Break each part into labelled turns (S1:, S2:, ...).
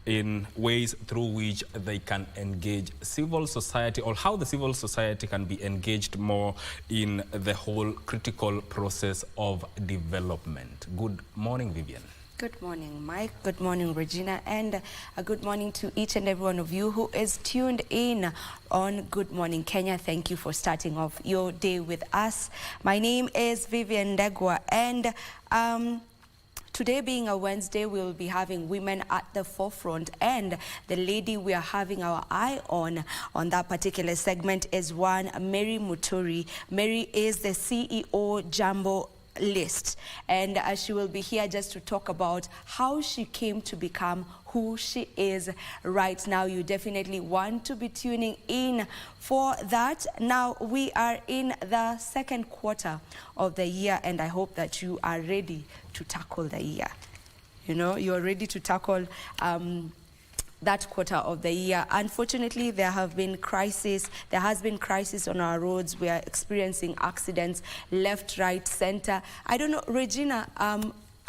S1: in ways through which they can engage civil society, or how the civil society can be engaged more in the whole critical process of development. Good morning, Vivian.
S2: Good morning, Mike. Good morning, Regina. And a good morning to each and every one of you who is tuned in on Good Morning Kenya. Thank you for starting off your day with us. My name is Vivian Ndegwa, and today being a Wednesday, we will be having women at the forefront, and the lady we are having our eye on that particular segment is one Mary Muturi. Mary is the CEO Jambo List, and she will be here just to talk about how she came to become who she is right now. You definitely want to be tuning in for that. Now we are in the second quarter of the year, and I hope that you are ready to tackle the year. You know, you're ready to tackle that quarter of the year. Unfortunately, there has been crisis on our roads. We are experiencing accidents left, right, center. I don't know, Regina,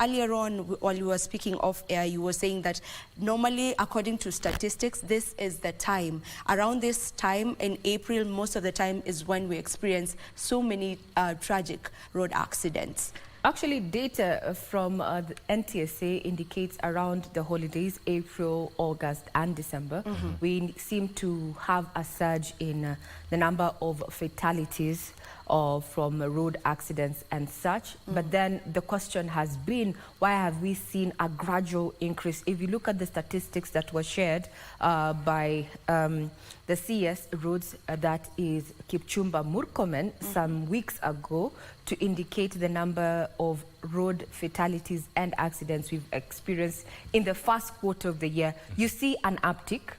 S2: earlier on while you were speaking off air, you were saying that normally, according to statistics, this is the time. Around this time in April, most of the time is when we experience so many tragic road accidents.
S3: Actually, data from the NTSA indicates around the holidays, April, August, and December, we seem to have a surge in the number of fatalities from road accidents and such. But then the question has been, why have we seen a gradual increase? If you look at the statistics that were shared by the CS roads, that is Kipchumba Murkomen, some weeks ago, to indicate the number of road fatalities and accidents we've experienced in the first quarter of the year, you see an uptick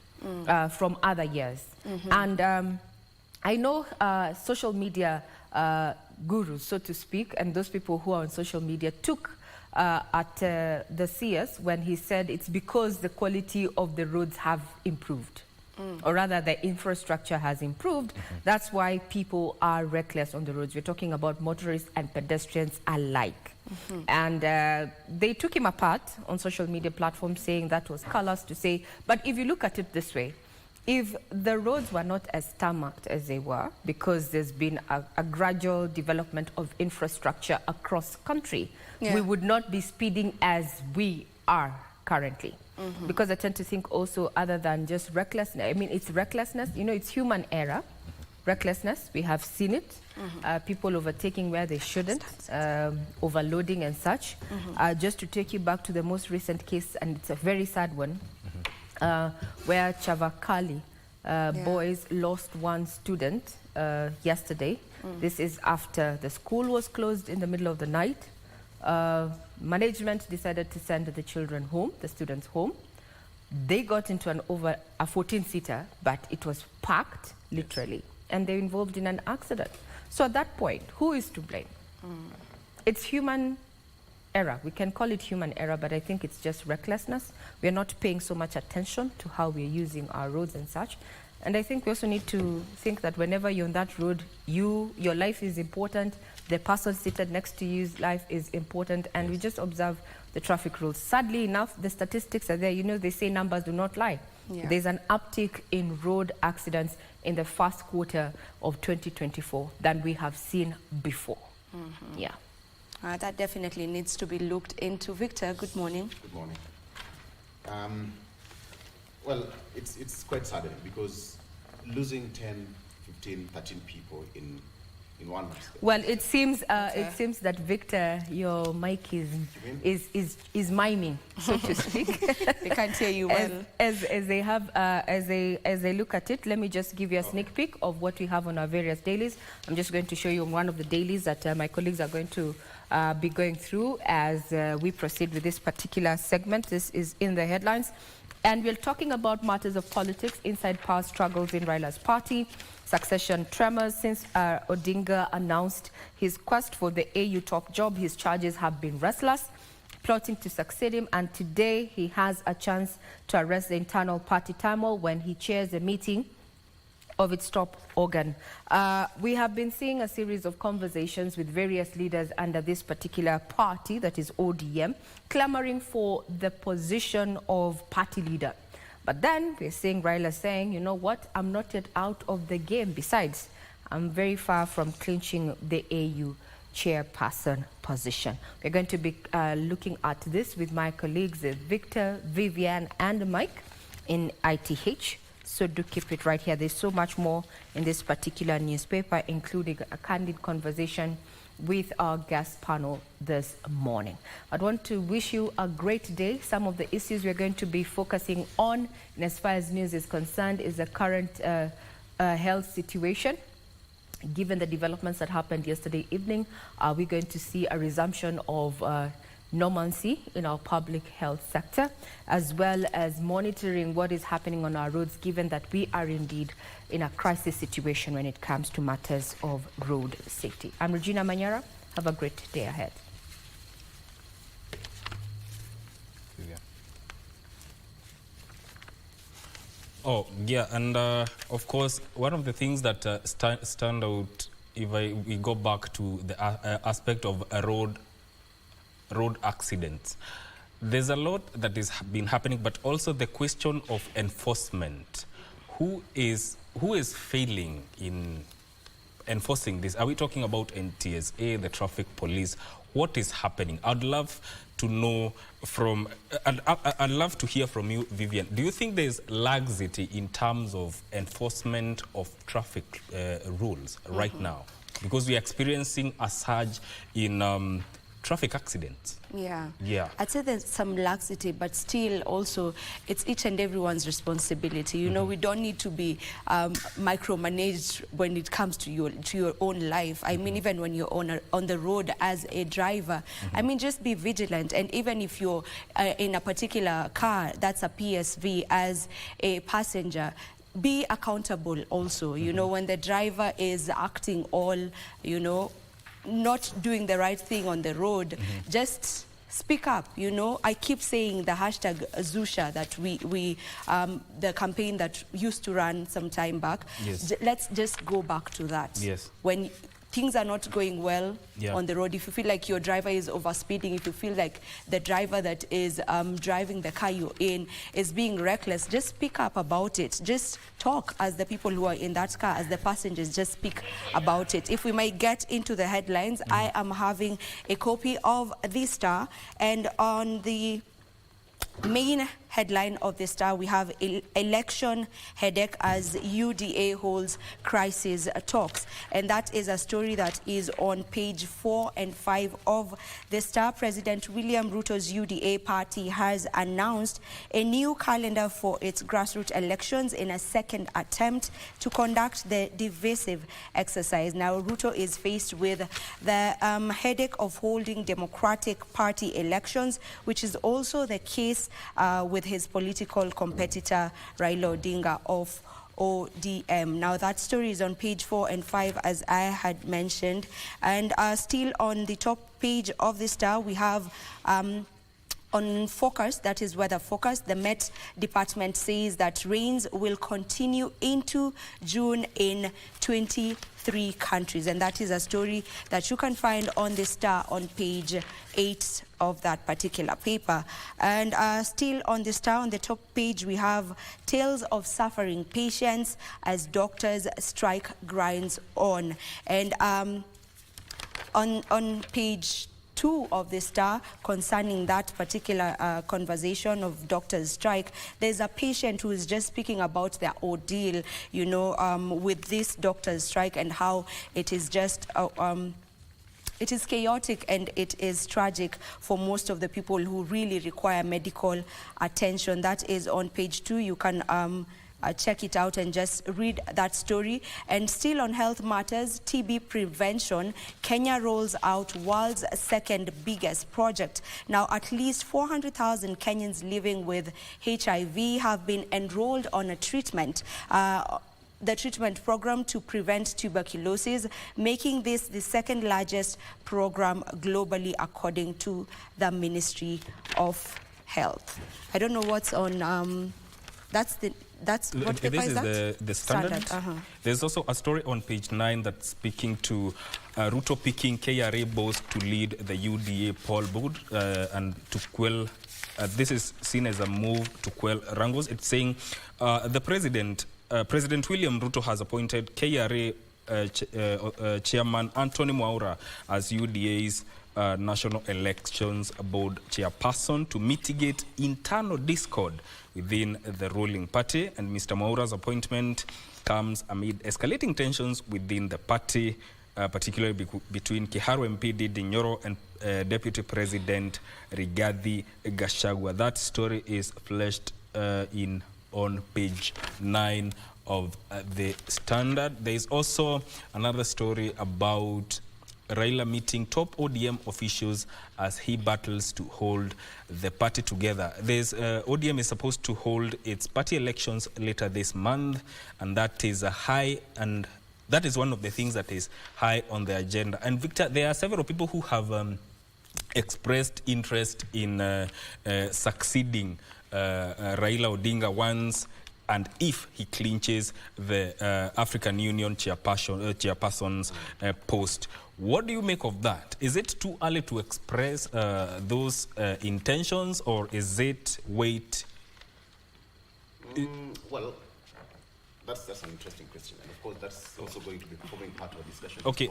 S3: from other years. And I know social media gurus, so to speak, and those people who are on social media took at the CS when he said it's because the quality of the roads have improved. Or rather, the infrastructure has improved. That's why people are reckless on the roads. We're talking about motorists and pedestrians alike. And they took him apart on social media platforms, saying that was callous to say. But if you look at it this way, if the roads were not as tarmacked as they were, because there's been a gradual development of infrastructure across country, we would not be speeding as we are currently. Because I tend to think also, other than just recklessness, I mean, it's recklessness, you know, it's human error. Recklessness, we have seen it. People overtaking where they shouldn't, overloading and such. Just to take you back to the most recent case, and it's a very sad one, where Chavakali boys lost one student yesterday. This is after the school was closed in the middle of the night. Management decided to send the children home, the students home. They got into a 14-seater, but it was packed, literally, and they're involved in an accident. So at that point, who is to blame? It's human error. We can call it human error, but I think it's just recklessness. We're not paying so much attention to how we're using our roads and such. And I think we also need to think that whenever you're on that road, your life is important. The person seated next to you's life is important, and we just observe the traffic rules. Sadly enough, the statistics are there. You know, they say numbers do not lie. There's an uptick in road accidents in the first quarter of 2024 than we have seen before. That
S2: definitely needs to be looked into. Victor, good morning.
S4: Good morning. Well, it's quite saddening, because losing 10, 15, 13 people in 1 month.
S3: Well, it seems that Victor, your mic is miming, so to speak.
S2: They can't hear you well.
S3: As they look at it, let me just give you a sneak peek of what we have on our various dailies. I'm just going to show you one of the dailies that my colleagues are going to be going through as we proceed with this particular segment. This is in the headlines. And we're talking about matters of politics, inside power struggles in Raila's party, succession tremors since Odinga announced his quest for the AU top job. His charges have been restless, plotting to succeed him, and today he has a chance to arrest the internal party turmoil when he chairs a meeting of its top organ. We have been seeing a series of conversations with various leaders under this particular party, that is ODM, clamoring for the position of party leader. But then we're seeing Raila saying, you know what, I'm not yet out of the game. Besides, I'm very far from clinching the AU chairperson position. We're going to be looking at this with my colleagues Victor, Vivian and Mike in ITH. So do keep it right here. There's so much more in this particular newspaper, including a candid conversation with our guest panel this morning. I'd want to wish you a great day. Some of the issues we're going to be focusing on, and as far as news is concerned, is the current health situation. Given the developments that happened yesterday evening, are we going to see a resumption of normalcy in our public health sector, as well as monitoring what is happening on our roads, given that we are indeed in a crisis situation when it comes to matters of road safety. I'm Regina Manyara. Have a great day ahead.
S1: Oh, yeah, and of course, one of the things that stand out, if we go back to the aspect of a road accidents, there's a lot that is been happening, but also the question of enforcement. Who is failing in enforcing this? Are we talking about NTSA, the traffic police? What is happening? I'd love to know from, I'd love to hear from you, Vivian. Do you think there's laxity in terms of enforcement of traffic rules right now? Because we're experiencing a surge in traffic accidents.
S2: Yeah. I'd say there's some laxity, but still also it's each and everyone's responsibility. You know, we don't need to be micromanaged when it comes to your own life. I mean, even when you're on the road as a driver, I mean, just be vigilant. And even if you're in a particular car, that's a PSV, as a passenger, be accountable also. You know, when the driver is acting all, you know, not doing the right thing on the road, just speak up. You know, I keep saying the hashtag Zusha that the campaign that used to run some time back.
S1: Yes.
S2: Let's just go back to that.
S1: Yes.
S2: When things are not going well on the road, if you feel like your driver is overspeeding, if you feel like the driver that is driving the car you're in is being reckless, just speak up about it. Just talk as the people who are in that car, as the passengers, just speak about it. If we might get into the headlines, I am having a copy of the Star, and on the main headline of the Star, we have election headache as UDA holds crisis talks. And that is a story that is on page 4 and 5 of the Star. President William Ruto's UDA party has announced a new calendar for its grassroots elections in a second attempt to conduct the divisive exercise. Now, Ruto is faced with the headache of holding Democratic Party elections, which is also the case with his political competitor Raila Odinga of ODM. Now, that story is on page 4 and 5, as I had mentioned. And still on the top page of the Star, we have on Focus, that is weather focus, the Met Department says that rains will continue into June in 23 countries. And that is a story that you can find on the Star on page 8 of that particular paper. And still on the Star, on the top page, we have tales of suffering patients as doctors strike grinds on. And on page 2 of the Star, concerning that particular conversation of doctors' strike, there's a patient who is just speaking about their ordeal, you know, with this doctor's strike, and how it is just it is chaotic and it is tragic for most of the people who really require medical attention. That is on page 2. You can check it out and just read that story. And still on health matters, TB prevention, Kenya rolls out world's second biggest project. Now, at least 400,000 Kenyans living with HIV have been enrolled on a treatment. The treatment program to prevent tuberculosis, making this the second largest program globally, according to the Ministry of Health. I don't know what's on That's what paper
S1: this
S2: is that?
S1: The Standard. There's also a story on page 9 that's speaking to Ruto picking KRA boss to lead the UDA poll board and to quell. This is seen as a move to quell wrangles. It's saying the President William Ruto has appointed KRA Chairman Anthony Mwaura as UDA's National Elections Board chairperson to mitigate internal discord within the ruling party. And Mr. Mwaura's appointment comes amid escalating tensions within the party, particularly between Kiharu MP Ndindi Nyoro and Deputy President Rigathi Gachagua. That story is fleshed in on page 9 of the Standard. There is also another story about Raila meeting top ODM officials as he battles to hold the party together. ODM is supposed to hold its party elections later this month, and that is that is one of the things that is high on the agenda. And Victor, there are several people who have expressed interest in succeeding Raila Odinga once and if he clinches the African Union chairperson's post. What do you make of that? Is it too early to express those intentions, or is it wait?
S4: Well, that's an interesting question, and of course that's also going to be forming part of our discussion.
S1: Okay.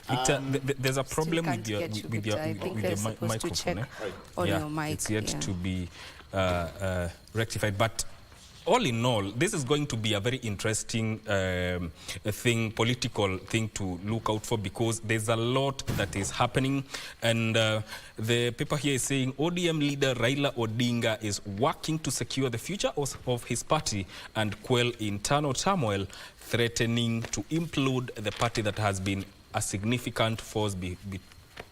S1: Victor, there's a problem with your microphone.
S2: On your mic.
S1: It's yet to be rectified, but all in all, this is going to be a very interesting political thing to look out for, because there's a lot that is happening. And the paper here is saying ODM leader Raila Odinga is working to secure the future of his party and quell internal turmoil, threatening to implode the party that has been a significant force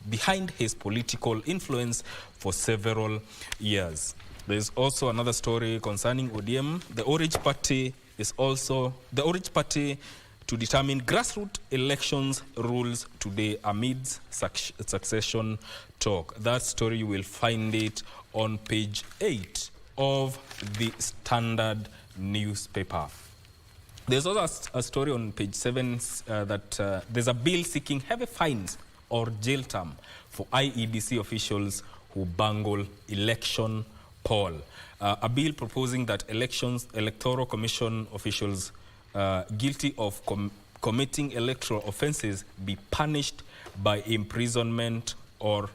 S1: behind his political influence for several years. There's also another story concerning ODM. The Orange Party to determine grassroots elections rules today amidst succession talk. That story, you will find it on page 8 of the Standard newspaper. There's also a story on page 7 that there's a bill seeking heavy fines or jail term for IEBC officials who bungle election poll. A bill proposing that Electoral Commission officials guilty of committing electoral offences be punished by imprisonment or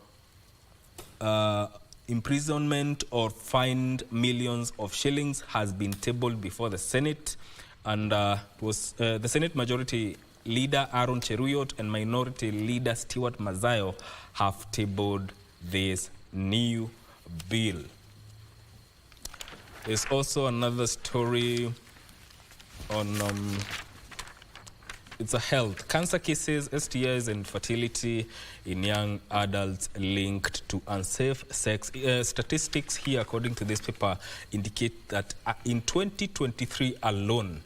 S1: fined millions of shillings has been tabled before the Senate, and the Senate Majority Leader Aaron Cheruyot and Minority Leader Stewart Mazayo have tabled this new bill. There's also another story on it's a health. Cancer cases, STIs, and fertility in young adults linked to unsafe sex. Statistics here, according to this paper, indicate that in 2023 alone,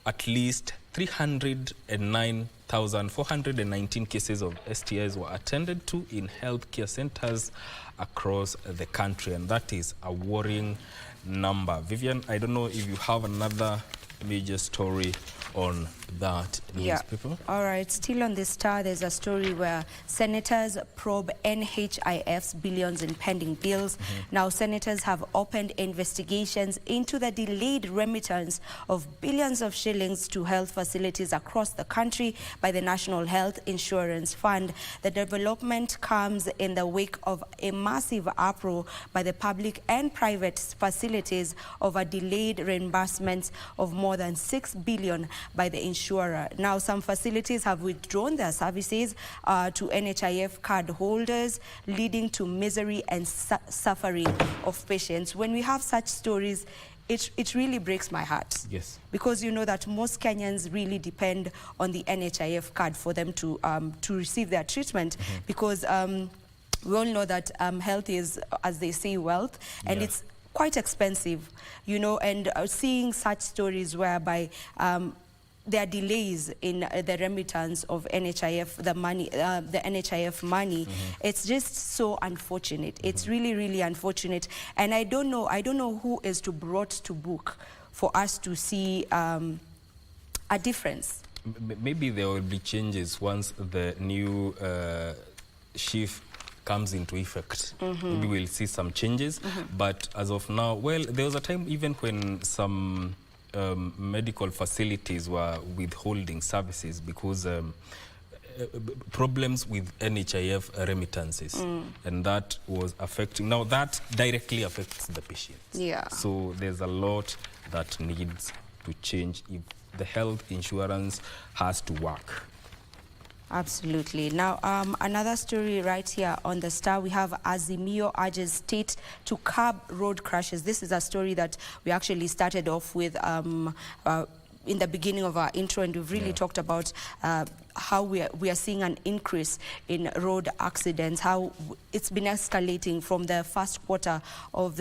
S1: at least 309,419 cases of STIs were attended to in healthcare centers across the country, and that is a worrying number. Vivian, I don't know if you have another major story on that newspaper.
S2: All right, still on the Star, there's a story where senators probe NHIF's billions in pending bills. Now, senators have opened investigations into the delayed remittance of billions of shillings to health facilities across the country by the National Health Insurance Fund. The development comes in the wake of a massive uproar by the public and private facilities over delayed reimbursements of more than 6 billion by the insurer. Now, some facilities have withdrawn their services to NHIF card holders, leading to misery and suffering of patients. When we have such stories, it really breaks my heart.
S1: Yes. Because
S2: you know that most Kenyans really depend on the NHIF card for them to receive their treatment, because we all know that health is, as they say, wealth, and it's quite expensive, you know, and seeing such stories whereby there are delays in the remittance of NHIF, the money, the NHIF money. It's just so unfortunate. It's really, really unfortunate. And I don't know who is to brought to book for us to see a difference.
S1: Maybe there will be changes once the new chief comes into effect. Maybe we'll see some changes. But as of now, well, there was a time even when some medical facilities were withholding services because problems with NHIF remittances, and that was affecting. Now that directly affects the patients.
S2: Yeah.
S1: So there's a lot that needs to change if the health insurance has to work.
S2: Absolutely. Now, another story right here on the Star, we have Azimio urges state to curb road crashes. This is a story that we actually started off with in the beginning of our intro, and we've really talked about how we are seeing an increase in road accidents, how it's been escalating from the first quarter of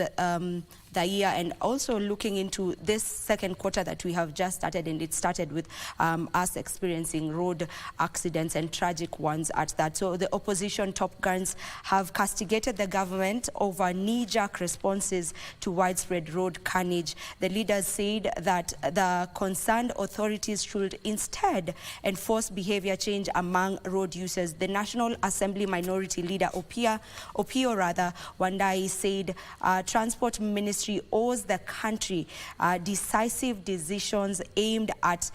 S2: the year, and also looking into this second quarter that we have just started, and it started with us experiencing road accidents and tragic ones at that. So the opposition top guns have castigated the government over knee-jerk responses to widespread road carnage. The leaders said that the concerned authorities should instead enforce behavior change among road users. The National Assembly Minority Leader Opio Wandai said Transport Ministry owes the country decisive decisions aimed at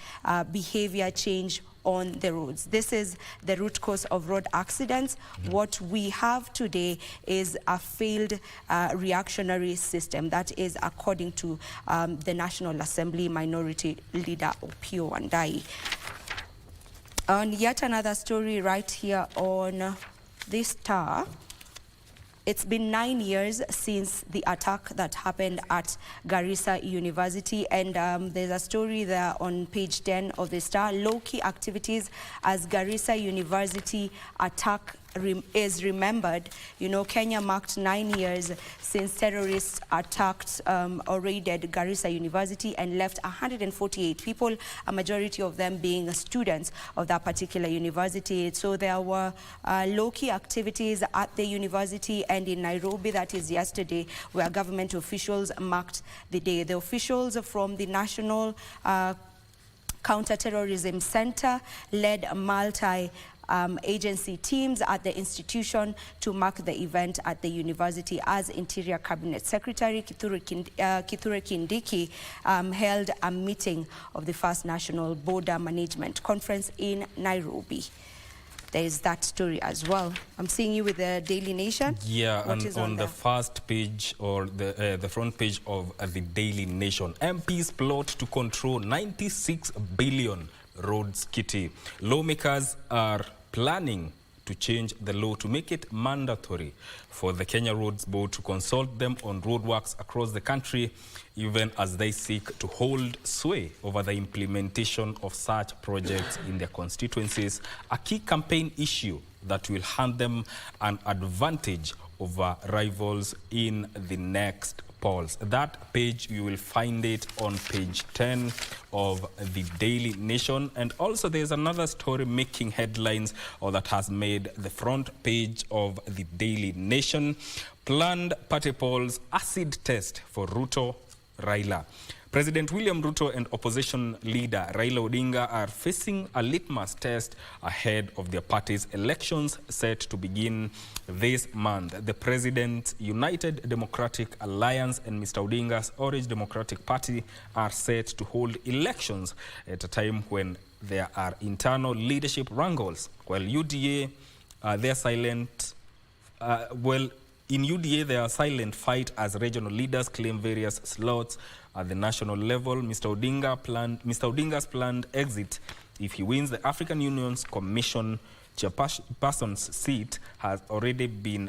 S2: behavior change on the roads. This is the root cause of road accidents. What we have today is a failed reactionary system. That is according to the National Assembly Minority Leader Opio Wandai. On yet another story right here on this Star, it's been 9 years since the attack that happened at Garissa University, and there's a story there on page 10 of the Star. Low-key activities as Garissa University attack is remembered. You know, Kenya marked 9 years since terrorists attacked or raided Garissa University and left 148 people, a majority of them being students of that particular university. So there were low-key activities at the university and in Nairobi, that is yesterday, where government officials marked the day. The officials from the National Counter-Terrorism Center led multi-agency teams at the institution to mark the event at the university, as Interior Cabinet Secretary Kithure Kindiki held a meeting of the First National Border Management Conference in Nairobi. There is that story as well. I'm seeing you with the Daily Nation.
S1: Yeah,
S2: what
S1: and on the first page or the front page of the Daily Nation, MPs plot to control 96 billion roads kitty. Lawmakers are planning to change the law to make it mandatory for the Kenya Roads Board to consult them on roadworks across the country, even as they seek to hold sway over the implementation of such projects in their constituencies, a key campaign issue that will hand them an advantage over rivals in the next polls. That page, you will find it on page 10 of the Daily Nation. And also there's another story making headlines, or that has made the front page of the Daily Nation. Planned party polls acid test for Ruto, Raila. President William Ruto and opposition leader Raila Odinga are facing a litmus test ahead of their party's elections set to begin this month. The President's United Democratic Alliance and Mr. Odinga's Orange Democratic Party are set to hold elections at a time when there are internal leadership wrangles. While UDA, they're silent. In UDA, there are silent fight as regional leaders claim various slots at the national level. Mr. Odinga's planned exit, if he wins the African Union's Commission chairperson's seat, has already been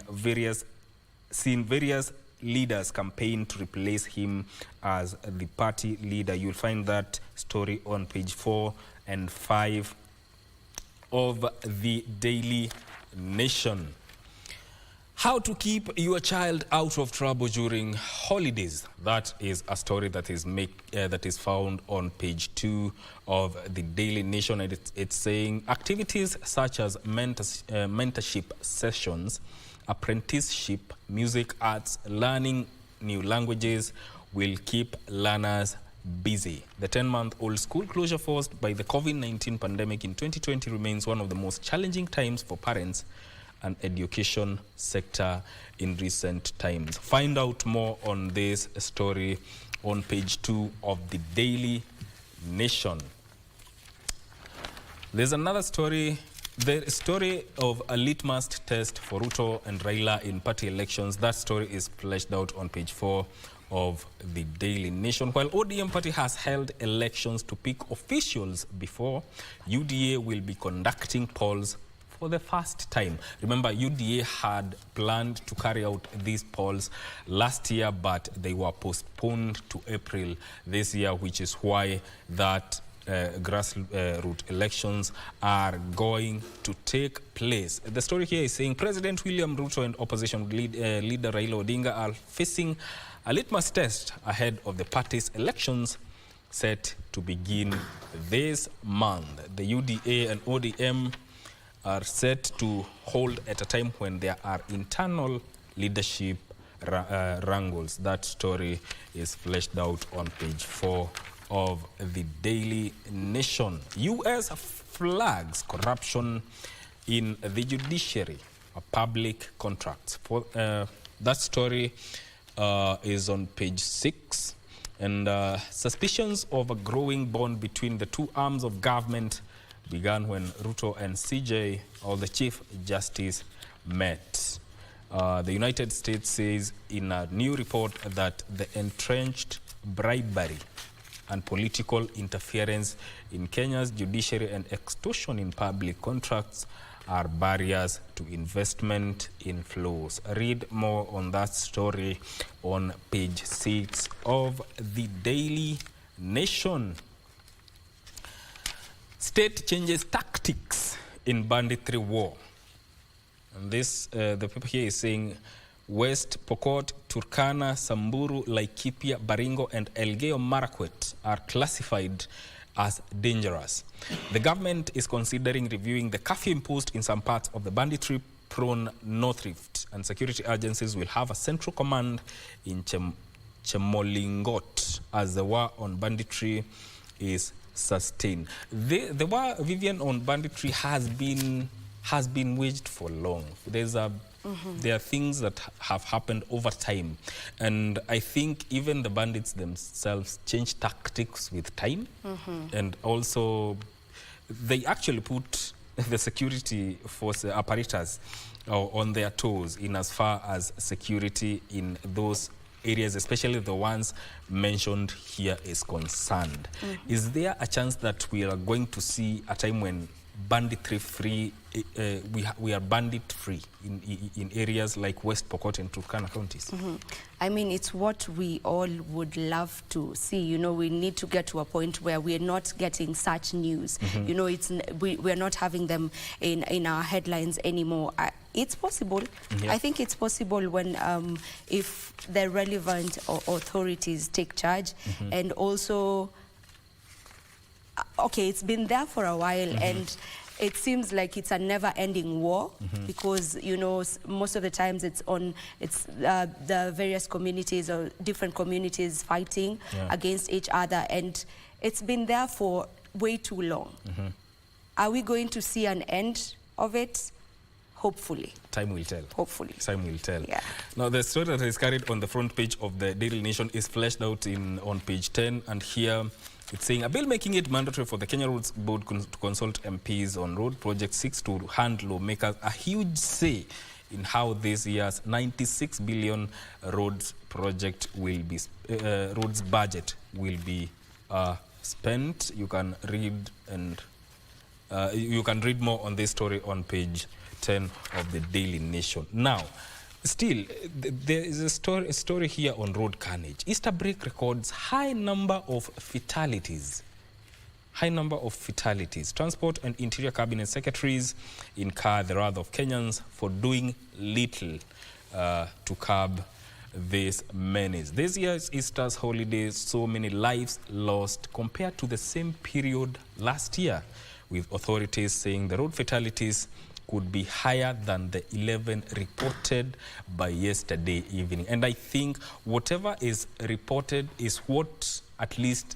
S1: seen various leaders campaign to replace him as the party leader. You'll find that story on page 4 and 5 of the Daily Nation. How to keep your child out of trouble during holidays. That is a story that is found on page 2 of the Daily Nation. And it's saying activities such as mentorship sessions, apprenticeship, music, arts, learning new languages will keep learners busy. The 10-month-old school closure forced by the COVID-19 pandemic in 2020 remains one of the most challenging times for parents and education sector in recent times. Find out more on this story on page 2 of the Daily Nation. There's another story, the story of a litmus test for Ruto and Raila in party elections. That story is fleshed out on page 4 of the Daily Nation. While ODM party has held elections to pick officials before, UDA will be conducting polls for the first time. Remember, UDA had planned to carry out these polls last year, but they were postponed to April this year, which is why that grassroots elections are going to take place. The story here is saying President William Ruto and opposition leader Raila Odinga are facing a litmus test ahead of the party's elections set to begin this month. The UDA and ODM are set to hold at a time when there are internal leadership wrangles. That story is fleshed out on page 4 of the Daily Nation. U.S. flags corruption in the judiciary of public contracts. That story is on page 6. And suspicions of a growing bond between the two arms of government began when Ruto and CJ, or the Chief Justice, met. The United States says in a new report that the entrenched bribery and political interference in Kenya's judiciary and extortion in public contracts are barriers to investment inflows. Read more on that story on page 6 of the Daily Nation. State changes tactics in banditry war. And this, the paper here is saying West Pokot, Turkana, Samburu, Laikipia, Baringo, and Elgeyo Marakwet are classified as dangerous. The government is considering reviewing the curfew imposed in some parts of the banditry-prone North Rift, and security agencies will have a central command in Chemolingot as the war on banditry is sustained. The war, Vivian, on banditry has been waged for long. There are things that have happened over time, and I think even the bandits themselves change tactics with time, and also they actually put the security force apparatus on their toes in as far as security in those areas, especially the ones mentioned here, is concerned. Is there a chance that we are going to see a time when banditry free, we are bandit free in areas like West Pokot and Turkana counties?
S2: I mean, it's what we all would love to see. You know, we need to get to a point where we are not getting such news. You know, we are not having them in our headlines anymore. It's possible. I think it's possible when if the relevant authorities take charge, and also, okay, it's been there for a while, and it seems like it's a never-ending war, because, you know, most of the times it's the various communities or different communities fighting against each other, and it's been there for way too long. Are we going to see an end of it? Hopefully.
S1: Time will tell.
S2: Hopefully.
S1: Time will tell.
S2: Yeah.
S1: Now, the story that is carried on the front page of the Daily Nation is fleshed out on page 10, and here it's saying a bill making it mandatory for the Kenya Roads Board to consult MPs on road projects seeks to hand lawmakers a huge say in how this year's 96 billion roads project will be roads budget will be spent. You can read more on this story on page 10 of the Daily Nation. Now, still, there is a story here on road carnage. Easter break records high number of fatalities. high number of fatalities. Transport and Interior Cabinet Secretaries incur the wrath of Kenyans for doing little to curb this menace. This year's Easter's holiday, so many lives lost compared to the same period last year, with authorities saying the road fatalities could be higher than the 11 reported by yesterday evening. And I think whatever is reported is what at least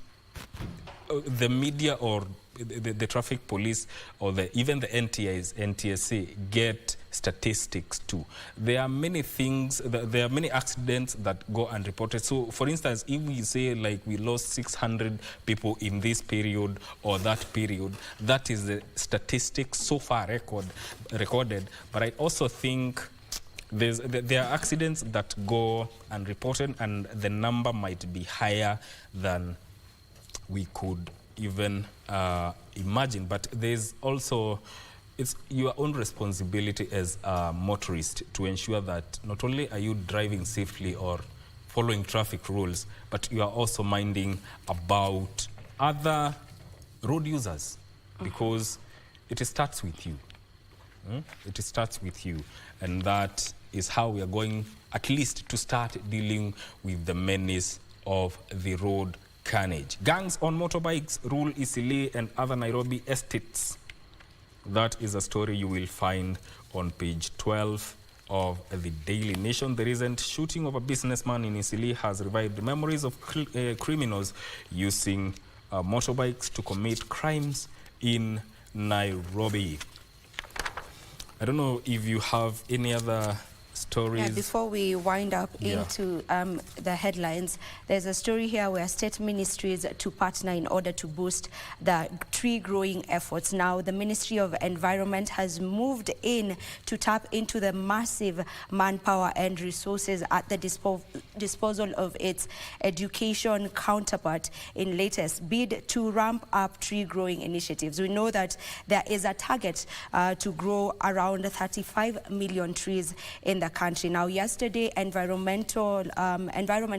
S1: the media or the traffic police or even the NTSA get statistics too. There are many things, there are many accidents that go unreported. So for instance, if we say like we lost 600 people in this period or that period, that is the statistics so far recorded. But I also think there are accidents that go unreported and the number might be higher than we could even imagine. But there's also, it's your own responsibility as a motorist to ensure that not only are you driving safely or following traffic rules, but you are also minding about other road users, because it starts with you. It starts with you, and that is how we are going at least to start dealing with the menace of the road carnage. Gangs on motorbikes rule Eastleigh and other Nairobi estates. That is a story you will find on page 12 of the Daily Nation. The recent shooting of a businessman in Eastleigh has revived the memories of criminals using motorbikes to commit crimes in Nairobi. I don't know if you have any other stories.
S2: Yeah, before we wind up into the headlines, there's a story here where state ministries to partner in order to boost the tree growing efforts. Now, the Ministry of Environment has moved in to tap into the massive manpower and resources at the disposal of its education counterpart in latest bid to ramp up tree growing initiatives. We know that there is a target to grow around 35 million trees in the country. Now, yesterday, Environment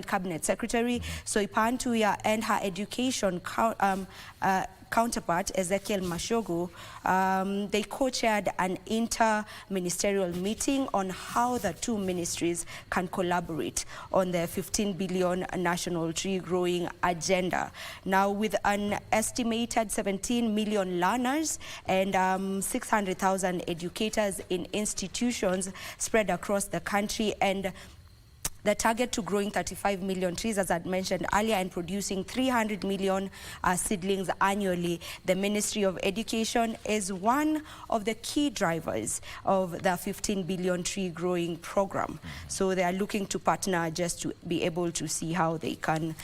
S2: Cabinet Secretary Soipan Tuya and her education counterpart, Ezekiel Mashogu, they co-chaired an inter-ministerial meeting on how the two ministries can collaborate on the 15 billion national tree growing agenda. Now, with an estimated 17 million learners and 600,000 educators in institutions spread across the country, and the target to growing 35 million trees, as I mentioned earlier, and producing 300 million seedlings annually, the Ministry of Education is one of the key drivers of the 15 billion tree growing program. So they are looking to partner just to be able to see how they can,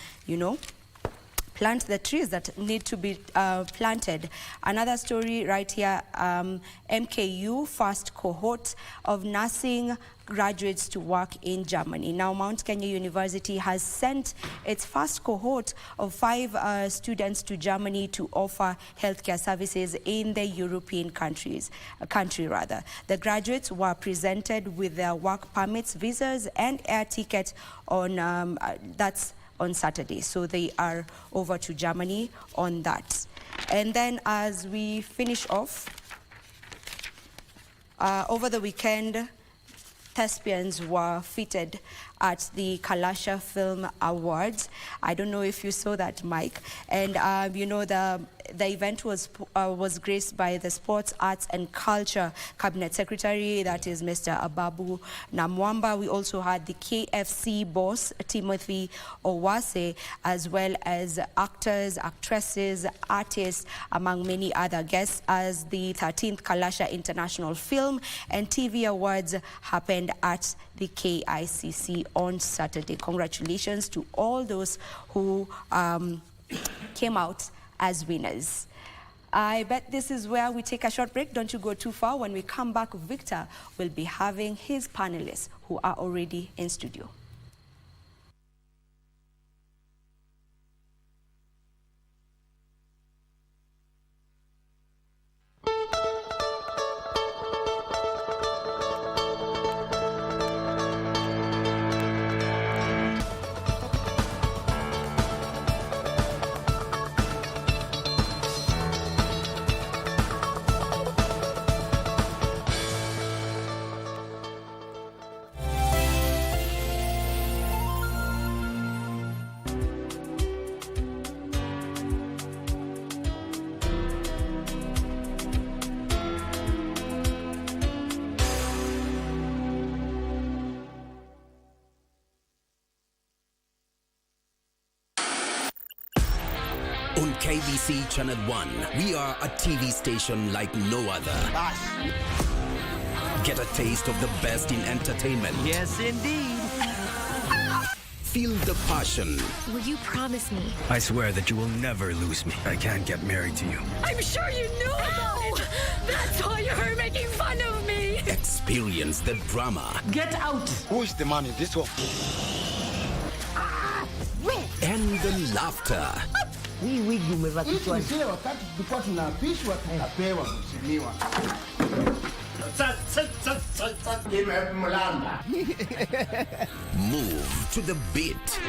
S2: plant the trees that need to be planted. Another story right here, MKU first cohort of nursing graduates to work in Germany. Now, Mount Kenya University has sent its first cohort of 5 students to Germany to offer healthcare services in the European country. The graduates were presented with their work permits, visas, and air tickets on that's on Saturday. So they are over to Germany on that. And then as we finish off, over the weekend, thespians were featured at the Kalasha Film Awards. I don't know if you saw that, Mike. And the event was graced by the Sports, Arts and Culture Cabinet Secretary, that is Mr. Ababu Namwamba. We also had the KFC boss, Timothy Owase, as well as actors, actresses, artists, among many other guests, as the 13th Kalasha International Film and TV Awards happened at the KICC on Saturday. Congratulations to all those who came out as winners. I bet this is where we take a short break. Don't you go too far. When we come back, Victor will be having his panelists who are already in studio.
S5: KBC Channel 1, we are a TV station like no other. Get a taste of the best in entertainment.
S6: Yes, indeed.
S5: Feel the passion.
S7: Will you promise me?
S6: I swear that you will never lose me. I can't get married to you.
S7: I'm sure you knew about it. That's why you're making fun of me.
S5: Experience the drama.
S8: Get out.
S9: Who is the man in this one?
S5: And the laughter. Move to the beat.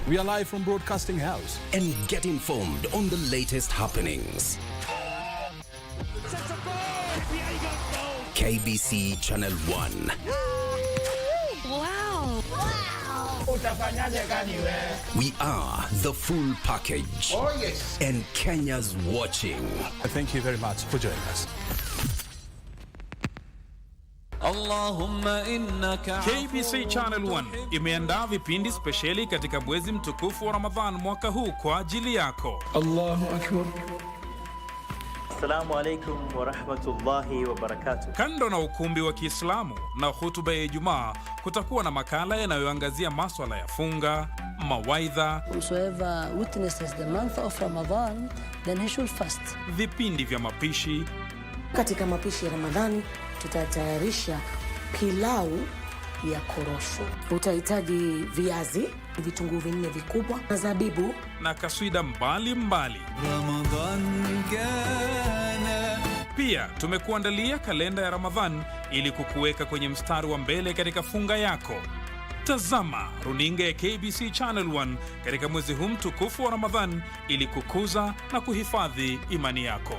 S10: We are live from Broadcasting House.
S5: And get informed on the latest happenings. KBC Channel 1.
S7: Wow.
S5: We are the full package.
S9: Oh, yes.
S5: And Kenya's watching.
S10: Thank you very much for joining us.
S1: KBC Channel 1 imeandaa vipindi spesheli katika mwezi mtukufu wa Ramadhan mwaka huu kwa ajili yako.
S10: Allahu Akbar.
S11: Assalamu alaikum wa rahmatullahi wa barakatuh.
S1: Kando na ukumbi wa Kiislamu na hutuba ya Ijumaa, kutakuwa na makala yanayoangazia masuala ya funga, mawaidha,
S12: whosoever witnesses the month of Ramadan, then he should fast.
S1: Vipindi vya mapishi.
S12: Katika mapishi ya Ramadhani tutatayarisha pilau ya korosho. Utahitaji viazi, vitunguu vinne vikubwa, na zabibu
S1: na kaswida mbalimbali. Pia tumekuandalia kalenda ya Ramadhan ili kukuweka kwenye mstari wa mbele katika funga yako. Tazama runinga ya KBC Channel 1 katika mwezi huu mtukufu wa Ramadhan ili kukuza na kuhifadhi imani yako.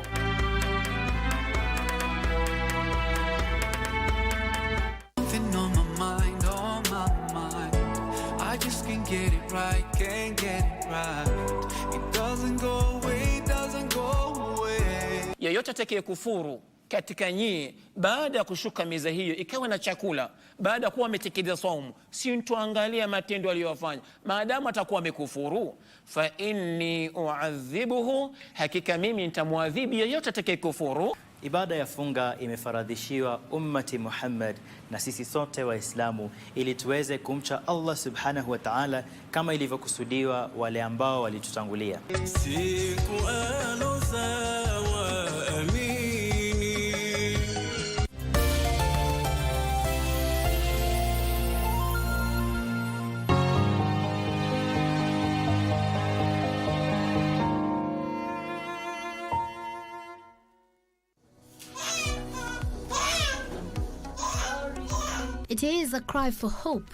S13: Yeyote atakaye kufuru katika nyie baada ya kushuka meza hiyo ikawa na chakula baada ya kuwa ametekeleza saumu, si tuangalia matendo aliyofanya, maadamu atakuwa amekufuru, fa inni uadhibuhu, hakika mimi nitamwadhibu yeyote atakaye kufuru.
S11: Ibada ya funga imefaradhishiwa ummati Muhammad na sisi sote Waislamu ili tuweze kumcha Allah subhanahu wa ta'ala kama ilivyokusudiwa wale ambao walitutangulia.
S7: It is a cry for hope,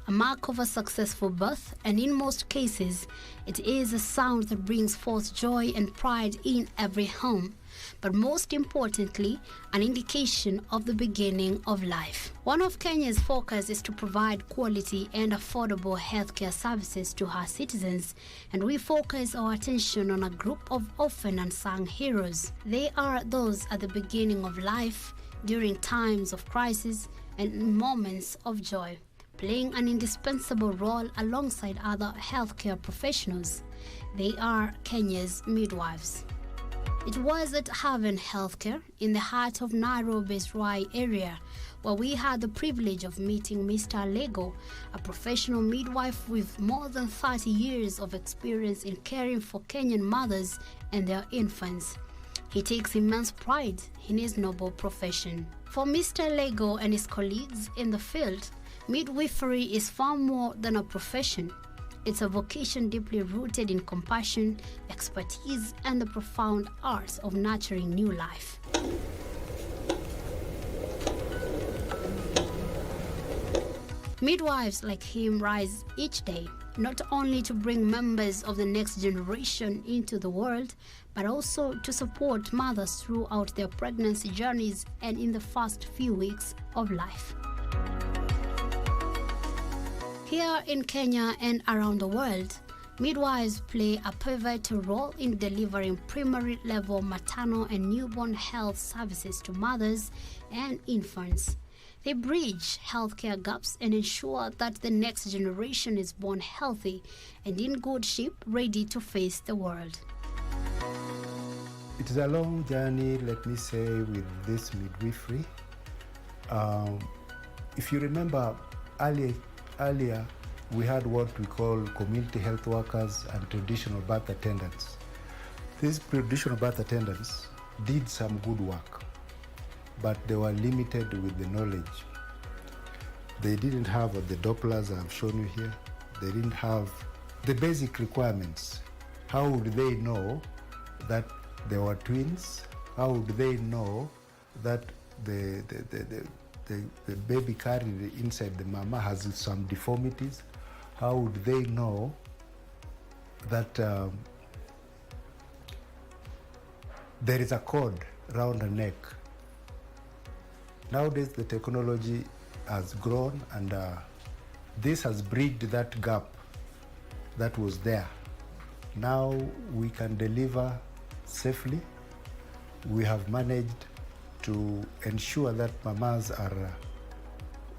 S7: a mark of a successful birth, and in most cases, it is a sound that brings forth joy and pride in every home. But most importantly, an indication of the beginning of life. One of Kenya's focus is to provide quality and affordable healthcare services to her citizens, and we focus our attention on a group of often unsung heroes. They are those at the beginning of life, during times of crisis, and moments of joy, playing an indispensable role alongside other healthcare professionals. They are Kenya's midwives. It was at Haven Healthcare in the heart of Nairobi's Ruai area where we had the privilege of meeting Mr. Lego, a professional midwife with more than 30 years of experience in caring for Kenyan mothers and their infants. He takes immense pride in his noble profession. For Mr. Lego and his colleagues in the field, midwifery is far more than a profession. It's a vocation deeply rooted in compassion, expertise, and the profound art of nurturing new life. Midwives like him rise each day, not only to bring members of the next generation into the world, but also to support mothers throughout their pregnancy journeys and in the first few weeks of life. Here in Kenya and around the world, midwives play a pivotal role in delivering primary-level maternal and newborn health services to mothers and infants. They bridge healthcare gaps and ensure that the next generation is born healthy and in good shape, ready to face the world.
S8: It is a long journey, let me say, with this midwifery. If you remember, earlier we had what we call community health workers and traditional birth attendants. These traditional birth attendants did some good work, but they were limited with the knowledge. They didn't have the Dopplers I've shown you here. They didn't have the basic requirements. How would they know that they were twins? How would they know that the baby carried inside the mama has some deformities? How would they know that there is a cord around the neck? Nowadays, the technology has grown, and this has bridged that gap that was there. Now we can deliver safely. We have managed to ensure that mamas are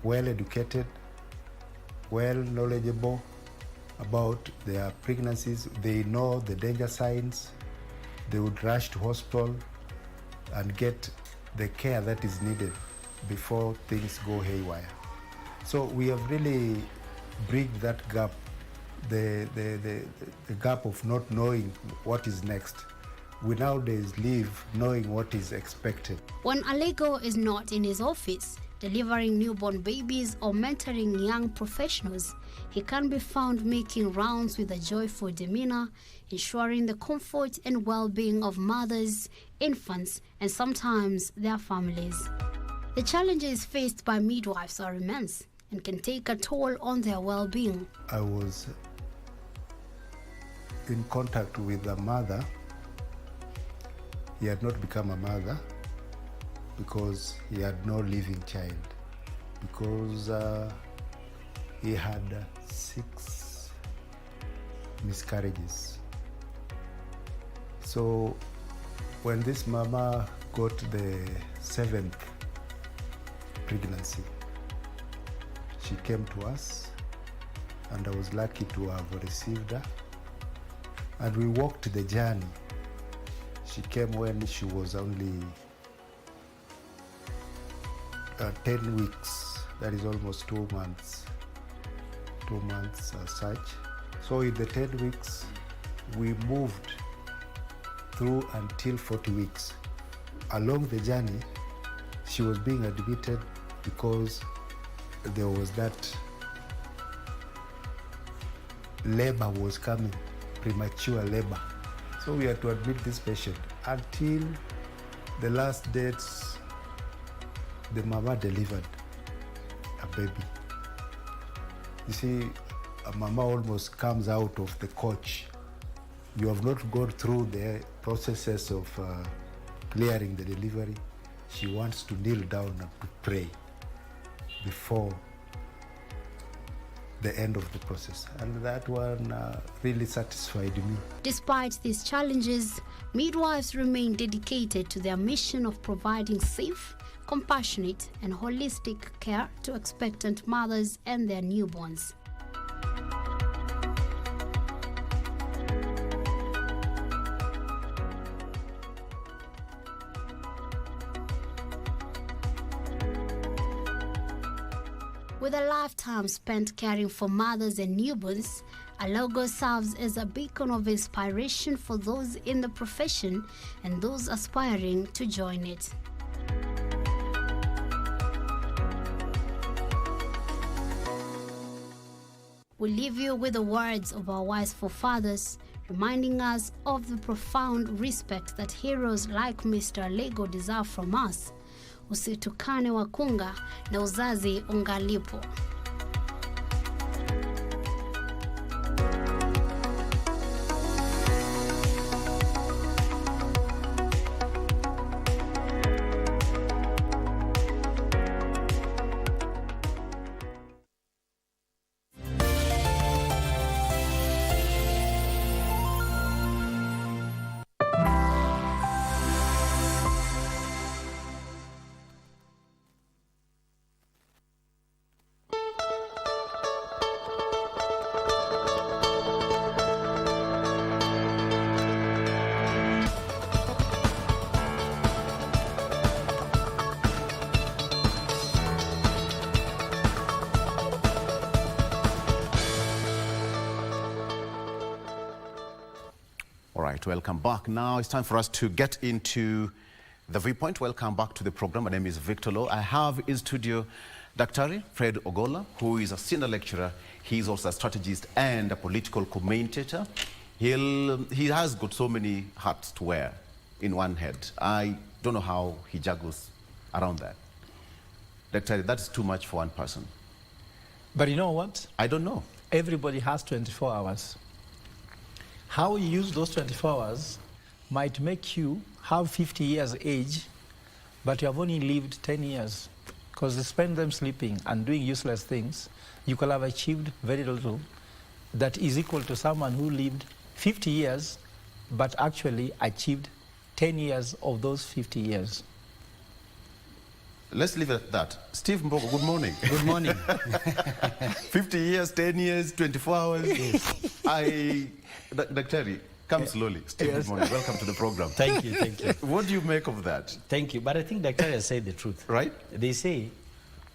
S8: well educated, well knowledgeable about their pregnancies. They know the danger signs. They would rush to hospital and get the care that is needed before things go haywire. So we have really bridged that gap, the gap of not knowing what is next. We nowadays live knowing what is expected.
S7: When Alego is not in his office, delivering newborn babies or mentoring young professionals, he can be found making rounds with a joyful demeanor, ensuring the comfort and well-being of mothers, infants, and sometimes their families. The challenges faced by midwives are immense and can take a toll on their well-being.
S8: I was in contact with a mother. He had not become a mother because he had no living child, because he had 6 miscarriages. So when this mama got the 7th pregnancy, she came to us, and I was lucky to have received her, and we walked the journey. She came when she was only 10 weeks, that is almost 2 months. 2 months as such. So in the 10 weeks, we moved through until 40 weeks. Along the journey, she was being admitted because there was that labor was coming, premature labor. So we had to admit this patient until the last dates. The mama delivered a baby. You see, a mama almost comes out of the coach. You have not gone through the processes of clearing the delivery. She wants to kneel down and to pray before the end of the process. And that one really satisfied me.
S7: Despite these challenges, midwives remain dedicated to their mission of providing safe, compassionate, and holistic care to expectant mothers and their newborns. With a lifetime spent caring for mothers and newborns, Alogo serves as a beacon of inspiration for those in the profession and those aspiring to join it. We leave you with the words of our wise forefathers, reminding us of the profound respect that heroes like Mr. Alego deserve from us. Usitukane wakunga na uzazi ungalipo.
S4: right, welcome back. Now it's time for us to get into the viewpoint. Welcome back to the program. My name is Victor Lowe. I have in studio Dr. Fred Ogola, who is a senior lecturer. He's also a strategist and a political commentator. He has got so many hats to wear in one head. I don't know how he juggles around that. Dr. That's too much for one person.
S9: But you know what?
S4: I don't know.
S9: Everybody has 24 hours. How you use those 24 hours might make you have 50 years age, but you have only lived 10 years. Because you spend them sleeping and doing useless things, you could have achieved very little that is equal to someone who lived 50 years, but actually achieved 10 years of those 50 years.
S4: Let's leave it at that. Steve Mbogo, good morning.
S14: Good morning.
S4: 50 years, 10 years, 24 hours. Yes. Dr. Come slowly. Steve, yes. Good morning. Welcome to the program.
S14: Thank you, thank you.
S4: What do you make of that?
S14: Thank you. But I think Dr. has said the truth.
S4: Right?
S14: They say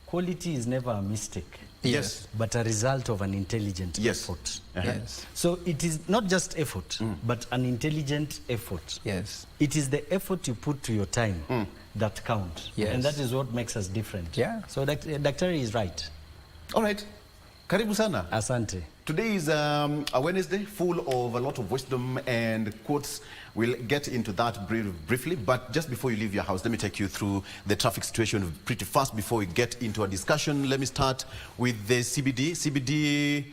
S14: quality is never a mistake.
S4: Yes.
S14: But a result of an intelligent effort.
S9: Yes.
S14: So it is not just effort, but an intelligent effort.
S9: Yes.
S14: It is the effort you put to your time that count.
S9: Yes.
S14: And that is what makes us different.
S9: Yeah.
S14: So Dr. is right.
S4: All right. Karibu sana.
S14: Asante.
S4: Today is a Wednesday full of a lot of wisdom and quotes. We'll get into that briefly, but just before you leave your house, let me take you through the traffic situation pretty fast before we get into a discussion. Let me start with the CBD.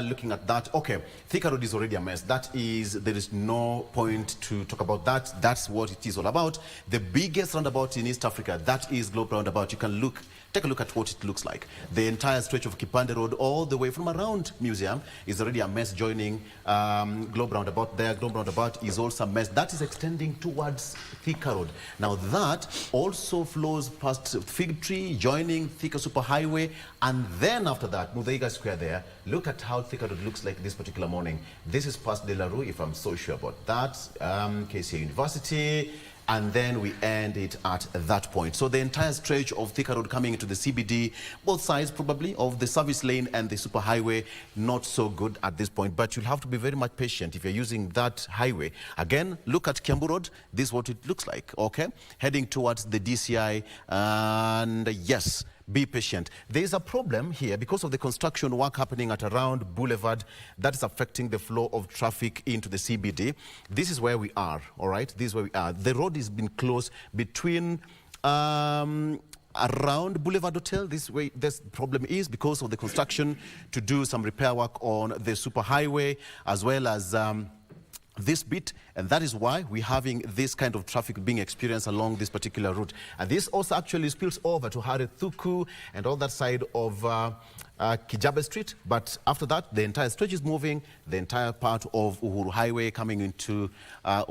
S4: Looking at that, okay, Thika Road is already a mess. There is no point to talk about that. That's what it is all about. The biggest roundabout in East Africa, that is Globe Roundabout. You can take a look at what it looks like. The entire stretch of Kipande Road, all the way from around Museum, is already a mess joining Globe Roundabout there. Globe Roundabout is also a mess. That is extending towards Thika Road. Now that also flows past Fig Tree, joining Thika Superhighway, and then after that, Muthaiga Square there. Look at how Thika Road looks like this particular morning. This is past De La Rue, if I'm so sure about that. KCA University. And then we end it at that point. So the entire stretch of Thika Road coming into the CBD, both sides probably of the service lane and the superhighway, not so good at this point. But you'll have to be very much patient if you're using that highway. Again, look at Kiambu Road. This is what it looks like, okay? Heading towards the DCI, and yes, be patient. There is a problem here because of the construction work happening at around Boulevard that is affecting the flow of traffic into the CBD. This is where we are, all right? This is where we are. The road has been closed between around Boulevard Hotel. This way, this problem is because of the construction to do some repair work on the superhighway as well as this bit, and that is why we're having this kind of traffic being experienced along this particular route. And this also actually spills over to Harethuku and all that side of Kijabe Street. But after that, the entire stretch is moving, the entire part of Uhuru Highway coming into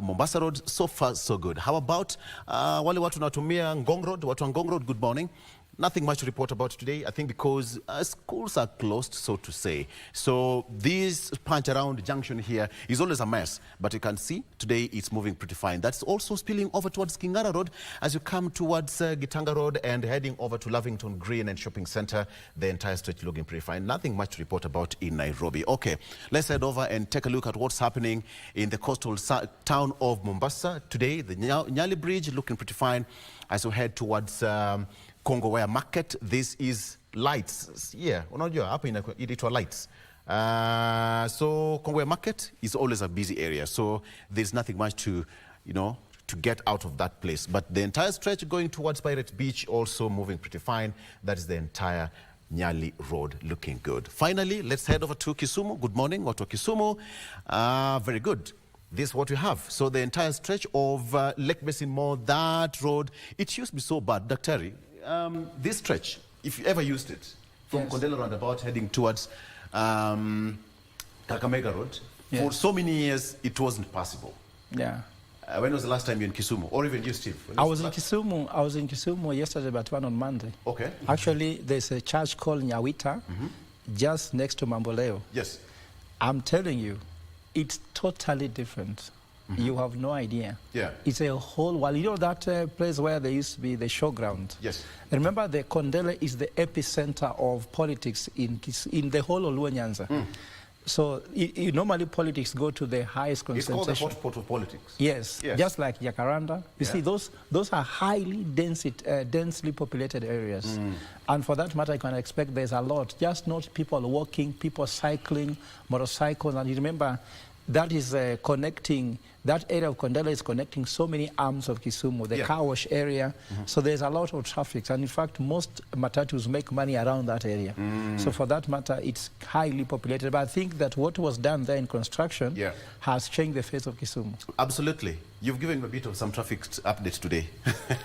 S4: Mombasa Road. So far, so good. How about wale watu natumia Ngong Road? Watu wa Ngong Road, good morning. Nothing much to report about today, I think, because schools are closed, so to say. So this punch around junction here is always a mess, but you can see today it's moving pretty fine. That's also spilling over towards Kingara Road as you come towards Gitanga Road and heading over to Lavington Green and Shopping Center. The entire stretch looking pretty fine. Nothing much to report about in Nairobi. Okay, let's head over and take a look at what's happening in the coastal town of Mombasa. Today, the Nyali Bridge looking pretty fine as we head towards Kongowea Market. This is lights. Yeah, unajua hapa inaitwa lights. So Kongowea Market is always a busy area. So there's nothing much to, to get out of that place. But the entire stretch going towards Pirate Beach also moving pretty fine. That is the entire Nyali Road looking good. Finally, let's head over to Kisumu. Good morning, watu wa Kisumu. Very good. This is what we have. So the entire stretch of Lake Basin Mall, that road, it used to be so bad. Dr. This stretch, if you ever used it, from Kondela roundabout heading towards Kakamega Road, for so many years, it wasn't possible.
S9: Yeah.
S4: When was the last time you were in Kisumu? Or even you, Steve?
S9: I was in Kisumu yesterday, but one on Monday.
S4: Okay.
S9: Actually, there's a church called Nyawita, just next to Mamboleo.
S4: Yes.
S9: I'm telling you, it's totally different. You have no idea.
S4: Yeah.
S9: It's a whole world. You know that place where there used to be the showground?
S4: Yes.
S9: Remember, the Kondele is the epicenter of politics in the whole Oluwa Nyanza. So normally politics go to the highest concentration.
S4: It's called the hot pot of politics.
S9: Yes, just like Jacaranda. You see, those are highly densely populated areas. And for that matter, you can expect there's a lot. Just not people walking, people cycling, motorcycles. And you remember, that is connecting, that area of Kondele is connecting so many arms of Kisumu, the car wash area. So there's a lot of traffic. And in fact, most matatus make money around that area. So for that matter, it's highly populated. But I think that what was done there in construction has changed the face of Kisumu.
S4: Absolutely. You've given me a bit of some traffic updates today.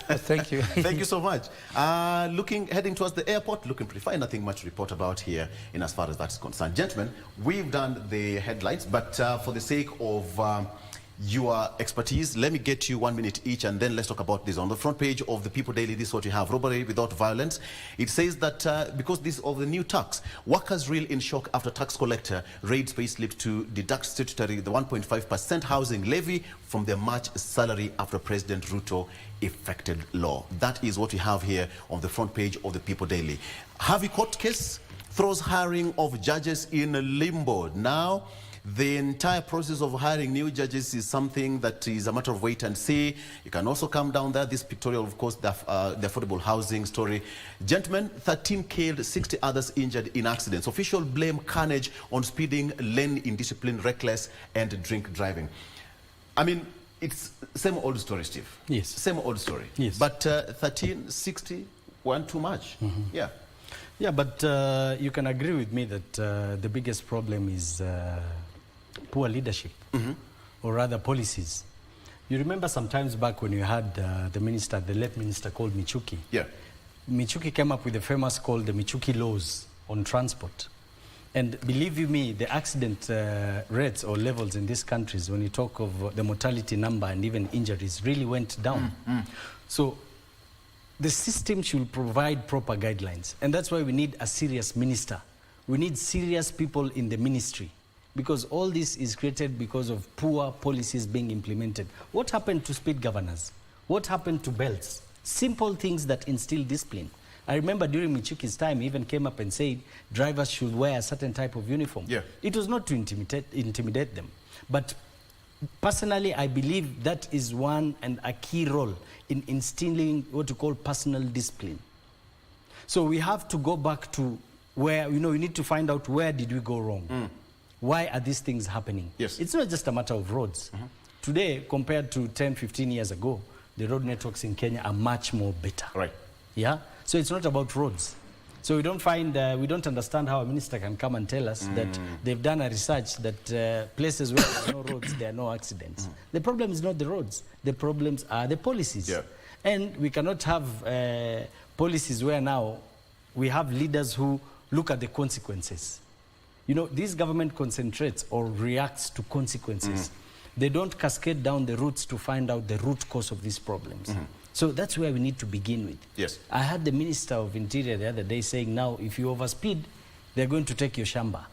S9: Thank you.
S4: Thank you so much. Heading towards the airport, looking pretty fine. Nothing much to report about here in as far as that's concerned. Gentlemen, we've done the headlines, but for the sake of your expertise, let me get you 1 minute each, and then let's talk about this. On the front page of the People Daily, this is what you have: robbery without violence. It says that because this of the new tax, workers reel in shock after tax collector raids pay slip to deduct statutory the 1.5% housing levy from their March salary after President Ruto effected law. That is what we have here on the front page of the People Daily. Harvey court case throws hiring of judges in limbo. Now, the entire process of hiring new judges is something that is a matter of wait and see. You can also come down there. This pictorial, of course, the affordable housing story. Gentlemen, 13 killed, 60 others injured in accidents. Official blame carnage on speeding, lane indiscipline, reckless, and drink driving. I mean, it's same old story, Steve.
S14: Yes.
S4: Same old story.
S14: Yes.
S4: But 13, 60 weren't too much. Yeah.
S14: Yeah, but you can agree with me that the biggest problem is poor leadership, or rather policies. You remember sometimes back when you had the late minister called Michuki.
S4: Yeah.
S14: Michuki came up with the famous called the Michuki laws on transport. And believe you me, the accident rates or levels in these countries, when you talk of the mortality number and even injuries, really went down. So the system should provide proper guidelines. And that's why we need a serious minister. We need serious people in the ministry. Because all this is created because of poor policies being implemented. What happened to speed governors? What happened to belts? Simple things that instill discipline. I remember during Michuki's time, he even came up and said drivers should wear a certain type of uniform.
S4: Yeah.
S14: It was not to intimidate them. But personally, I believe that is one and a key role in instilling what you call personal discipline. So we have to go back to where, we need to find out where did we go wrong. Why are these things happening?
S4: Yes.
S14: It's not just a matter of roads. Today, compared to 10, 15 years ago, the road networks in Kenya are much more better.
S4: Right.
S14: Yeah? So it's not about roads. So we don't understand how a minister can come and tell us that they've done a research that places where there are no roads, there are no accidents. The problem is not the roads. The problems are the policies.
S4: Yeah.
S14: And we cannot have policies where now we have leaders who look at the consequences. This government concentrates or reacts to consequences. They don't cascade down the roots to find out the root cause of these problems. So that's where we need to begin with.
S4: Yes.
S14: I heard the Minister of Interior the other day saying, now, if you overspeed, they're going to take your shamba.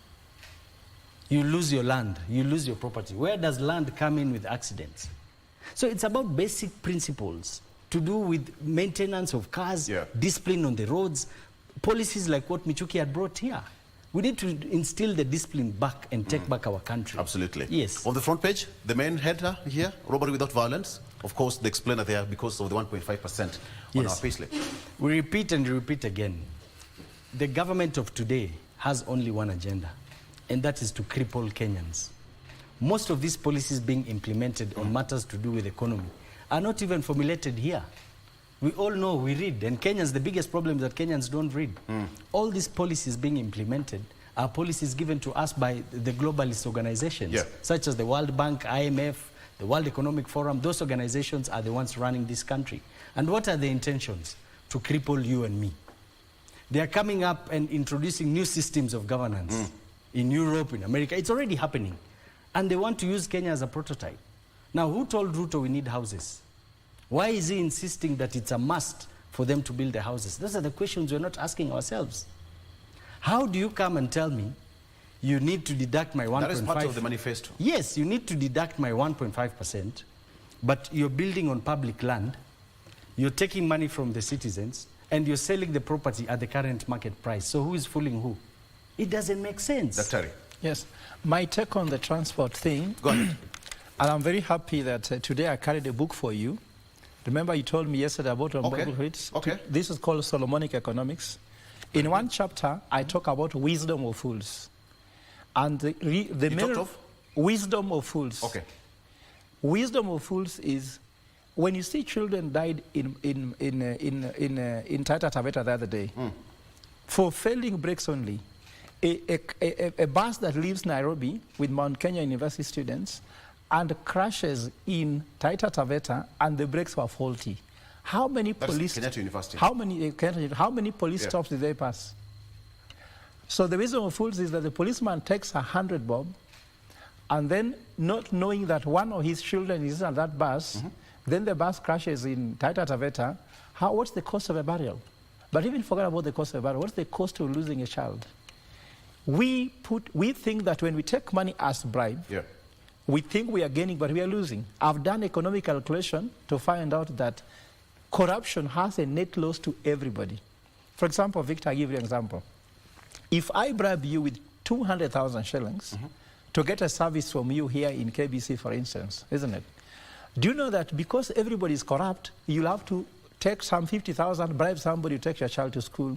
S14: You lose your land, you lose your property. Where does land come in with accidents? So it's about basic principles to do with maintenance of cars, discipline on the roads, policies like what Michuki had brought here. We need to instill the discipline back and take back our country.
S4: Absolutely.
S14: Yes.
S4: On the front page, the main header here, robbery without violence. Of course, the explainer there because of the 1.5% on our payslip.
S14: We repeat and repeat again. The government of today has only one agenda, and that is to cripple Kenyans. Most of these policies being implemented on matters to do with economy are not even formulated here. We all know, we read, and Kenyans, the biggest problem is that Kenyans don't read. All these policies being implemented are policies given to us by the globalist organizations, such as the World Bank, IMF, the World Economic Forum. Those organizations are the ones running this country. And what are the intentions? To cripple you and me. They are coming up and introducing new systems of governance in Europe, in America. It's already happening. And they want to use Kenya as a prototype. Now, who told Ruto we need houses? Why is he insisting that it's a must for them to build the houses? Those are the questions we're not asking ourselves. How do you come and tell me you need to deduct my 1.5%?
S4: That is part of the manifesto.
S14: Yes, you need to deduct my 1.5%, but you're building on public land, you're taking money from the citizens, and you're selling the property at the current market price. So who is fooling who? It doesn't make sense.
S4: Daktari,
S9: Yes. My take on the transport thing.
S4: Go ahead.
S9: And I'm very happy that today I carried a book for you. Remember you told me yesterday about Bible hits?
S4: Okay.
S9: This is called Solomonic Economics. In one chapter, I talk about wisdom of fools. And the main
S4: talked of?
S9: Wisdom of fools.
S4: Okay.
S9: Wisdom of fools is when you see children died in Taita Taveta the other day, for failing brakes only, a bus that leaves Nairobi with Mount Kenya University students and crashes in Taita Taveta and the brakes were faulty. How many police?
S4: Kenyatta University.
S9: How many police stops did they pass? So the wisdom of fools is that the policeman takes 100 bob, and then not knowing that one of his children is on that bus, then the bus crashes in Taita Taveta. What's the cost of a burial? But even forget about the cost of a burial. What's the cost of losing a child? We think that when we take money as bribe, we think we are gaining, but we are losing. I've done economic calculation to find out that corruption has a net loss to everybody. For example, Victor, I'll give you an example. If I bribe you with 200,000 shillings to get a service from you here in KBC, for instance, isn't it? Do you know that because everybody is corrupt, you'll have to take some 50,000, bribe somebody to take your child to school.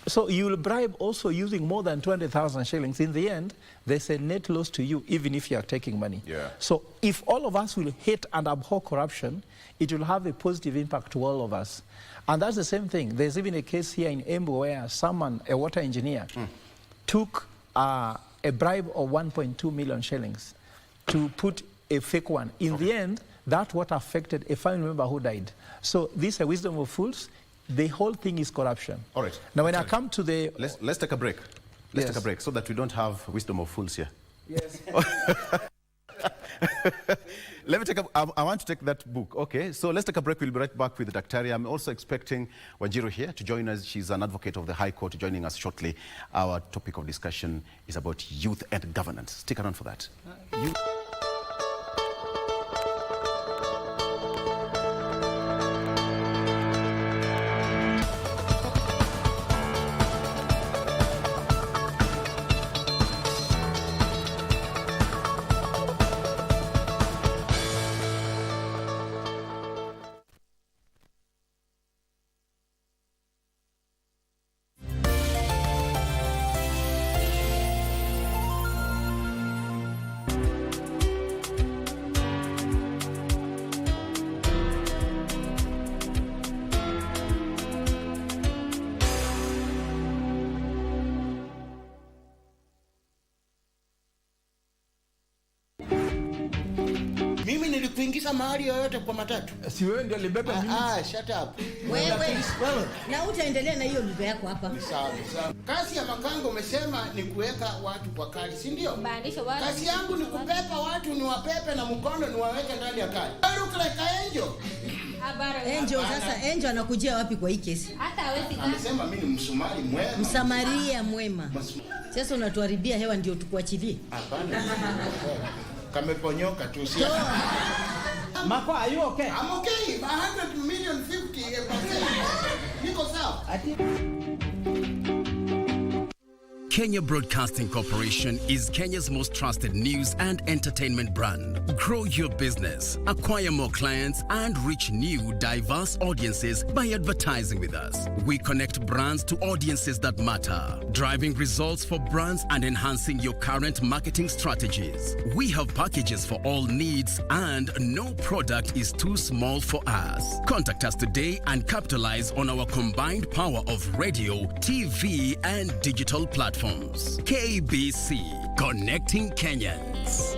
S9: So you'll bribe also using more than 200,000 shillings. In the end, there's a net loss to you, even if you are taking money. So if all of us will hate and abhor corruption, it will have a positive impact to all of us. And that's the same thing. There's even a case here in Embu where someone, a water engineer, took a bribe of 1.2 million shillings to put a fake one. In the end, that what affected a family member who died. So this is a wisdom of fools. The whole thing is corruption.
S4: All right.
S9: Now when I come to the...
S4: Let's take a break. Let's take a break so that we don't have wisdom of fools here.
S9: Yes.
S4: Let me take I want to take that book. Okay, so let's take a break. We'll be right back with Daktari. I'm also expecting Wanjiru here to join us. She's an advocate of the High Court, joining us shortly. Our topic of discussion is about youth and governance. Stick around for that.
S15: Mimi nilikuingiza mahali yoyote kwa matatu.
S16: Si wewe ndio libeba mimi.
S15: Shut up.
S17: Wewe. Na utaendelea na hiyo lugha yako hapa.
S15: Sawa. Kazi ya makanga umesema ni kuweka watu kwa kali, si ndio? Kazi yangu ni kupepa watu, ni wapepe na mkono ni waweke ndani ya kali. Look like angel.
S17: Angel sasa, Angel anakujia wapi kwa hii kesi?
S15: Hata hawezi kama. Amesema mimi ni msumari mwema.
S17: Msamaria mwema. Sasa unatuharibia hewa ndio tukuachilie.
S15: Hapana. Kameponyoka tu si.
S16: Mako, are you okay?
S15: I'm okay. 100 million 50%. Niko sawa.
S5: Kenya Broadcasting Corporation is Kenya's most trusted news and entertainment brand. Grow your business, acquire more clients, and reach new, diverse audiences by advertising with us. We connect brands to audiences that matter, driving results for brands and enhancing your current marketing strategies. We have packages for all needs, and no product is too small for us. Contact us today and capitalize on our combined power of radio, TV, and digital platforms. KBC, connecting Kenyans.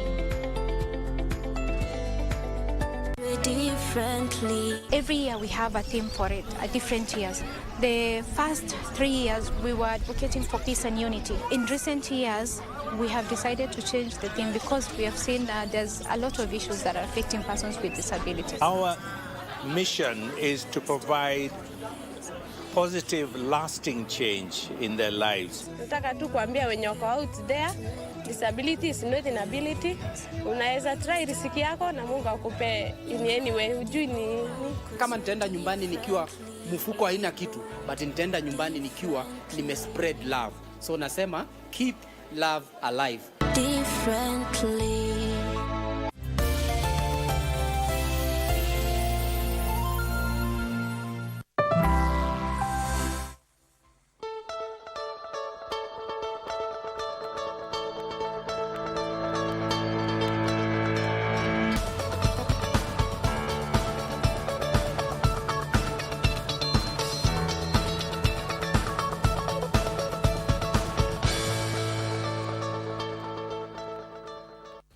S18: Differently. Every year we have a theme for it, different years. The first 3 years we were advocating for peace and unity. In recent years, we have decided to change the theme because we have seen there's a lot of issues that are affecting persons with disabilities.
S19: Our mission is to provide positive, lasting change in their lives.
S20: Nataka tu kuambia wenye wako out there, disability is not inability. Unaweza try riziki yako na Mungu akupe in any way. Hujui ni
S21: kama nitaenda nyumbani nikiwa mfuko haina kitu, but nitaenda nyumbani nikiwa nime spread love. So nasema keep love alive.
S3: differently.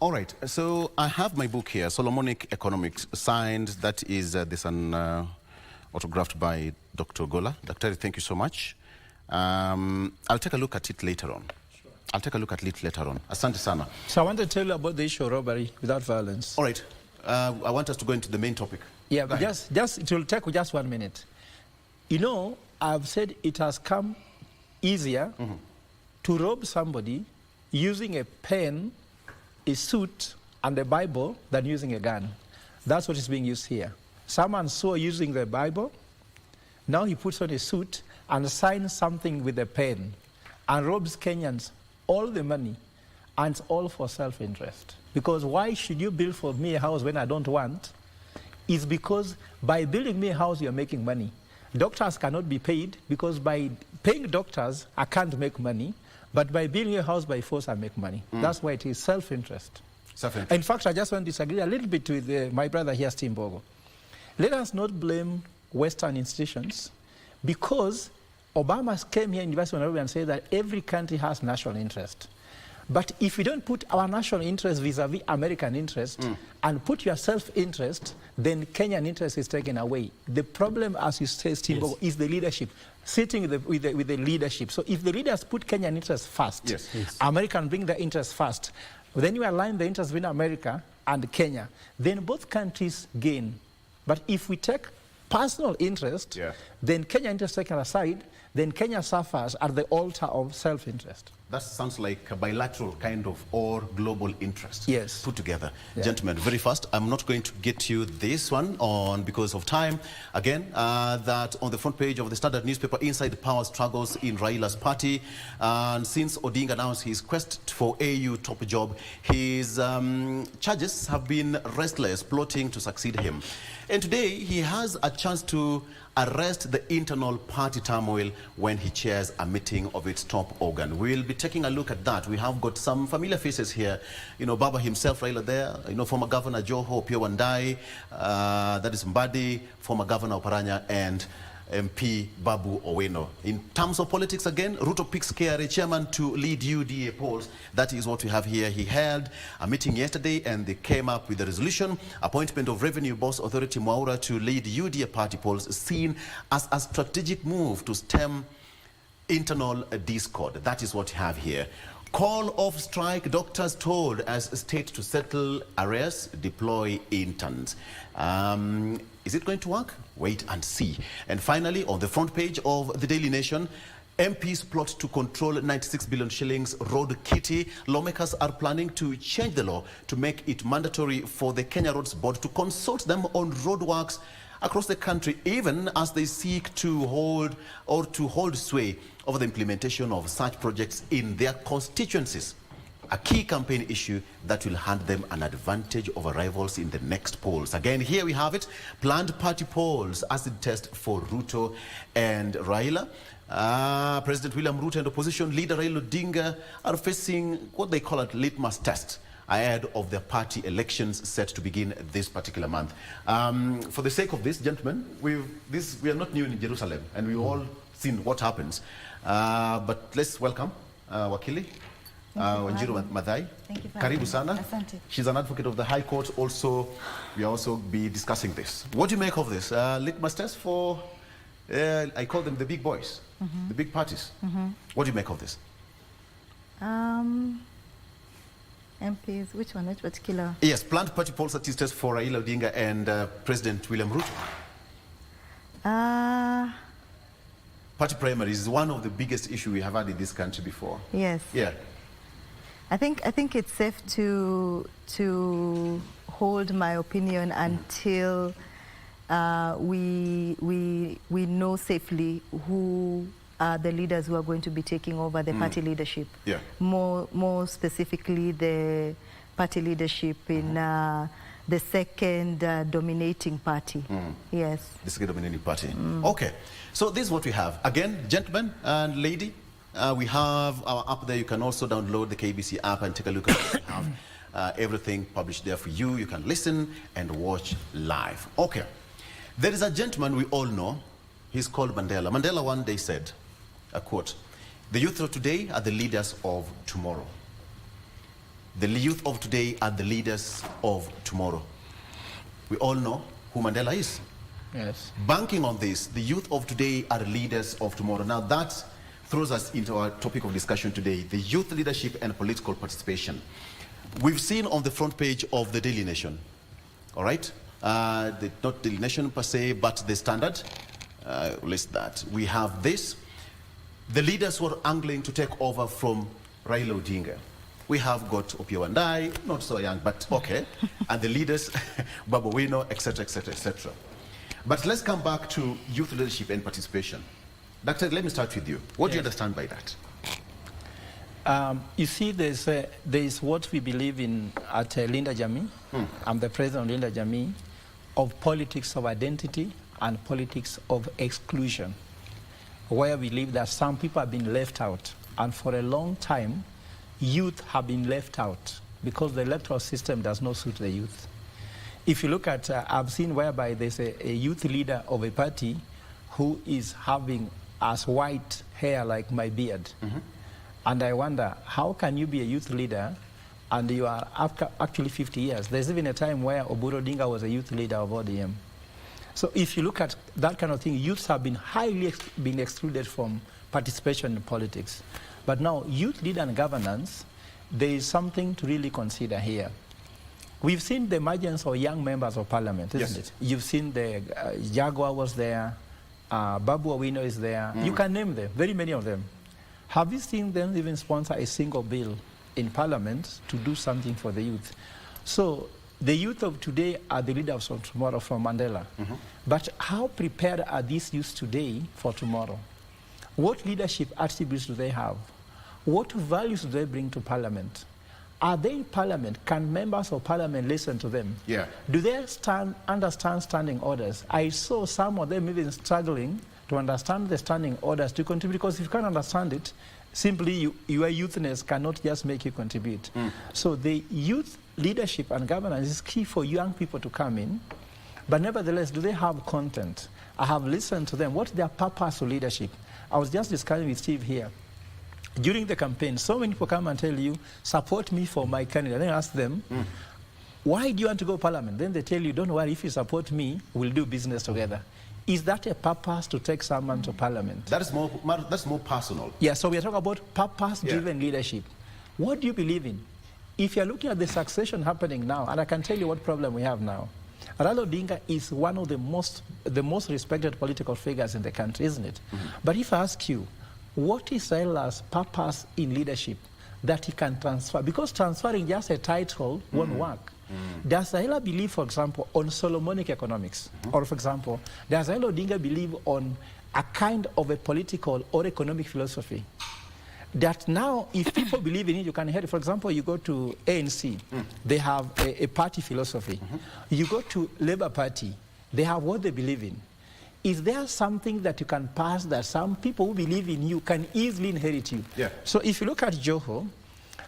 S4: All right, so I have my book here, Solomonic Economics, signed. That is this one autographed by Dr. Gola. Dr. Thank you so much. I'll take a look at it later on. Sure. I'll take a look at it later on. Asante sana.
S9: So I want to tell you about the issue of robbery without violence.
S4: All right. I want us to go into the main topic.
S9: Yeah, but it will take just 1 minute. You know, I've said it has come easier to rob somebody using a pen, a suit, and a Bible than using a gun. That's what is being used here. Someone saw using the Bible, now he puts on a suit and signs something with a pen and robs Kenyans all the money, and it's all for self-interest. Because why should you build for me a house when I don't want? It's because by building me a house, you're making money. Doctors cannot be paid because by paying doctors, I can't make money. But by building a house by force, I make money. That's why it is self-interest.
S4: Self-interest.
S9: In fact, I just want to disagree a little bit with my brother here, Steve Bogo. Let us not blame Western institutions because Obama came here in University of Nairobi and said that every country has national interest. But if you don't put our national interest vis-a-vis American interest and put your self-interest, then Kenyan interest is taken away. The problem, as you say, Steve Bogo, is the leadership. Sitting with the leadership. So if the leaders put Kenyan interests first, America bring their interests first, then you align the interests between America and Kenya, then both countries gain. But if we take personal interest, then Kenya interest taken aside, then Kenya suffers at the altar of self-interest.
S4: That sounds like a bilateral kind of or global interest put together.
S9: Yeah.
S4: Gentlemen, very fast, I'm not going to get you this one on because of time. Again, that on the front page of the Standard newspaper, inside the power struggles in Raila's party. And since Odinga announced his quest for AU top job, his charges have been restless, plotting to succeed him. And today, he has a chance to arrest the internal party turmoil when he chairs a meeting of its top organ. We'll be taking a look at that. We have got some familiar faces here. You know, Baba himself, Raila there. You know, former Governor Joho, Pio Wandai, that is Mbadi, former Governor Oparanya, and MP Babu Owino. In terms of politics again, Ruto picks KRA chairman to lead UDA polls. That is what we have here. He held a meeting yesterday and they came up with a resolution. Appointment of Revenue Boss Authority Mwaura to lead UDA party polls seen as a strategic move to stem internal discord. That is what we have here. Call of strike, doctors told as state to settle arrears, deploy interns. Is it going to work? Wait and see. And finally, on the front page of the Daily Nation, MPs plot to control 96 billion shillings road kitty. Lawmakers are planning to change the law to make it mandatory for the Kenya Roads Board to consult them on roadworks across the country, even as they seek to hold sway over the implementation of such projects in their constituencies. A key campaign issue that will hand them an advantage over rivals in the next polls. Again, here we have it. Planned party polls, acid test for Ruto and Raila. President William Ruto and opposition leader Raila Odinga are facing what they call a litmus test ahead of their party elections set to begin this particular month. For the sake of this, gentlemen, we are not new in Jerusalem, and we've all seen what happens. But let's welcome Wakili Wanjiru Madhai.
S22: Thank you for
S4: Karibu sana.
S22: Asante.
S4: She's an advocate of the High Court. Also, we also be discussing this. What do you make of this? Litmus test for, I call them the big boys, the big parties. What do you make of this?
S22: MPs, which one? Which particular?
S4: Yes, planned party poll statistics for Raila Odinga and President William Ruto. Party primaries is one of the biggest issues we have had in this country before.
S22: Yes.
S4: Yeah.
S22: I think it's safe to hold my opinion until we know safely who the leaders who are going to be taking over the party leadership.
S4: Yeah.
S22: More specifically, the party leadership in the second dominating party. Yes.
S4: The second dominating party. Okay. So this is what we have. Again, gentlemen and lady, we have our app there. You can also download the KBC app and take a look at what we have. Everything published there for you. You can listen and watch live. Okay. There is a gentleman we all know. He's called Mandela. Mandela one day said, a quote, "The youth of today are the leaders of tomorrow." The youth of today are the leaders of tomorrow. We all know who Mandela is.
S9: Yes.
S4: Banking on this, the youth of today are the leaders of tomorrow. Now that throws us into our topic of discussion today, the youth leadership and political participation. We've seen on the front page of the Daily Nation, all right? Not Daily Nation per se, but the Standard, list that. We have this. The leaders who are angling to take over from Raila Odinga. We have got Opiyo Wandayi, not so young, but okay. And the leaders, Babu Wino, etc., etc., etc. But let's come back to youth leadership and participation. Doctor, let me start with you. What do you understand by that?
S9: You see, there's what we believe in at Linda Jamii. I'm the president of Linda Jamii, of politics of identity and politics of exclusion, where we believe that some people have been left out. And for a long time, youth have been left out because the electoral system does not suit the youth. If you look at, I've seen whereby there's a youth leader of a party who is having as white hair like my beard. And I wonder, how can you be a youth leader and you are actually 50 years? There's even a time where Oburu Odinga was a youth leader of ODM. So if you look at that kind of thing, youths have been highly been excluded from participation in politics. But now, youth leader and governance, there is something to really consider here. We've seen the emergence of young members of parliament, isn't it? You've seen the Jaguar was there, Babu Owino is there. You can name them, very many of them. Have you seen them even sponsor a single bill in parliament to do something for the youth? So the youth of today are the leaders of tomorrow from Mandela. But how prepared are these youth today for tomorrow? What leadership attributes do they have? What values do they bring to parliament? Are they in parliament? Can members of parliament listen to them?
S4: Yeah.
S9: Do they understand standing orders? I saw some of them even struggling to understand the standing orders to contribute, because if you can't understand it, simply your youthness cannot just make you contribute. So the youth leadership and governance is key for young people to come in, but nevertheless, do they have content? I have listened to them. What's their purpose of leadership? I was just discussing with Steve here. During the campaign, so many people come and tell you, support me for my candidate. Then I ask them, why do you want to go to parliament? Then they tell you, don't worry, if you support me, we'll do business together. Is that a purpose to take someone to parliament?
S4: That's more personal.
S9: Yeah, so we are talking about purpose-driven leadership. What do you believe in? If you're looking at the succession happening now, and I can tell you what problem we have now, Raila Odinga is one of the most respected political figures in the country, isn't it? But if I ask you, what is Raila's purpose in leadership that he can transfer? Because transferring just a title won't work. Does Raila believe, for example, on Solomonic economics? Or, for example, does Raila Odinga believe on a kind of a political or economic philosophy? That now, if people believe in it, you can hear it. For example, you go to ANC, they have a party philosophy. You go to Labour Party, they have what they believe in. Is there something that you can pass that some people who believe in you can easily inherit you?
S4: Yeah.
S9: So if you look at Joho,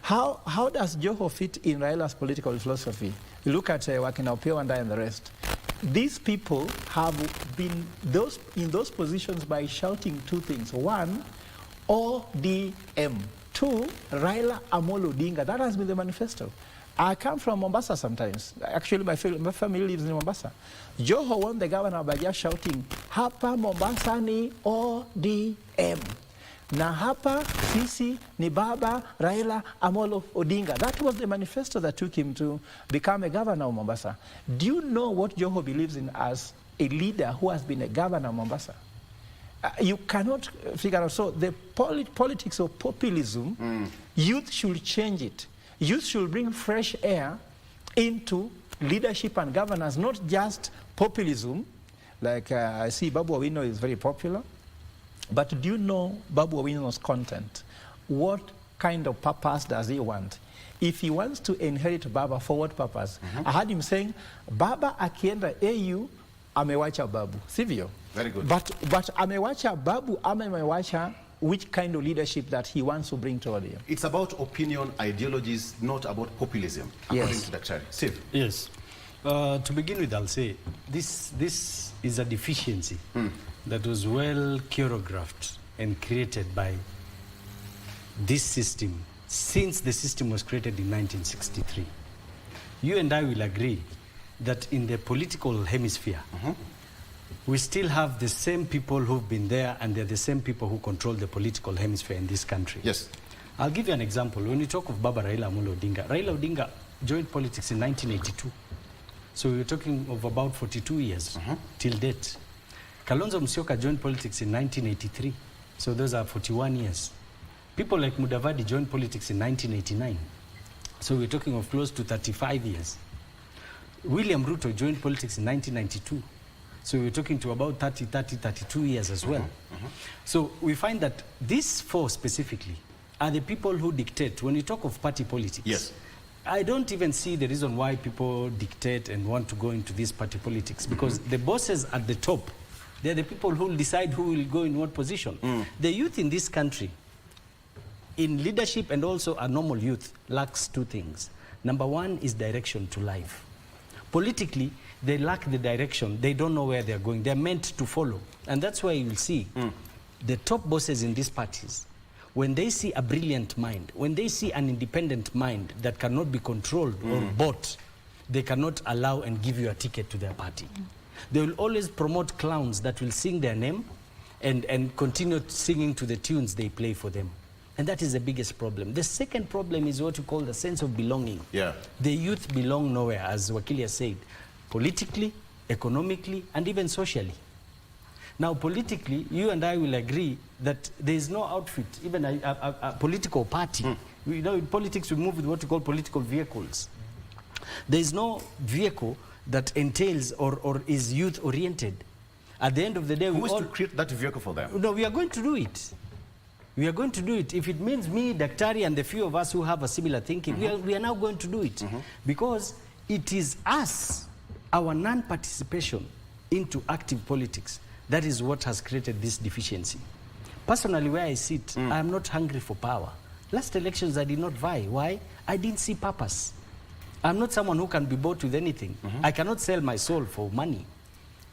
S9: how does Joho fit in Raila's political philosophy? You look at Wakina Opiyo Wandayi and the rest. These people have been in those positions by shouting two things. One, ODM. Two, Raila Amolo Odinga. That has been the manifesto. I come from Mombasa sometimes. Actually, my family lives in Mombasa. Joho won the governor by just shouting, hapa Mombasa ni ODM. Na hapa sisi ni Baba Raila Amolo Odinga. That was the manifesto that took him to become a governor of Mombasa. Do you know what Joho believes in as a leader who has been a governor of Mombasa? You cannot figure out. So the politics of populism, youth should change it. Youth should bring fresh air into leadership and governance, not just populism. Like I see Babu Owino is very popular. But do you know Babu Owino's content? What kind of purpose does he want? If he wants to inherit Baba, for what purpose? I heard him saying, Baba akienda AU, amewacha Babu. Sivyo?
S4: Very good.
S9: But amewacha Babu, amewacha which kind of leadership that he wants to bring toward him.
S4: It's about opinion, ideologies, not about populism, according to Dr. Steve.
S14: Yes. To begin with, I'll say this is a deficiency that was well choreographed and created by this system since the system was created in 1963. You and I will agree that in the political hemisphere, we still have the same people who've been there, and they're the same people who control the political hemisphere in this country.
S4: Yes.
S14: I'll give you an example. When you talk of Baba Raila Amolo Odinga, Raila Odinga joined politics in 1982. So we're talking of about 42 years till date. Kalonzo Musyoka joined politics in 1983. So those are 41 years. People like Mudavadi joined politics in 1989. So we're talking of close to 35 years. William Ruto joined politics in 1992. So we're talking to about 32 years as well. So we find that these four specifically are the people who dictate. When you talk of party politics,
S4: yes,
S14: I don't even see the reason why people dictate and want to go into this party politics, because the bosses at the top, they're the people who will decide who will go in what position. The youth in this country, in leadership and also a normal youth, lacks two things. Number one is direction to life. Politically, they lack the direction. They don't know where they're going. They're meant to follow. And that's why you will see the top bosses in these parties, when they see a brilliant mind, when they see an independent mind that cannot be controlled or bought, they cannot allow and give you a ticket to their party. They will always promote clowns that will sing their name and continue singing to the tunes they play for them. And that is the biggest problem. The second problem is what you call the sense of belonging.
S4: Yeah.
S14: The youth belong nowhere, as Wakili has said, politically, economically, and even socially. Now, politically, you and I will agree that there is no outfit, even a political party. You know, in politics, we move with what we call political vehicles. There is no vehicle that entails or is youth-oriented. At the end of the day,
S4: who is to create that vehicle for them?
S14: No, we are going to do it. We are going to do it. If it means me, Daktari, and the few of us who have a similar thinking, we are now going to do it. Because it is us, our non-participation into active politics, that is what has created this deficiency. Personally, where I sit, I am not hungry for power. Last elections, I did not vie. Why? I didn't see purpose. I'm not someone who can be bought with anything. I cannot sell my soul for money.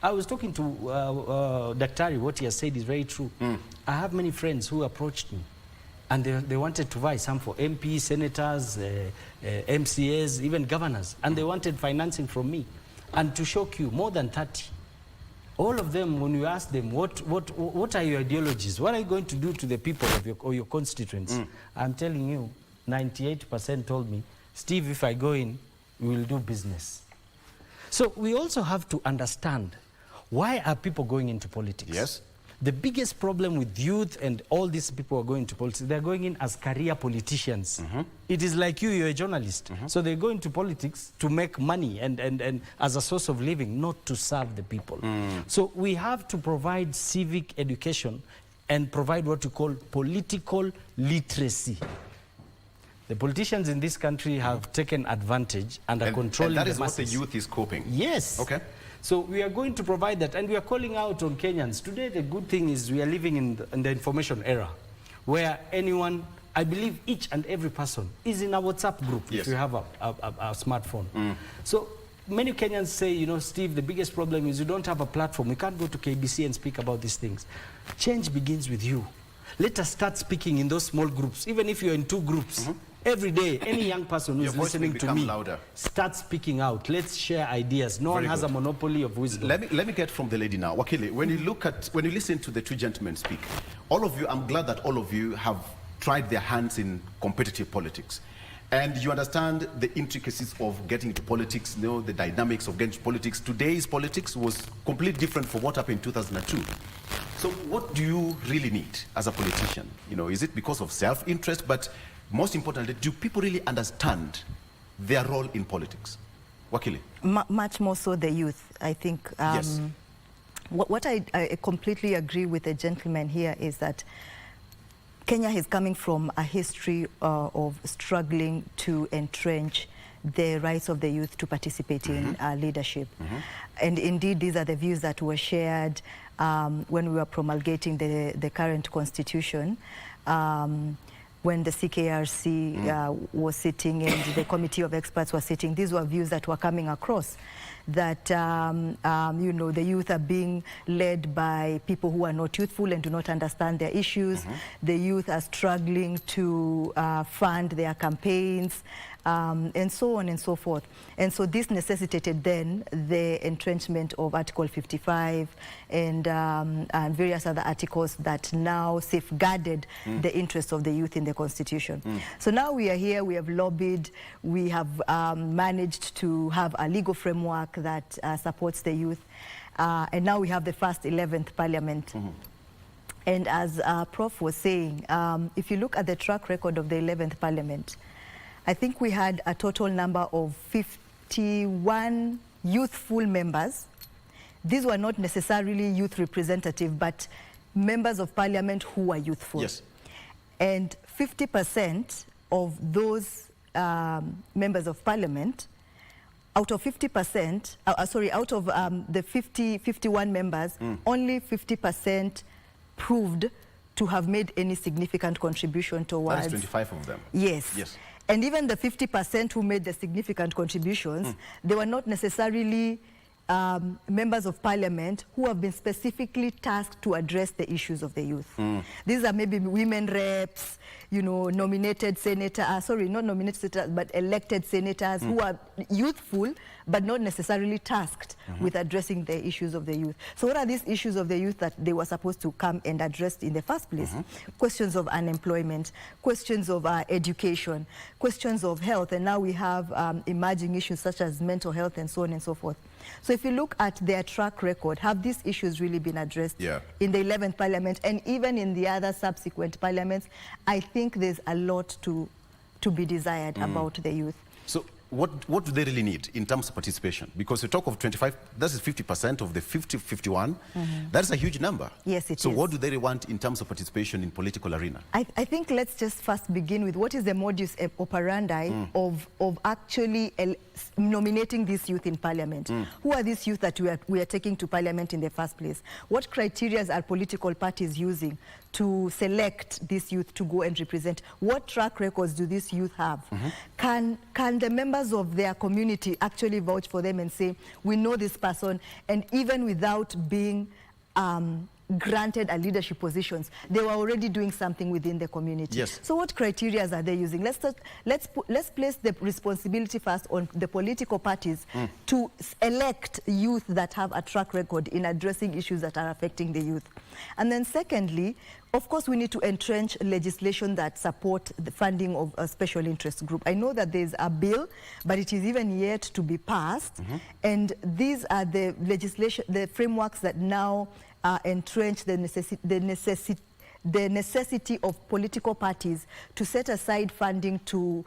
S14: I was talking to Daktari, what he has said is very true. I have many friends who approached me, and they wanted to vie, some for MP, senators, MCAs, even governors, and they wanted financing from me. And to shock you, more than 30. All of them, when you ask them, what are your ideologies? What are you going to do to the people of your constituents? I'm telling you, 98% told me, Steve, if I go in, we will do business. So we also have to understand, why are people going into politics?
S4: Yes.
S14: The biggest problem with youth and all these people who are going to politics, they're going in as career politicians. It is like you're a journalist. So they go into politics to make money and as a source of living, not to serve the people. So we have to provide civic education and provide what we call political literacy. The politicians in this country have taken advantage and are controlling the masses.
S4: And that is what the youth is coping.
S14: Yes.
S4: Okay.
S14: So we are going to provide that, and we are calling out on Kenyans. Today, the good thing is we are living in the information era, where anyone, I believe each and every person is in a WhatsApp group if you have a smartphone. So many Kenyans say, you know, Steve, the biggest problem is you don't have a platform. We can't go to KBC and speak about these things. Change begins with you. Let us start speaking in those small groups, even if you're in 2 groups. Every day, any young person who's listening to me, start speaking out. Let's share ideas. No one has a monopoly of wisdom.
S4: Let me get from the lady now. Wakili, when you listen to the 2 gentlemen speak, all of you, I'm glad that all of you have tried their hands in competitive politics. And you understand the intricacies of getting into politics, you know, the dynamics of getting into politics. Today's politics was completely different from what happened in 2002. So what do you really need as a politician? You know, is it because of self-interest? But most importantly, do people really understand their role in politics? Wakili?
S22: Much more so the youth. I think
S4: yes.
S22: what I completely agree with the gentleman here is that Kenya is coming from a history of struggling to entrench the rights of the youth to participate in leadership. And indeed, these are the views that were shared when we were promulgating the current constitution, when the CKRC was sitting and the committee of experts were sitting. These were views that were coming across, that you know, the youth are being led by people who are not youthful and do not understand their issues. The youth are struggling to fund their campaigns, and so on and so forth. And so this necessitated then the entrenchment of Article 55 and various other articles that now safeguarded the interests of the youth in the Constitution. So now we are here, we have lobbied, we have managed to have a legal framework that supports the youth, and now we have the first 11th Parliament. And as Prof was saying, if you look at the track record of the 11th Parliament, I think we had a total number of 51 youthful members. These were not necessarily youth representative, but members of parliament who were youthful.
S4: Yes.
S22: And 50% of those members of parliament, out of 50%, out of the 51 members, only 50% proved to have made any significant contribution towards...
S4: That is 25 of them.
S22: Yes.
S4: Yes.
S22: And even the 50% who made the significant contributions, they were not necessarily members of parliament who have been specifically tasked to address the issues of the youth. These are maybe women reps, you know, nominated senator, sorry, not nominated senators, but elected senators who are youthful, but not necessarily tasked with addressing the issues of the youth. So what are these issues of the youth that they were supposed to come and address in the first place? Questions of unemployment, questions of education, questions of health, and now we have emerging issues such as mental health and so on and so forth. So if you look at their track record, have these issues really been addressed in the 11th Parliament and even in the other subsequent parliaments? I think there's a lot to be desired about the youth.
S4: So what do they really need in terms of participation? Because you talk of 25, that is 50% of the 51. That's a huge number.
S22: Yes, it is.
S4: So what do they want in terms of participation in political arena?
S22: I think let's just first begin with what is the modus operandi of actually nominating these youth in parliament. Who are these youth that we are taking to parliament in the first place? What criteria are political parties using to select this youth to go and represent? What track records do these youth have? Can the members of their community actually vouch for them and say, we know this person, and even without being granted a leadership positions, they were already doing something within the community.
S4: Yes.
S22: So what criteria are they using? Let's place the responsibility first on the political parties to elect youth that have a track record in addressing issues that are affecting the youth. And then secondly, of course, we need to entrench legislation that support the funding of a special interest group. I know that there's a bill, but it is even yet to be passed. And these are the legislation, the frameworks that now entrench the necessity of political parties to set aside funding to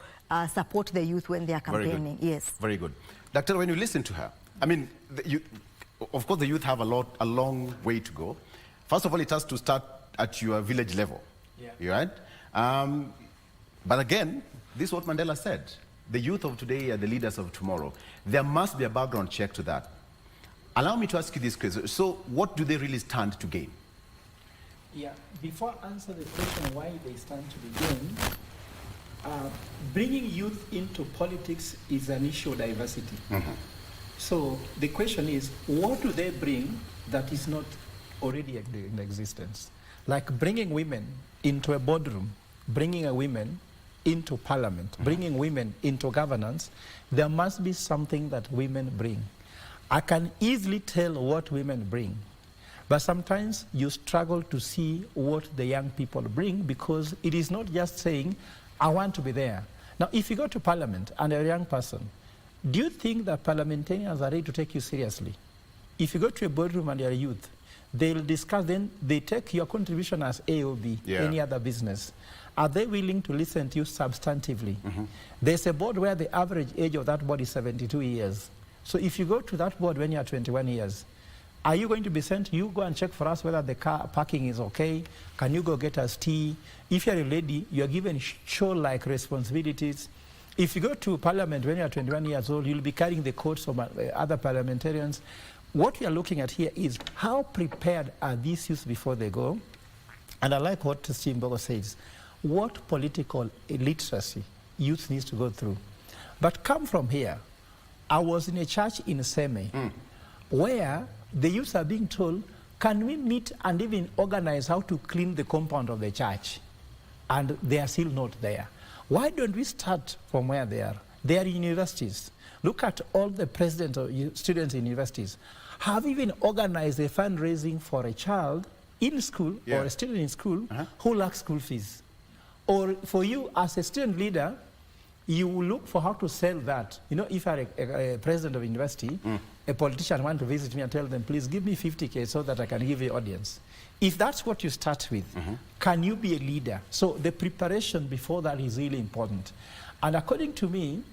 S22: support the youth when they are campaigning. Yes.
S4: Very good. Doctor, when you listen to her, I mean, of course, the youth have a long way to go. First of all, it has to start at your village level, right? But again, this is what Mandela said. The youth of today are the leaders of tomorrow. There must be a background check to that. Allow me to ask you this question. So what do they really stand to gain?
S9: Yeah, before I answer the question why they stand to gain, bringing youth into politics is an issue of diversity. So the question is, what do they bring that is not already in existence? Like bringing women into a boardroom, bringing a women into parliament, bringing women into governance, there must be something that women bring. I can easily tell what women bring, but sometimes you struggle to see what the young people bring, because it is not just saying, I want to be there. Now, if you go to parliament and you're a young person, do you think that parliamentarians are ready to take you seriously? If you go to a boardroom and you're a youth, they'll discuss, then they take your contribution as A or B, any other business. Are they willing to listen to you substantively? There's a board where the average age of that board is 72 years. So if you go to that board when you're 21 years, Are you going to be sent? You go and check for us whether the car parking is okay. Can you go get us tea? If you're a lady, you're given show-like responsibilities. If you go to parliament when you're 21 years old, you'll be carrying the coats of other parliamentarians. What we are looking at here is how prepared are these youths before they go? And I like what Steve Mbogo says. What political illiteracy youth needs to go through. But come from here. I was in a church in Seme where the youth are being told, can we meet and even organize how to clean the compound of the church? And they are still not there. Why don't we start from where they are? They are in universities. Look at all the presidents of students in universities. Have even organized a fundraising for a child in school or a student in school who lacks school fees. Or for you as a student leader, you will look for how to sell that. You know, if you're a president of university, a politician wants to visit me and tell them, please give me 50K so that I can give you audience. If that's what you start with, can you be a leader? So the preparation before that is really important. And according to me,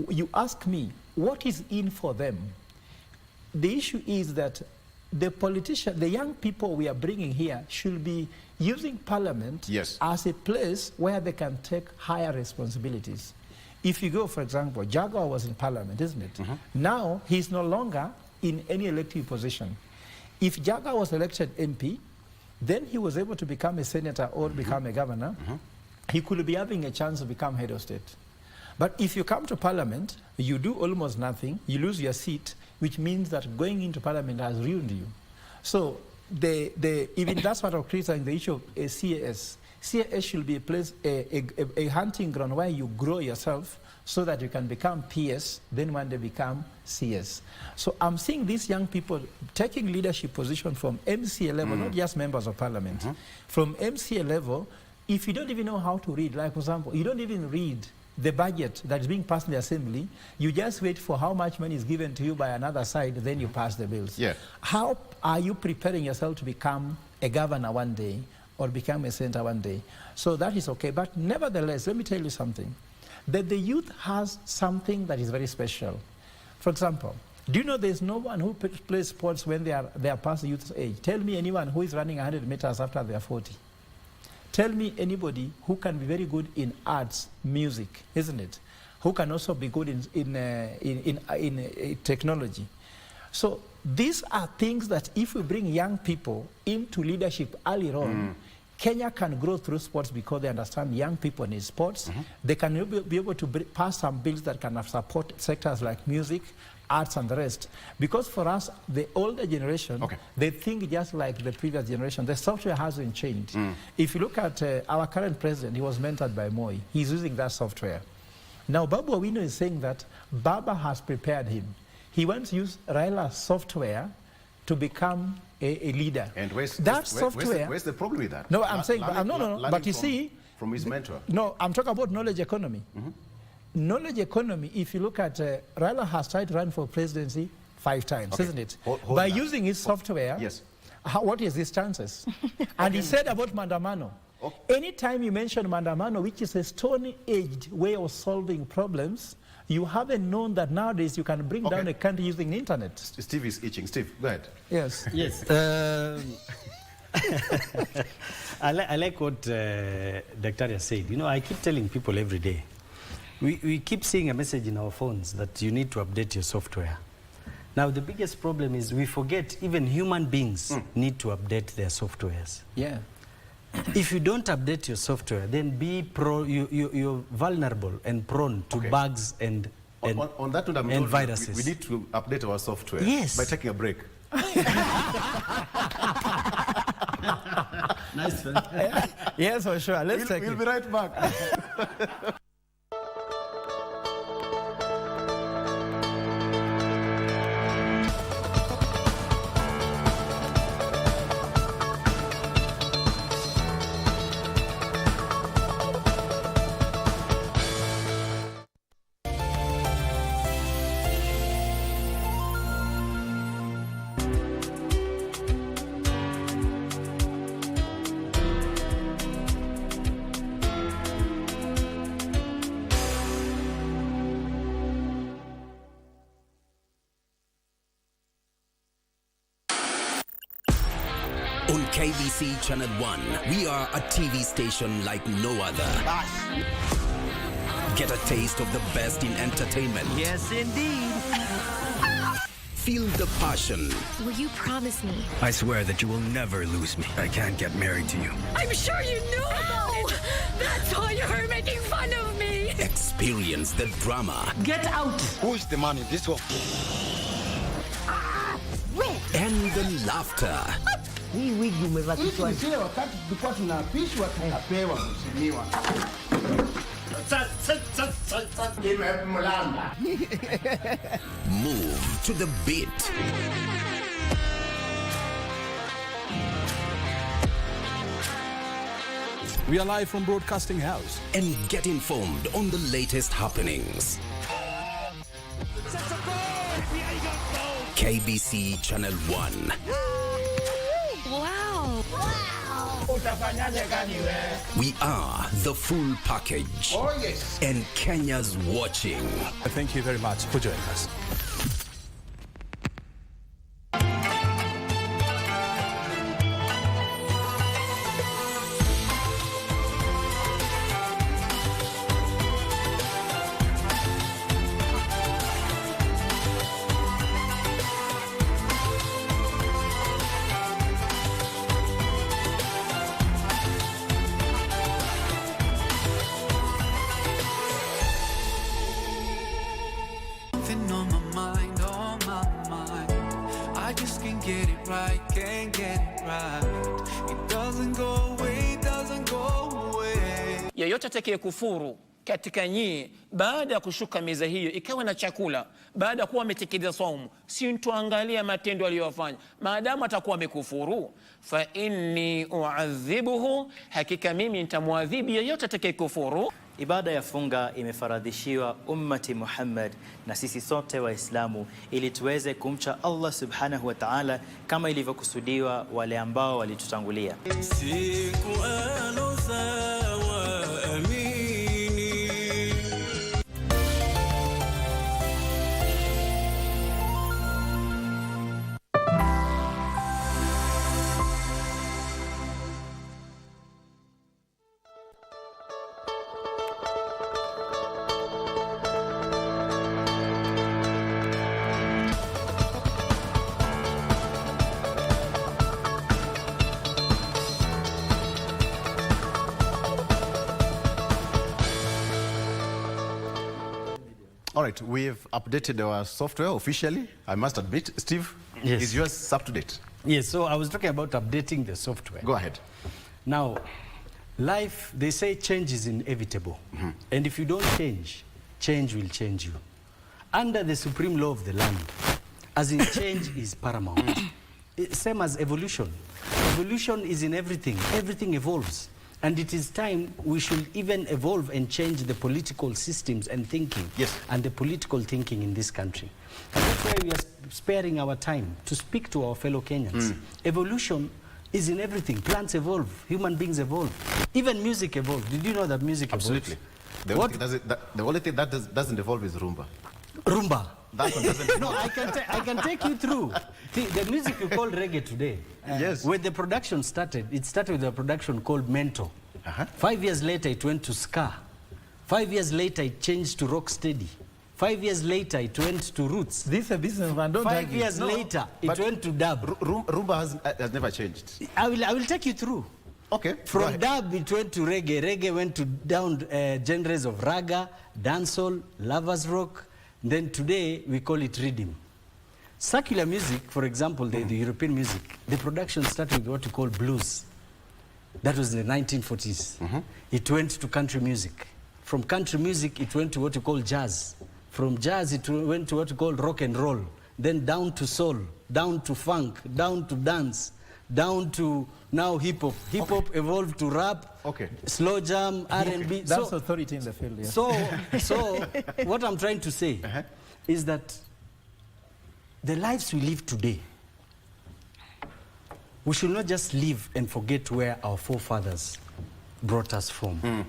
S9: you ask me, what is in for them? The issue is that the politician, the young people we are bringing here should be using parliament as a place where they can take higher responsibilities. If you go, for example, Jaguar was in parliament, isn't it? Now, he's no longer in any elective position. If Jaguar was elected MP, then he was able to become a senator or become a governor. He could be having a chance to become head of state. But if you come to parliament, you do almost nothing, you lose your seat, which means that going into parliament has ruined you. So even that's what I'm criticizing, the issue of a CAS. CAS should be a place, a hunting ground where you grow yourself so that you can become PS, then one day become CS. So I'm seeing these young people taking leadership position from MCA level, not just members of parliament. From MCA level, if you don't even know how to read, like for example, you don't even read the budget that is being passed in the assembly, you just wait for how much money is given to you by another side, then you pass the bills. How are you preparing yourself to become a governor one day or become a senator one day? So that is okay. But nevertheless, let me tell you something, that the youth has something that is very special. For example, do you know there's no one who plays sports when they are past the youth's age? Tell me anyone who is running 100 meters after they are 40. Tell me anybody who can be very good in arts, music, isn't it? Who can also be good in technology. So these are things that if we bring young people into leadership early on, Kenya can grow through sports because they understand young people need sports. They can be able to pass some bills that can support sectors like music, arts and the rest. Because for us, the older generation, they think just like the previous generation. The software hasn't changed. If you look at our current president, he was mentored by Moi. He's using that software. Now, Babu Owino is saying that Baba has prepared him. He wants to use Raila's software to become a leader.
S4: And where's the problem with that?
S9: No, I'm saying, but you see...
S4: From his mentor.
S9: No, I'm talking about knowledge economy. Knowledge economy, if you look at, Raila has tried to run for presidency 5 times, isn't it? By using his software, what is his chances? And he said about Mandamano, anytime you mention Mandamano, which is a stone-aged way of solving problems, you haven't known that nowadays you can bring down a country using the internet.
S4: Steve is itching. Steve, go ahead.
S9: Yes.
S14: Yes. I like what Dr. said. You know, I keep telling people every day, we keep seeing a message in our phones that you need to update your software. Now, the biggest problem is we forget even human beings need to update their softwares.
S9: Yeah.
S14: If you don't update your software, then you're vulnerable and prone to bugs and
S4: on that note,
S14: and viruses.
S4: We need to update our software by taking a break.
S9: Nice one. Yes, for sure.
S4: We'll be right back.
S5: KBC Channel 1. We are a TV station like no other. Get a taste of the best in entertainment.
S6: Yes, indeed.
S5: Feel the passion.
S2: Will you promise me?
S6: I swear that you will never lose me. I can't get married to you.
S2: I'm sure you knew about it. That's why you're making fun of me.
S5: Experience the drama.
S2: Get out.
S3: Who's the man in this one?
S5: And the laughter.
S15: Hii wigi umevaa kichwani. Sile wakati tulikuwa tunaapishwa tunapewa mheshimiwa.
S5: Move to the beat.
S10: We are live from Broadcasting House.
S5: And get informed on the latest happenings. KBC Channel 1.
S2: Wow.
S5: We are the full package.
S15: Oh, yes.
S5: And Kenya's watching.
S10: Thank you very much for joining us.
S13: Yeyote atakaye kufuru katika nyie baada ya kushuka meza hiyo ikawa na chakula baada ya kuwa ametekeleza saumu, si tuangalia matendo aliyofanya, maadamu atakuwa amekufuru, fa inni uadhibuhu, hakika mimi nitamwadhibu yeyote atakaye kufuru.
S11: Ibada ya funga imefaradhishiwa ummati Muhammad na sisi sote Waislamu ili tuweze kumcha Allah subhanahu wa ta'ala kama ilivyokusudiwa wale ambao walitutangulia.
S6: Siku
S4: All right, we've updated our software officially, I must admit. Steve,
S14: yes.
S4: Is yours up to date?
S14: Yes, so I was talking about updating the software.
S4: Go ahead.
S14: Now, life, they say change is inevitable. And if you don't change, change will change you. Under the supreme law of the land, as in change is paramount. Same as evolution. Evolution is in everything. Everything evolves. And it is time we should even evolve and change the political systems and thinking.
S4: Yes.
S14: And the political thinking in this country. And that's why we are sparing our time to speak to our fellow Kenyans. Evolution is in everything. Plants evolve, human beings evolve, even music evolves. Did you know that music
S4: Absolutely.
S14: evolves?
S4: The only thing that doesn't evolve is rumba.
S14: Rumba.
S4: That one doesn't
S14: No, I can take you through. The music you call reggae today.
S4: Yes.
S14: When the production started, it started with a production called Mento. 5 years later, it went to ska. 5 years later, it changed to rock steady. 5 years later, it went to roots.
S9: This is a business man. Don't
S14: 5 years later, it went to dub.
S4: Rumba has never changed.
S14: I will take you through.
S4: Okay.
S14: From dub, it went to reggae. Reggae went to down genres of raga, dancehall, lovers rock. Then today, we call it rhythm. Secular music, for example, the European music, the production started with what we call blues. That was in the 1940s. It went to country music. From country music, it went to what we call jazz. From jazz, it went to what we call rock and roll. Then down to soul, down to funk, down to dance, down to now hip-hop. Hip-hop evolved to rap, slow jam, R&B.
S9: That's authority in the field, yes.
S14: So what I'm trying to say is that the lives we live today, we should not just live and forget where our forefathers brought us from.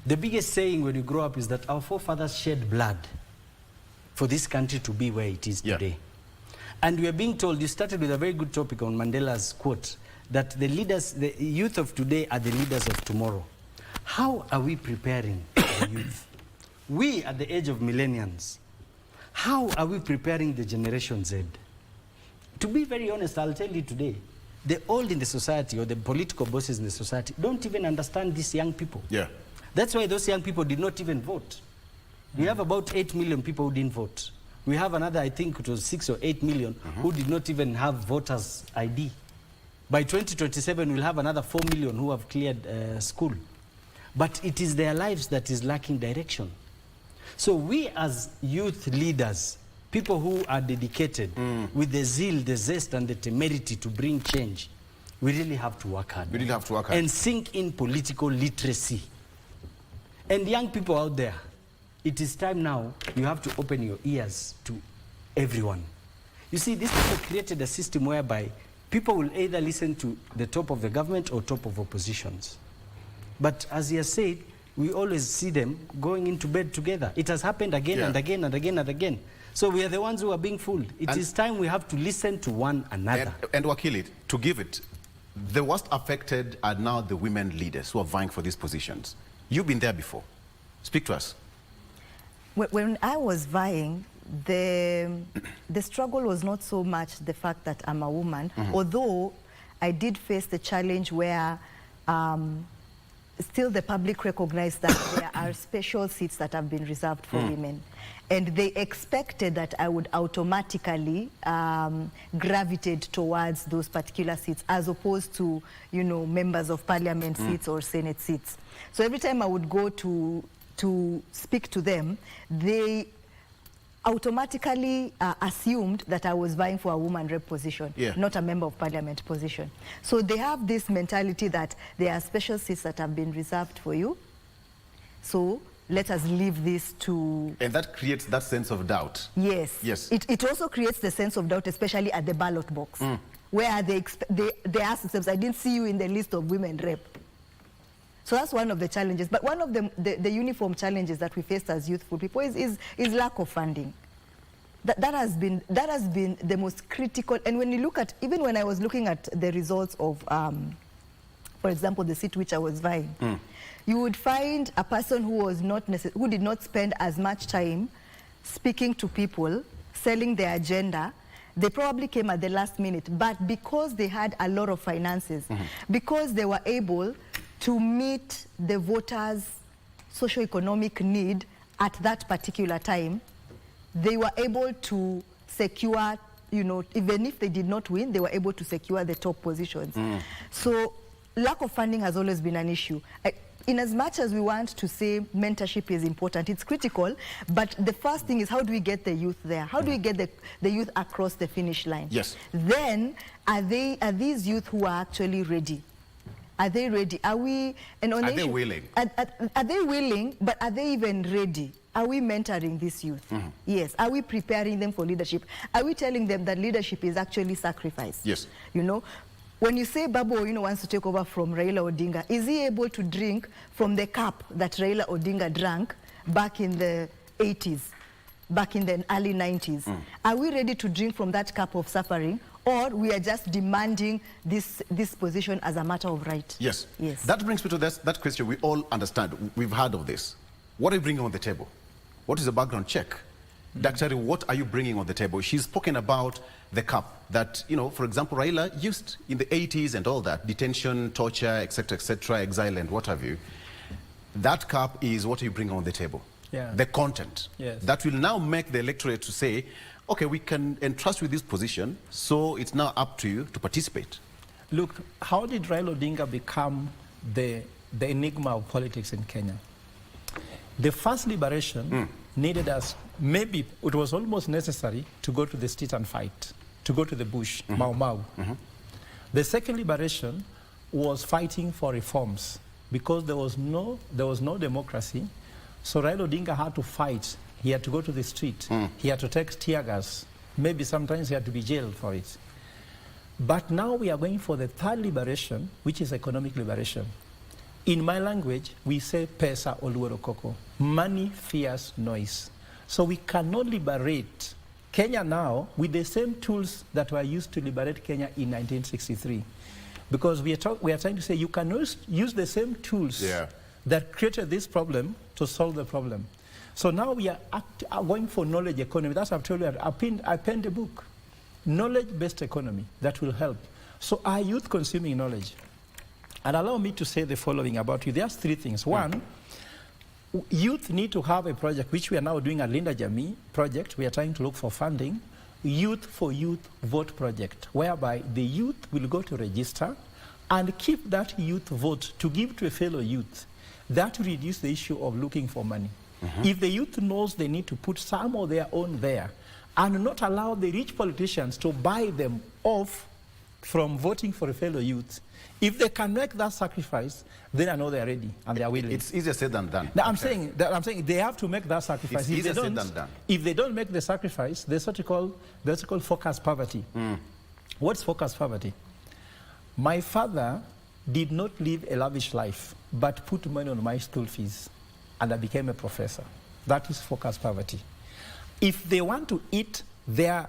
S14: The biggest saying when you grow up is that our forefathers shed blood for this country to be where it is today. And we are being told, you started with a very good topic on Mandela's quote, that the leaders, the youth of today are the leaders of tomorrow. How are we preparing the youth? We at the age of millennials, how are we preparing the Generation Z? To be very honest, I'll tell you today, the old in the society or the political bosses in the society don't even understand these young people.
S4: Yeah.
S14: That's why those young people did not even vote. We have about 8 million people who didn't vote. We have another, I think it was 6 or 8 million who did not even have voters' ID. By 2027, we'll have another 4 million who have cleared school. But it is their lives that is lacking direction. So we as youth leaders, people who are dedicated with the zeal, the zest, and the temerity to bring change, we really have to work hard.
S4: We really have to work hard.
S14: And sink in political literacy. And young people out there, it is time now you have to open your ears to everyone. You see, these people created a system whereby people will either listen to the top of the government or top of oppositions. But as he has said, we always see them going into bed together. It has happened again and again and again and again. So we are the ones who are being fooled. It is time we have to listen to one another.
S4: And Wakili, to give it, the worst affected are now the women leaders who are vying for these positions. You've been there before. Speak to us.
S22: When I was vying, the struggle was not so much the fact that I'm a woman, although I did face the challenge where still the public recognized that there are special seats that have been reserved for women. And they expected that I would automatically gravitate towards those particular seats as opposed to, you know, members of parliament seats or Senate seats. So every time I would go to speak to them, they automatically assumed that I was vying for a woman rep position, not a member of parliament position. So they have this mentality that there are special seats that have been reserved for you. So let us leave this to...
S4: And that creates that sense of doubt.
S22: Yes.
S4: Yes.
S22: It also creates the sense of doubt, especially at the ballot box, where they ask themselves, I didn't see you in the list of women rep. So that's one of the challenges. But one of the uniform challenges that we faced as youthful people is lack of funding. That has been the most critical. And when you look at, even when I was looking at the results of, for example, the seat which I was vying, you would find a person who was who did not spend as much time speaking to people, selling their agenda. They probably came at the last minute, but because they had a lot of finances, because they were able to meet the voters' socio-economic need at that particular time, they were able to secure, you know, even if they did not win, they were able to secure the top positions. So lack of funding has always been an issue. In as much as we want to say mentorship is important, it's critical, but the first thing is how do we get the youth there? How do we get the youth across the finish line?
S4: Yes.
S22: Then, are these youth who are actually ready? Are they ready? Are we... And on
S4: are
S22: the
S4: they
S22: issue,
S4: willing?
S22: Are they willing, but are they even ready? Are we mentoring this youth? Yes. Are we preparing them for leadership? Are we telling them that leadership is actually sacrifice?
S4: Yes.
S22: You know, when you say Babu Owino wants to take over from Raila Odinga, is he able to drink from the cup that Raila Odinga drank back in the 80s, back in the early 90s? Are we ready to drink from that cup of suffering, or we are just demanding this position as a matter of right?
S4: Yes.
S22: Yes.
S4: That brings me to that question we all understand. We've heard of this. What are you bringing on the table? What is the background check? Daktari, what are you bringing on the table? She's spoken about the cup that, you know, for example, Raila used in the 80s and all that, detention, torture, etc., exile and what have you. That cup is what you bring on the table.
S9: Yeah.
S4: The content.
S9: Yes.
S4: That will now make the electorate to say, okay, we can entrust with this position, so it's now up to you to participate.
S9: Look, how did Raila Odinga become the enigma of politics in Kenya? The first liberation needed us, maybe it was almost necessary to go to the street and fight, to go to the bush, Mau Mau. The second liberation was fighting for reforms because there was no democracy. So Raila Odinga had to fight. He had to go to the street. He had to take tear gas. Maybe sometimes he had to be jailed for it. But now we are going for the third liberation, which is economic liberation. In my language, we say pesa oluoro koko. Money fears noise. So we cannot liberate Kenya now with the same tools that were used to liberate Kenya in 1963. Because we are trying to say you can use the same tools that created this problem to solve the problem. So now we are going for knowledge economy. That's what I've told you. I penned a book, knowledge-based economy, that will help. So are youth consuming knowledge? And allow me to say the following about you. There's three things. One, youth need to have a project, which we are now doing at Linda Jamii project. We are trying to look for funding, Youth for Youth Vote project, whereby the youth will go to register and keep that youth vote to give to a fellow youth. That will reduce the issue of looking for money. If the youth knows they need to put some of their own there and not allow the rich politicians to buy them off from voting for a fellow youth, if they can make that sacrifice, then I know they are ready and they are willing.
S4: It's easier said than done.
S9: Now, I'm saying they have to make that sacrifice.
S4: It's easier said than done.
S9: If they don't make the sacrifice, there's what you call focused poverty. What's focused poverty? My father did not live a lavish life, but put money on my school fees, and I became a professor. That is focused poverty. If they want to eat their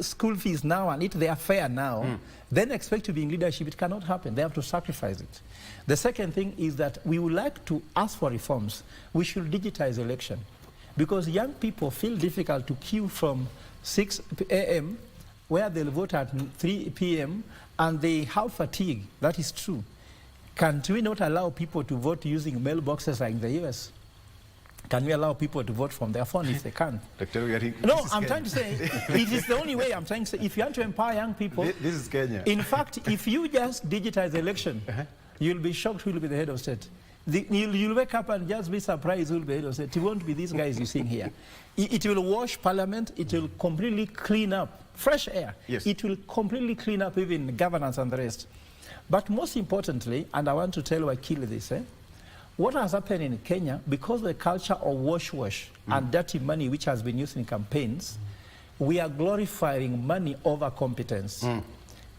S9: school fees now and eat their fare now, then expect to be in leadership. It cannot happen. They have to sacrifice it. The second thing is that we would like to ask for reforms. We should digitize election, because young people feel difficult to queue from 6 a.m. where they'll vote at 3 p.m. and they have fatigue. That is true. Can't we not allow people to vote using mailboxes like in the US? Can we allow people to vote from their phone if they can? No, I'm trying to say, it is the only way. I'm trying to say, if you want to empower young people,
S4: this is Kenya.
S9: In fact, if you just digitize the election, you'll be shocked who will be the head of state. You'll wake up and just be surprised who will be the head of state. It won't be these guys you're seeing here. It will wash parliament. It will completely clean up. Fresh air.
S4: Yes.
S9: It will completely clean up even governance and the rest. But most importantly, and I want to tell Wakili this, what has happened in Kenya, because of the culture of wash and dirty money which has been used in campaigns, we are glorifying money over competence.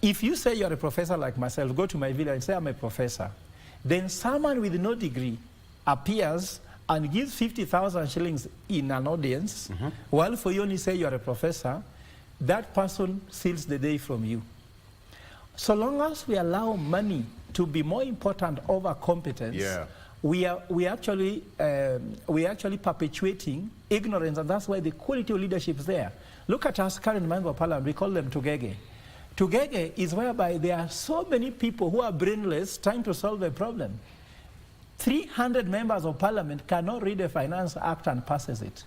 S9: If you say you're a professor like myself, go to my village and say I'm a professor, then someone with no degree appears and gives 50,000 shillings in an audience, while for you only say you're a professor, that person steals the day from you. So long as we allow money to be more important over competence, we are actually perpetuating ignorance, and that's why the quality of leadership is there. Look at us current members of parliament, we call them Tugege. Tugege is whereby there are so many people who are brainless trying to solve a problem. 300 members of parliament cannot read a finance act and passes it.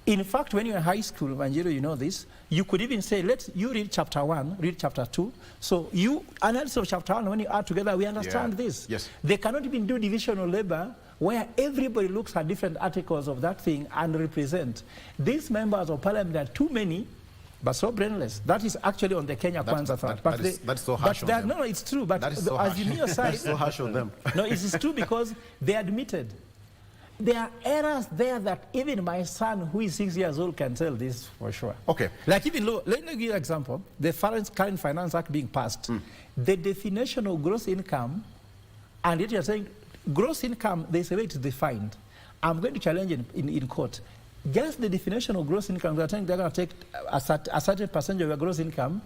S9: In fact, when you're in high school, Vanjiro, you know this, you could even say, you read chapter 1, read chapter 2. So you analysis of chapter 1, when you add together, we understand this.
S4: Yes.
S9: They cannot even do divisional labor where everybody looks at different articles of that thing and represent. These members of parliament are too many, but so brainless. That is actually on the Kenya Kwanza front.
S4: That's so harsh on them.
S9: No, it's true. But
S4: that is so
S9: as in your side,
S4: that's so harsh on them.
S9: No, it is true because they admitted. There are errors there that even my son, who is 6 years old, can tell this for sure.
S4: Okay.
S9: Like even let me give you an example. The current Finance Act being passed, the definition of gross income, and yet you're saying gross income, there's a way it's defined. I'm going to challenge it in court. Just the definition of gross income, they're going to take a certain percentage of your gross income.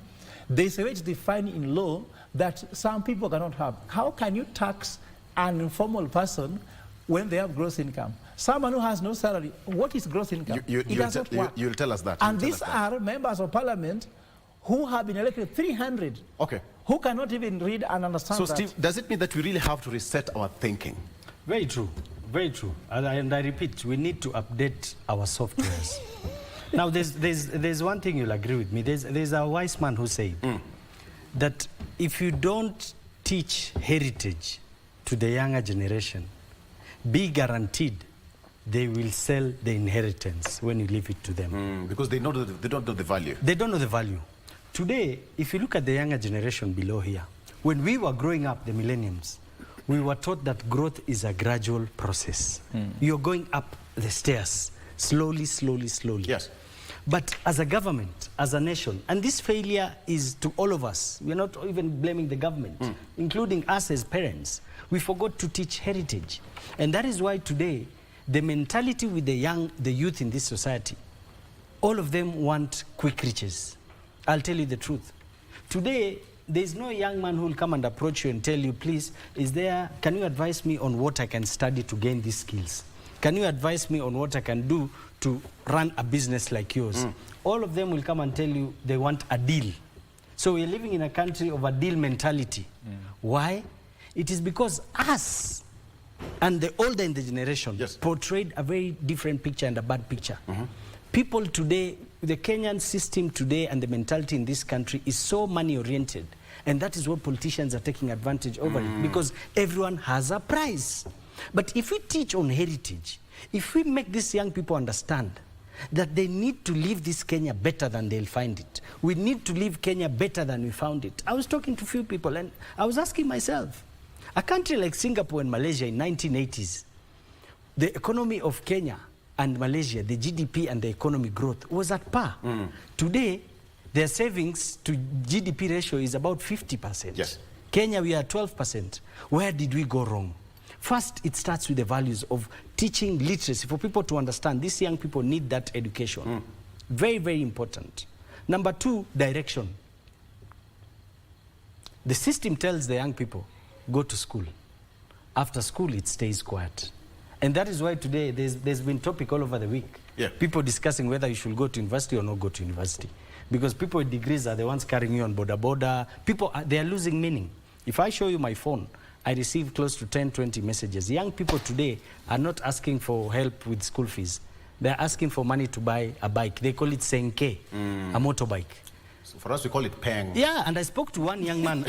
S9: There's a way it's defined in law that some people cannot have. How can you tax an informal person when they have gross income? Someone who has no salary, what is gross income? It does not work.
S4: You'll tell us that.
S9: And these are members of parliament who have been elected, 300.
S4: Okay.
S9: Who cannot even read and understand that.
S4: So, Steve, does it mean that we really have to reset our thinking?
S14: Very true. Very true. And I repeat, we need to update our softwares. Now, there's one thing you'll agree with me. There's a wise man who said that if you don't teach heritage to the younger generation, be guaranteed they will sell the inheritance when you leave it to them.
S4: Because they don't know the value.
S14: They don't know the value. Today, if you look at the younger generation below here, when we were growing up, the millenniums, we were taught that growth is a gradual process. You're going up the stairs, slowly, slowly, slowly.
S4: Yes.
S14: But as a government, as a nation, and this failure is to all of us, we're not even blaming the government, including us as parents. We forgot to teach heritage. And that is why today, the mentality with the youth in this society, all of them want quick riches. I'll tell you the truth. Today, there's no young man who will come and approach you and tell you, please, can you advise me on what I can study to gain these skills? Can you advise me on what I can do to run a business like yours? All of them will come and tell you they want a deal. So we're living in a country of a deal mentality. Why? It is because us and the older in the generation portrayed a very different picture and a bad picture. People today, the Kenyan system today and the mentality in this country is so money-oriented. And that is what politicians are taking advantage over it, because everyone has a price. But if we teach on heritage, if we make these young people understand that they need to leave this Kenya better than they'll find it. We need to leave Kenya better than we found it. I was talking to a few people and I was asking myself, a country like Singapore and Malaysia in 1980s, the economy of Kenya and Malaysia, the GDP and the economy growth was at par. Today, their savings to GDP ratio is about 50%.
S4: Yes.
S14: Kenya, we are 12%. Where did we go wrong? First, it starts with the values of teaching literacy for people to understand. These young people need that education. Very, very important. Number two, direction. The system tells the young people, go to school. After school, it stays quiet. And that is why today there's been topic all over the week. People discussing whether you should go to university or not go to university. Because people with degrees are the ones carrying you on border. People, they are losing meaning. If I show you my phone, I receive close to 10, 20 messages. Young people today are not asking for help with school fees. They're asking for money to buy a bike. They call it senke, a motorbike.
S4: So for us, we call it peng.
S14: Yeah, and I spoke to one young man.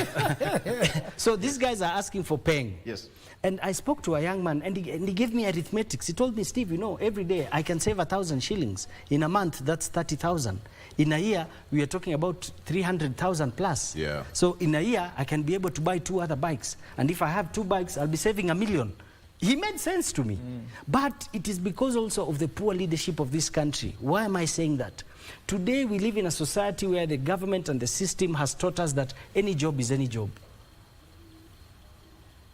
S14: So these guys are asking for peng.
S4: Yes.
S14: And I spoke to a young man, and he gave me arithmetics. He told me, Steve, you know, every day I can save 1,000 shillings. In a month, that's 30,000. In a year, we are talking about 300,000 plus.
S4: Yeah.
S14: So in a year, I can be able to buy 2 other bikes. And if I have 2 bikes, I'll be saving 1 million. He made sense to me. But it is because also of the poor leadership of this country. Why am I saying that? Today, we live in a society where the government and the system has taught us that any job is any job.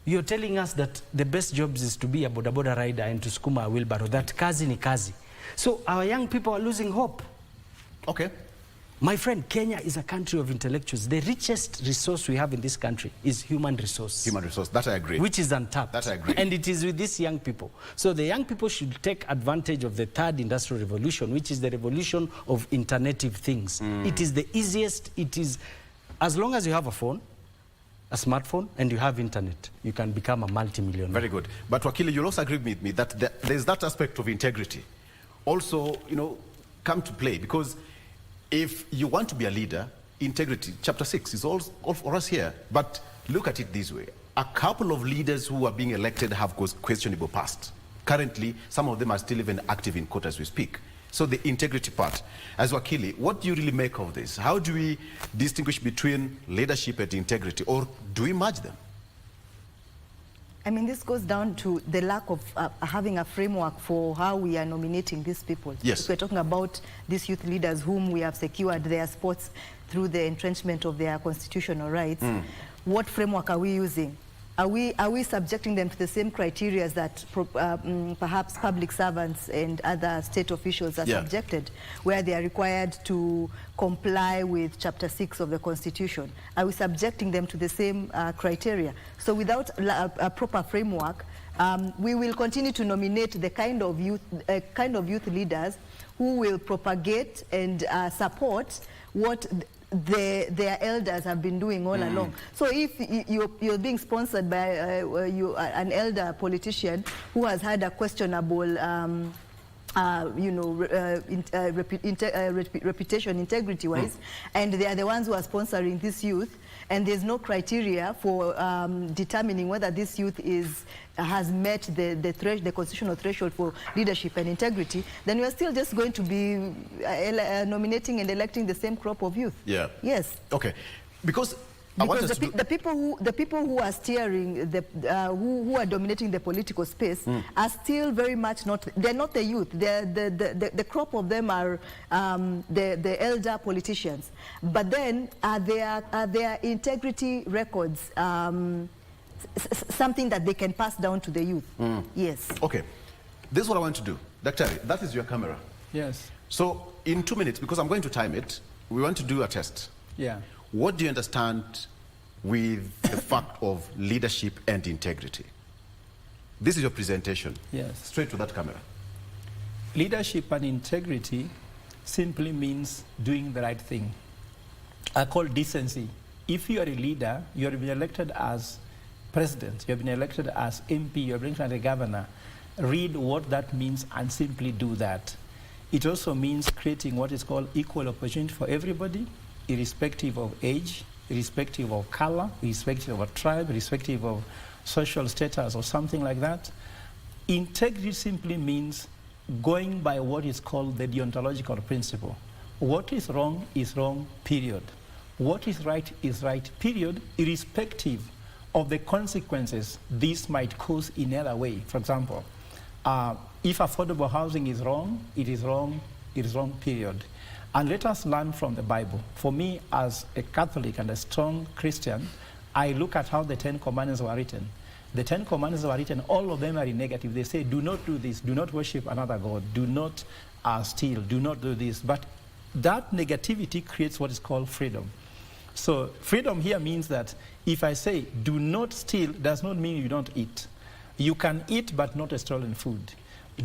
S14: You're telling us that the best jobs is to be a boda rider and to skuma a wheelbarrow, that kazi ni kazi. So our young people are losing hope.
S4: Okay.
S14: My friend, Kenya is a country of intellectuals. The richest resource we have in this country is human resource.
S4: Human resource, that I agree.
S14: Which is untapped.
S4: That I agree.
S14: And it is with these young people. So the young people should take advantage of the third industrial revolution, which is the revolution of internetive things. It is the easiest, it is, as long as you have a phone, a smartphone, and you have internet, you can become a multi-millionaire.
S4: Very good. But Wakili, you'll also agree with me that there's that aspect of integrity also, you know, come to play, because if you want to be a leader, integrity, chapter 6 is all for us here. But look at it this way. A couple of leaders who are being elected have questionable past. Currently, some of them are still even active in court as we speak. So the integrity part. As Wakili, what do you really make of this? How do we distinguish between leadership and integrity, or do we merge them?
S22: I mean, this goes down to the lack of having a framework for how we are nominating these people.
S4: Yes.
S22: If we're talking about these youth leaders whom we have secured their spots through the entrenchment of their constitutional rights, what framework are we using? Are we subjecting them to the same criteria that perhaps public servants and other state officials are subjected, where they are required to comply with Chapter 6 of the Constitution? Are we subjecting them to the same criteria? So without a proper framework, we will continue to nominate the kind of youth leaders who will propagate and support what their elders have been doing all along. So if you're being sponsored by an elder politician who has had a questionable reputation integrity-wise, and they are the ones who are sponsoring this youth, and there's no criteria for determining whether this youth has met the constitutional threshold for leadership and integrity, then we are still just going to be nominating and electing the same crop of youth.
S4: Yeah.
S22: Yes.
S4: Okay. Because
S22: the people who are steering who are dominating the political space are still very much they're not the youth. The crop of them are the elder politicians. But then are their integrity records something that they can pass down to the youth? Yes.
S4: Okay. This is what I want to do. Dr. That is your camera.
S9: Yes.
S4: So in 2 minutes, because I'm going to time it, we want to do a test.
S9: Yeah.
S4: what do you understand with the fact of leadership and integrity? This is your presentation.
S9: Yes.
S4: Straight to that camera.
S9: Leadership and integrity simply means doing the right thing. I call decency. If you are a leader, you have been elected as president, you have been elected as MP, you have been elected as a governor, read what that means and simply do that. It also means creating what is called equal opportunity for everybody, irrespective of age, irrespective of color, irrespective of tribe, irrespective of social status or something like that. Integrity simply means going by what is called the deontological principle. What is wrong, period. What is right, period, irrespective of the consequences this might cause in other way. For example, if affordable housing is wrong, it is wrong, period. And let us learn from the Bible. For me, as a Catholic and a strong Christian, I look at how the 10 Commandments were written. The 10 Commandments were written, all of them are in negative. They say, do not do this, do not worship another God, do not steal, do not do this. But that negativity creates what is called freedom. So freedom here means that if I say do not steal, does not mean you don't eat. You can eat but not a stolen food.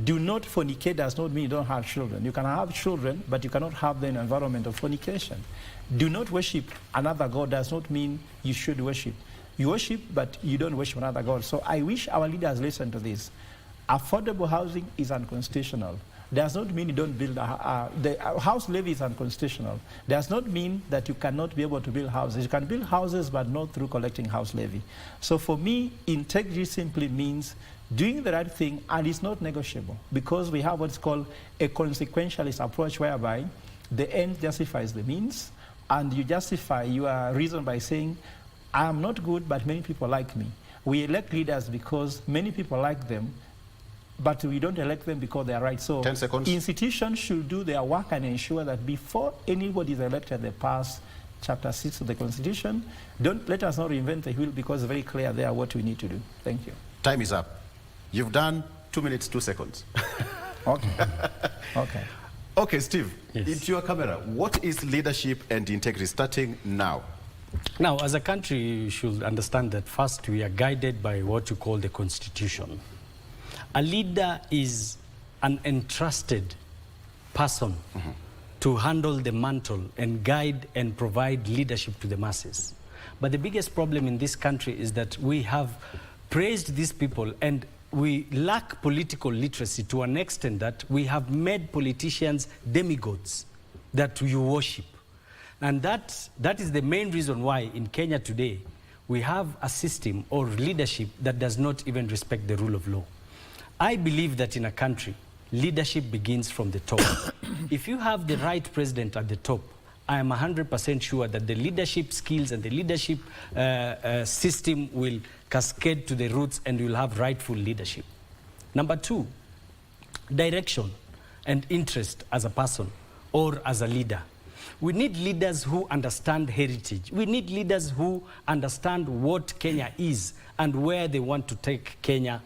S9: Do not fornicate does not mean you don't have children. You can have children, but you cannot have them in an environment of fornication. Do not worship another God does not mean you should worship. You worship, but you don't worship another God. So I wish our leaders listen to this. Affordable housing is unconstitutional. Does not mean you don't build the house levy is unconstitutional. Does not mean that you cannot be able to build houses. You can build houses, but not through collecting house levy. So for me, integrity simply means doing the right thing, and it's not negotiable, because we have what's called a consequentialist approach, whereby the end justifies the means, and you justify your reason by saying, I am not good, but many people like me. We elect leaders because many people like them, but we don't elect them because they are right. So
S4: 10 seconds.
S9: Institutions should do their work and ensure that before anybody is elected, they pass Chapter 6 of the Constitution. Don't let us not reinvent the wheel, because it's very clear there what we need to do. Thank you.
S4: Time is up. You've done 2 minutes, 2 seconds.
S9: Okay. Okay.
S4: Okay, Steve,
S14: Yes.
S4: into your camera. What is leadership and integrity, starting now?
S14: Now, as a country, you should understand that first we are guided by what you call the Constitution. A leader is an entrusted person to handle the mantle and guide and provide leadership to the masses. But the biggest problem in this country is that we have praised these people, and we lack political literacy to an extent that we have made politicians demigods that you worship. And that is the main reason why in Kenya today we have a system or leadership that does not even respect the rule of law. I believe that in a country, leadership begins from the top. If you have the right president at the top, I am 100% sure that the leadership skills and the leadership system will cascade to the roots, and you will have rightful leadership. Number two, direction and interest as a person or as a leader. We need leaders who understand heritage. We need leaders who understand what Kenya is and where they want to take Kenya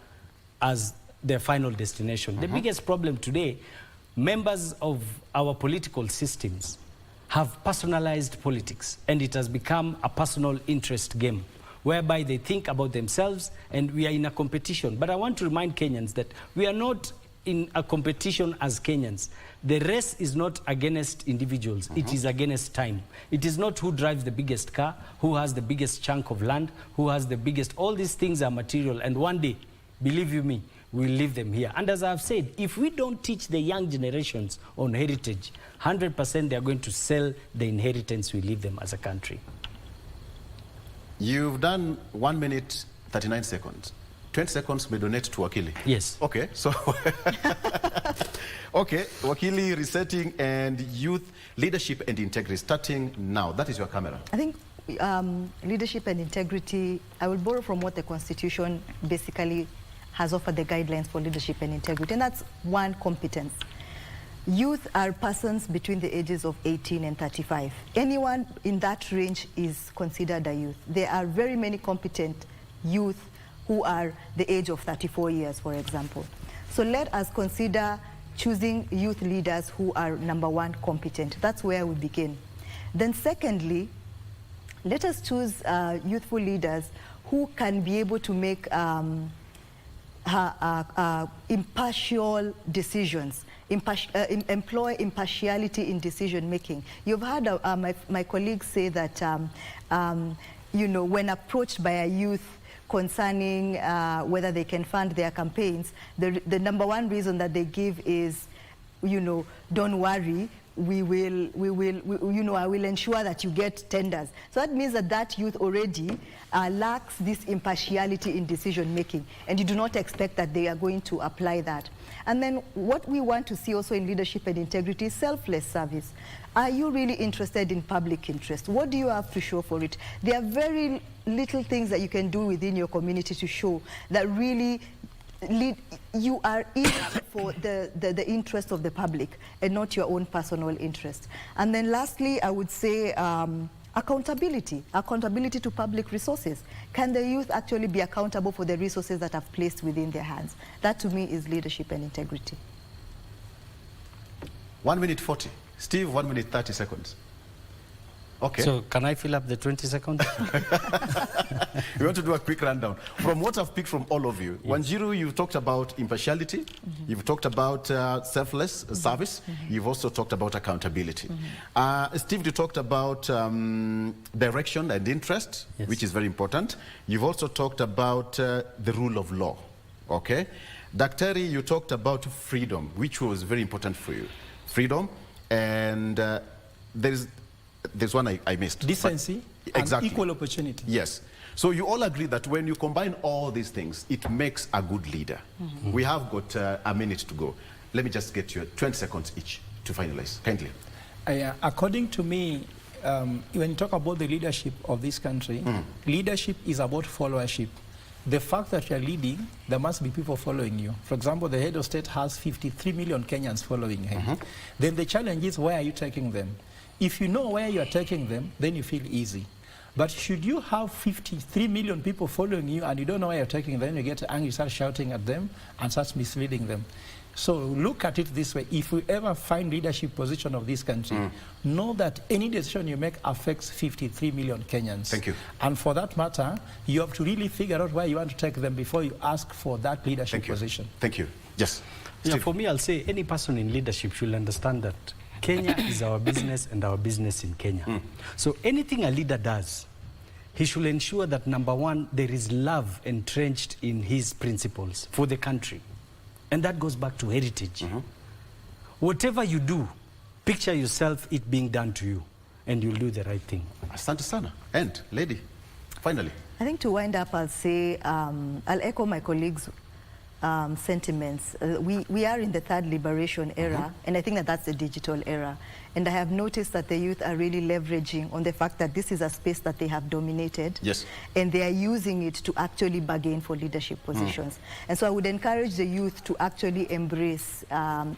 S14: as their final destination. The biggest problem today, members of our political systems have personalized politics, and it has become a personal interest game whereby they think about themselves, and we are in a competition. But I want to remind Kenyans that we are not in a competition as Kenyans. The race is not against individuals, it is against time. It is not who drives the biggest car, who has the biggest chunk of land, who has the biggest, all these things are material, and one day, believe you me, we'll leave them here. And as I've said, if we don't teach the young generations on heritage, 100% they are going to sell the inheritance we leave them as a country.
S4: You've done 1 minute, 39 seconds. 20 seconds may donate to Wakili.
S14: Yes.
S4: Okay, so okay, Wakili, resetting and youth leadership and integrity, starting now. That is your camera.
S22: I think leadership and integrity, I will borrow from what the Constitution basically has offered the guidelines for leadership and integrity, and that's one, competence. Youth are persons between the ages of 18 and 35. Anyone in that range is considered a youth. There are very many competent youth who are the age of 34 years, for example. So let us consider choosing youth leaders who are, number one, competent. That's where we begin. Then secondly, Let us choose youthful leaders who can be able to make impartial decisions, employ impartiality in decision making. You've heard my colleagues say that, you know, when approached by a youth concerning whether they can fund their campaigns, the number one reason that they give is, you know, don't worry, you know, I will ensure that you get tenders. So that means that youth already lacks this impartiality in decision making, and you do not expect that they are going to apply that. And then what we want to see also in leadership and integrity is selfless service. Are you really interested in public interest? What do you have to show for it? There are very little things that you can do within your community to show that really you are in for the interest of the public and not your own personal interest. And then lastly, I would say accountability to public resources. Can the youth actually be accountable for the resources that are placed within their hands? That to me is leadership and integrity.
S4: 1 minute 40. Steve, 1 minute 30 seconds. Okay.
S14: So can I fill up the 20 seconds?
S4: We want to do a quick rundown. From what I've picked from all of you, yes. Wanjiru, you've talked about impartiality, you've talked about selfless service, you've also talked about accountability. Steve, you talked about direction and interest, yes. which is very important. You've also talked about the rule of law, okay? Daktari, you talked about freedom, which was very important for you. Freedom, and there's one I missed.
S9: Decency
S4: exactly.
S9: and equal opportunity.
S4: Yes. So you all agree that when you combine all these things, it makes a good leader. We have got a minute to go. Let me just get you 20 seconds each to finalize. Kindly.
S9: According to me, when you talk about the leadership of this country, leadership is about followership. The fact that you are leading, there must be people following you. For example, the head of state has 53 million Kenyans following him. Then the challenge is, where are you taking them? If you know where you are taking them, then you feel easy. But should you have 53 million people following you and you don't know where you're taking them, you get angry, start shouting at them and start misleading them. So look at it this way. If we ever find leadership position of this country, know that any decision you make affects 53 million Kenyans.
S4: Thank you.
S9: And for that matter, you have to really figure out where you want to take them before you ask for that leadership position.
S4: Thank you. Yes.
S14: Yeah, for me, I'll say any person in leadership should understand that Kenya is our business and our business in Kenya. So anything a leader does, he should ensure that, number one, there is love entrenched in his principles for the country. And that goes back to heritage. Whatever you do, picture yourself it being done to you, and you'll do the right thing.
S4: Asante sana. And, lady, finally.
S22: I think to wind up, I'll say, I'll echo my colleagues' sentiments. We are in the third liberation era, and I think that that's the digital era. And I have noticed that the youth are really leveraging on the fact that this is a space that they have dominated.
S4: Yes.
S22: And they are using it to actually bargain for leadership positions. And so I would encourage the youth to actually embrace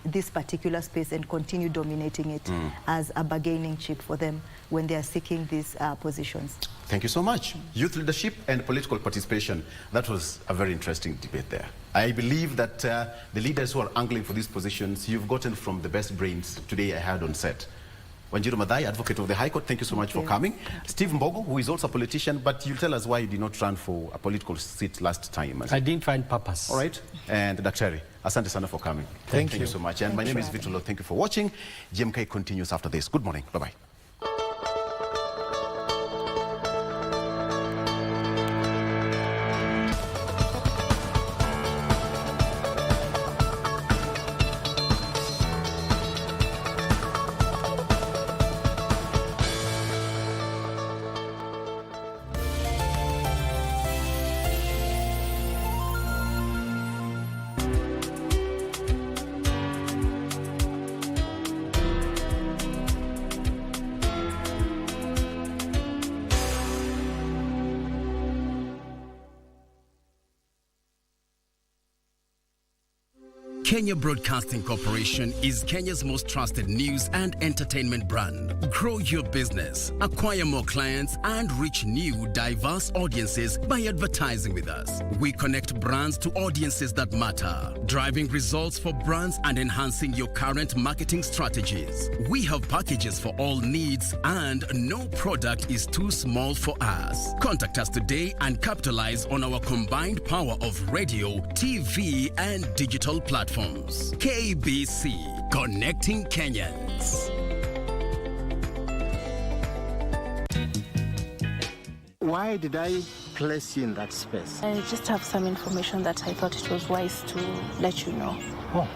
S22: this particular space and continue dominating it as a bargaining chip for them when they are seeking these positions.
S4: Thank you so much. Youth leadership and political participation. That was a very interesting debate there. I believe that the leaders who are angling for these positions, you've gotten from the best brains today I had on set. Wanjiru Madai, advocate of the High Court, thank you so much for coming. Steve Mbogo, who is also a politician, but you'll tell us why you did not run for a political seat last time.
S14: I didn't find purpose.
S4: All right. And Daktari, asante sana for coming. Thank you so much. And my name is Vitulo. Thank you for watching. GMK continues after this. Good morning. Bye-bye.
S5: Kenya Broadcasting Corporation is Kenya's most trusted news and entertainment brand. Grow your business, acquire more clients, and reach new, diverse audiences by advertising with us. We connect brands to audiences that matter, driving results for brands and enhancing your current marketing strategies. We have packages for all needs, and no product is too small for us. Contact us today and capitalize on our combined power of radio, TV, and digital platforms. KBC, connecting Kenyans.
S3: Why did I place you in that space?
S12: I just have some information that I thought it was wise to let you know.
S3: Oh.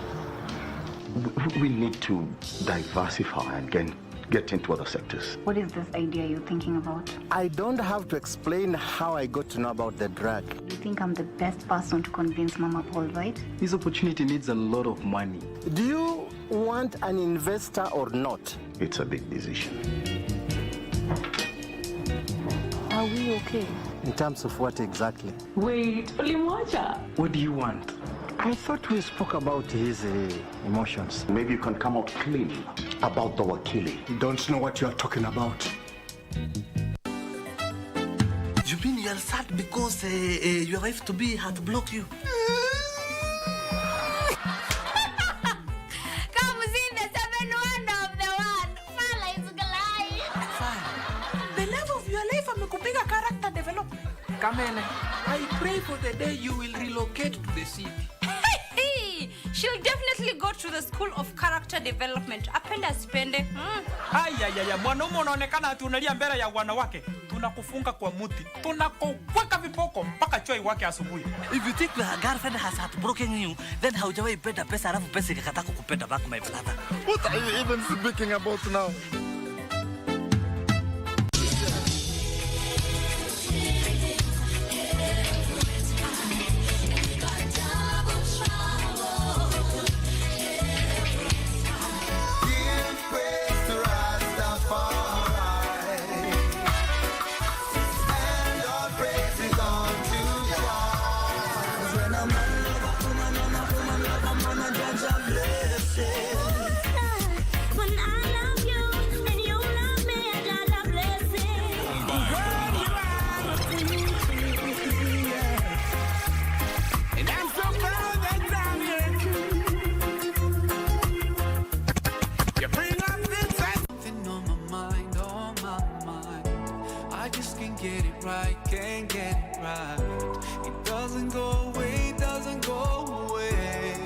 S3: We need to diversify and get into other sectors.
S23: What is this idea you're thinking about?
S3: I don't have to explain how I got to know about the drug.
S23: You think I'm the best person to convince Mama Paul, right?
S3: This opportunity needs a lot of money. Do you want an investor or not? It's a big decision.
S12: Are we okay?
S3: In terms of what exactly?
S12: Wait, Olimocha.
S3: What do you want? I thought we spoke about his emotions. Maybe you can come out clean about the wakili. You don't know what you are talking about.
S24: You mean you are sad because your wife-to-be had blocked you?
S2: Come see the 7 wonder of the one. Fala is Galai.
S24: The love of your life amekupiga character development. Kamene, I pray for the day you will relocate to the city.
S2: She'll definitely go to the School of Character Development. Apenda spende.
S16: Aya, mwanaume unaonekana tunalia mbele ya wanawake. Tunakufunga kwa muti. Tunakuweka viboko mpaka choi wake asubuhi.
S24: If you think your girlfriend has heartbroken you, then haujawahi penda pesa alafu pesa ikakataa kukupenda back, my brother.
S3: What are you even speaking about now?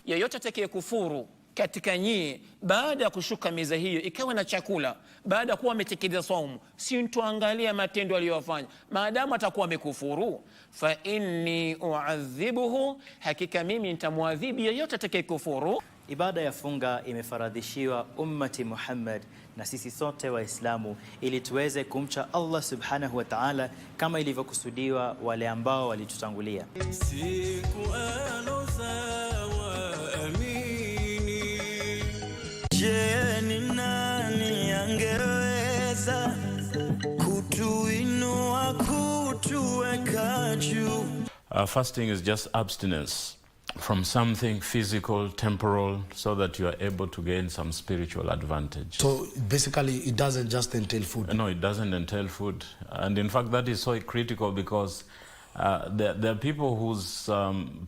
S13: Yeyote atakaye kufuru katika nyie baada ya kushuka meza hiyo ikawa na chakula baada ya kuwa ametekeleza saumu, si tuangalia matendo aliyofanya, maadamu atakuwa amekufuru, fa inni uadhibuhu, hakika mimi nitamwadhibu yeyote atakaye kufuru.
S11: Ibada ya funga imefaradhishiwa ummati Muhammad na sisi sote Waislamu ili tuweze kumcha Allah subhanahu wa ta'ala kama ilivyokusudiwa wale ambao walitutangulia.
S25: Je, ni nani angeweza kutuinua kutuweka juu?
S26: Fasting is just abstinence from something physical, temporal, so that you are able to gain some spiritual advantage.
S27: So basically it doesn't just entail food?
S26: No, it doesn't entail food. And in fact, that is so critical because there are people whose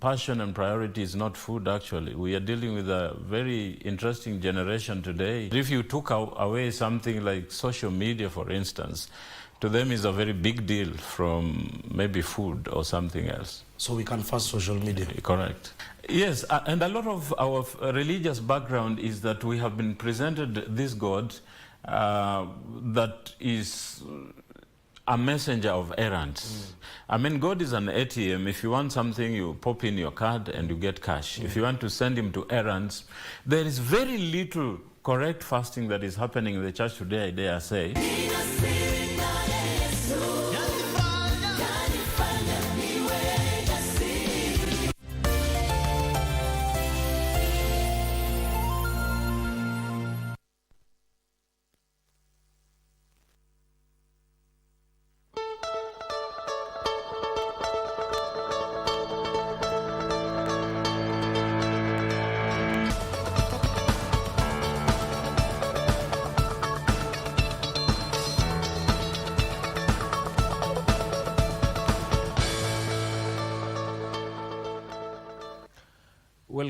S26: passion and priority is not food, actually. We are dealing with a very interesting generation today. If you took away something like social media, for instance, to them is a very big deal from maybe food or something else.
S27: So we can fast social media?
S26: Correct. Yes, and a lot of our religious background is that we have been presented this God that is a messenger of errands. I mean, God is an ATM. If you want something, you pop in your card and you get cash. If you want to send him to errands, there is very little correct fasting that is happening in the church today, I dare say.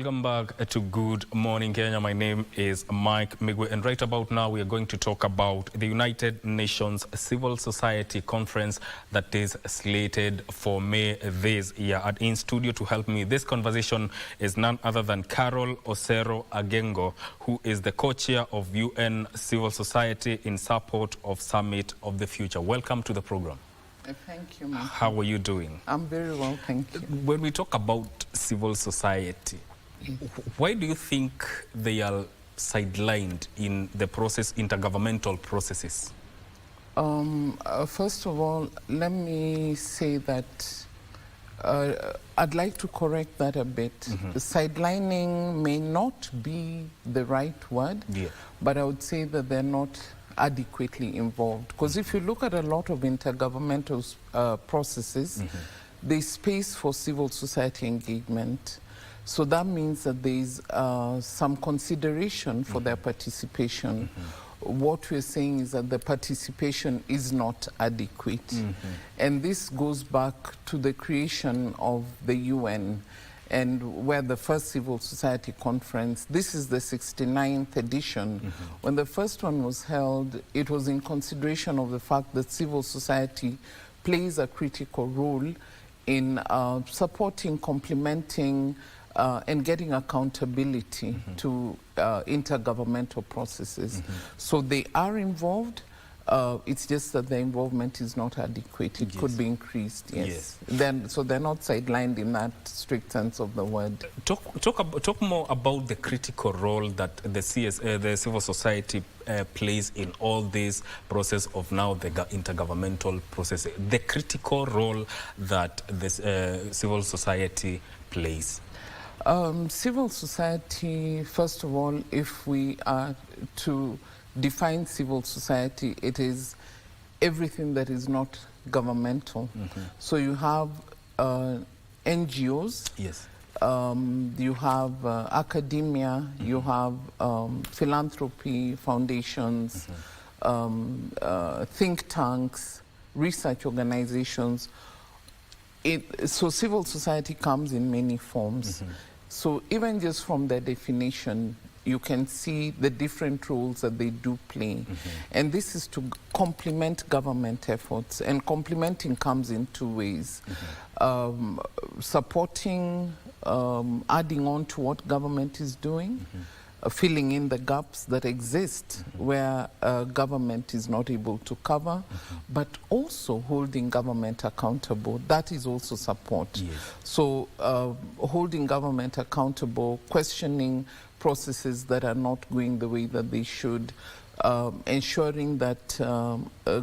S1: Welcome back to Good Morning Kenya. My name is Mike Migwe, and right about now we are going to talk about the United Nations Civil Society Conference that is slated for May this year. And in studio to help me this conversation is none other than Carol Osero Agengo, who is the co-chair of UN Civil Society in support of Summit of the Future. Welcome to the program.
S7: Thank you, Mike.
S1: How are you doing?
S7: I'm very well, thank you.
S1: When we talk about civil society, why do you think they are sidelined in the process, intergovernmental processes?
S7: First of all, let me say that I'd like to correct that a bit. Sidelining may not be the right word, but I would say that they're not adequately involved. Because if you look at a lot of intergovernmental processes, there's space for civil society engagement. So that means that there's some consideration for their participation. What we're saying is that the participation is not adequate. And this goes back to the creation of the UN, and where the first civil society conference, this is the 69th edition. When the first one was held, it was in consideration of the fact that civil society plays a critical role in supporting, complementing, and getting accountability to intergovernmental processes. So they are involved. It's just that the involvement is not adequate. It could be increased, so they're not sidelined in that strict sense of the word.
S1: Talk more about the critical role that the civil society plays in all this process of now the intergovernmental process. The critical role that the civil society plays.
S7: Civil society, first of all, if we are to define civil society, it is everything that is not governmental. So you have NGOs, you have academia, you have philanthropy, foundations, think tanks, research organizations. So civil society comes in many forms. So even just from the definition, you can see the different roles that they do play. And this is to complement government efforts. And complementing comes in two ways. Supporting, adding on to what government is doing, filling in the gaps that exist where government is not able to cover, but also holding government accountable. That is also support. So holding government accountable, questioning processes that are not going the way that they should, ensuring that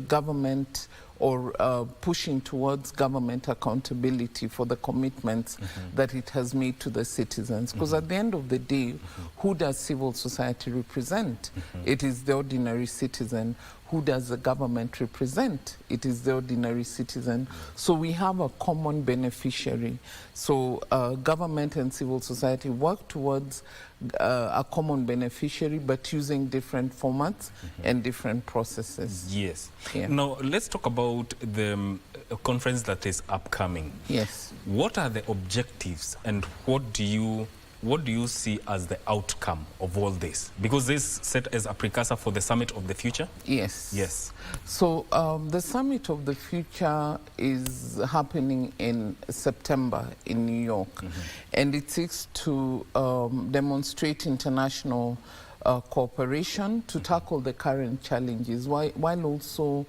S7: government or pushing towards government accountability for the commitments that it has made to the citizens. Because at the end of the day, who does civil society represent? It is the ordinary citizen. Who does the government represent? It is the ordinary citizen. So we have a common beneficiary. So government and civil society work towards a common beneficiary, but using different formats and different processes.
S1: Now, let's talk about the conference that is upcoming. What are the objectives, and what do you see as the outcome of all this? Because this set as a precursor for the Summit of the Future?
S7: Yes. So the Summit of the Future is happening in September in New York. And it seeks to demonstrate international cooperation to tackle the current challenges, while also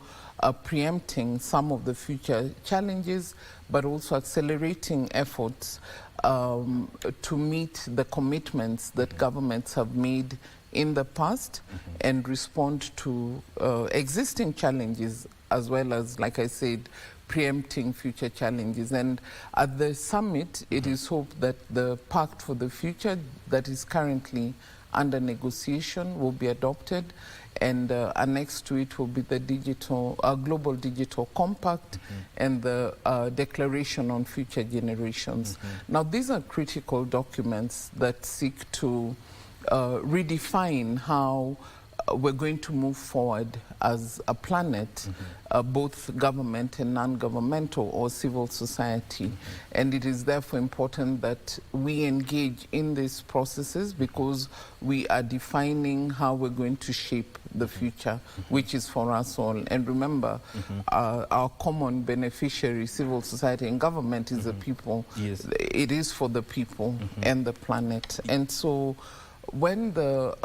S7: preempting some of the future challenges, but also accelerating efforts to meet the commitments that governments have made in the past and respond to existing challenges, as well as, like I said, preempting future challenges. And at the summit, it is hoped that the Pact for the Future that is currently under negotiation will be adopted, and annexed to it will be the Global Digital Compact and the Declaration on Future Generations. Now, these are critical documents that seek to redefine how we're going to move forward as a planet, both government and non-governmental or civil society. And it is therefore important that we engage in these processes because we are defining how we're going to shape the future, which is for us all. And remember, our common beneficiary, civil society and government, is the people.
S1: Yes.
S7: It is for the people and the planet. And so when the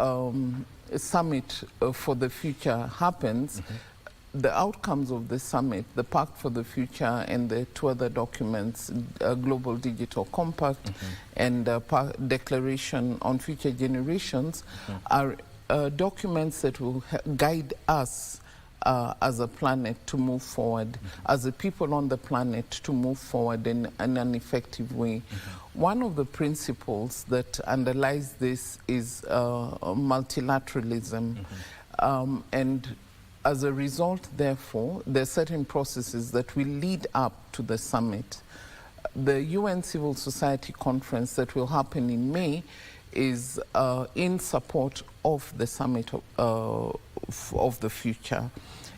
S7: summit for the future happens, the outcomes of the summit, the Pact for the Future and the two other documents, Global Digital Compact and Declaration on Future Generations, are documents that will guide us as a planet to move forward, as a people on the planet to move forward in an effective way. One of the principles that underlies this is multilateralism. And as a result, therefore, there are certain processes that will lead up to the summit. The UN Civil Society Conference that will happen in May is in support of the summit of the future.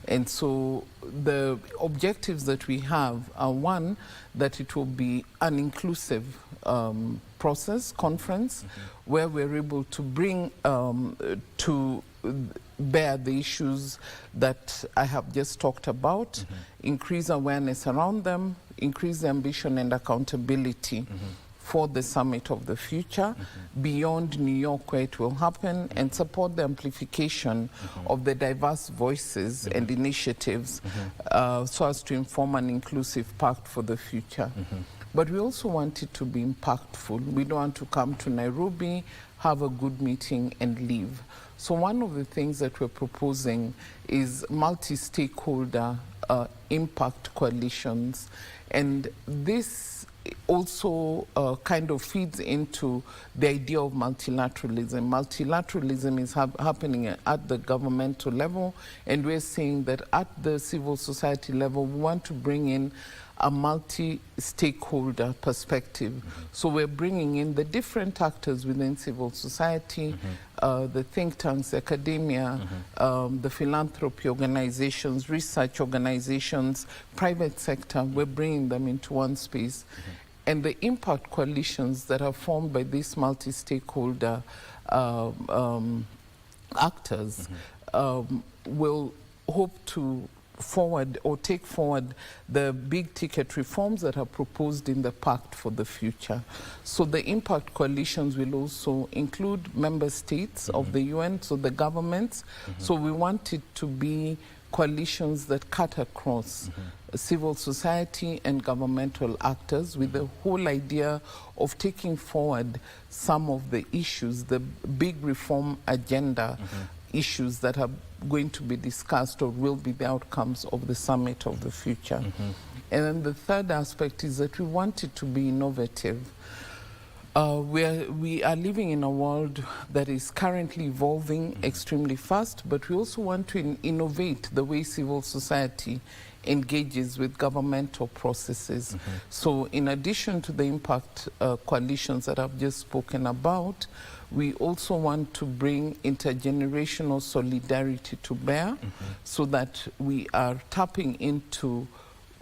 S7: And so the objectives that we have are, one, that it will be an inclusive conference, where we're able to bring to bear the issues that I have just talked about, increase awareness around them, increase the ambition and accountability for the summit of the future, beyond New York where it will happen, and support the amplification of the diverse voices and initiatives so as to inform an inclusive pact for the future. But we also want it to be impactful. We don't want to come to Nairobi, have a good meeting and leave. So one of the things that we're proposing is multi-stakeholder impact coalitions. And this also kind of feeds into the idea of multilateralism. Multilateralism is happening at the governmental level, and we're seeing that at the civil society level, we want to bring in a multi-stakeholder perspective. So we're bringing in the different actors within civil society, the think tanks, academia, the philanthropy organizations, research organizations, private sector. We're bringing them into one space. And the impact coalitions that are formed by these multi-stakeholder actors will hope to take forward the big ticket reforms that are proposed in the Pact for the Future. So the impact coalitions will also include member states of the UN, so the governments. So we want it to be coalitions that cut across civil society and governmental actors, with the whole idea of taking forward some of the issues, the big reform agenda issues that are going to be discussed or will be the outcomes of the summit of the future. And then the third aspect is that we want it to be innovative. We are living in a world that is currently evolving extremely fast, but we also want to innovate the way civil society engages with governmental processes. So in addition to the impact coalitions that I've just spoken about, we also want to bring intergenerational solidarity to bear, so that we are tapping into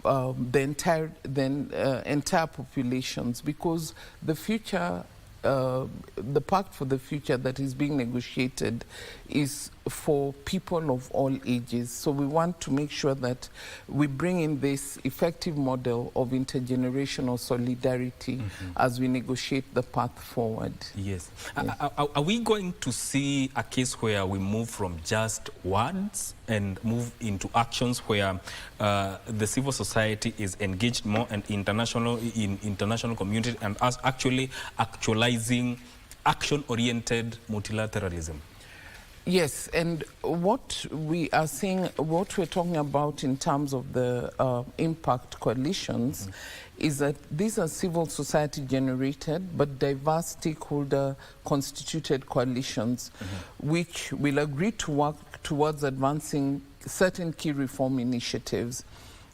S7: the entire populations, because the future, the Pact for the Future that is being negotiated is for people of all ages. So we want to make sure that we bring in this effective model of intergenerational solidarity as we negotiate the path forward.
S1: Yes. Are we going to see a case where we move from just words and move into actions where the civil society is engaged more and in international community, and us actually actualizing action-oriented multilateralism?
S7: Yes, and what we are seeing, what we're talking about in terms of the impact coalitions is that these are civil society generated but diverse stakeholder constituted coalitions which will agree to work towards advancing certain key reform initiatives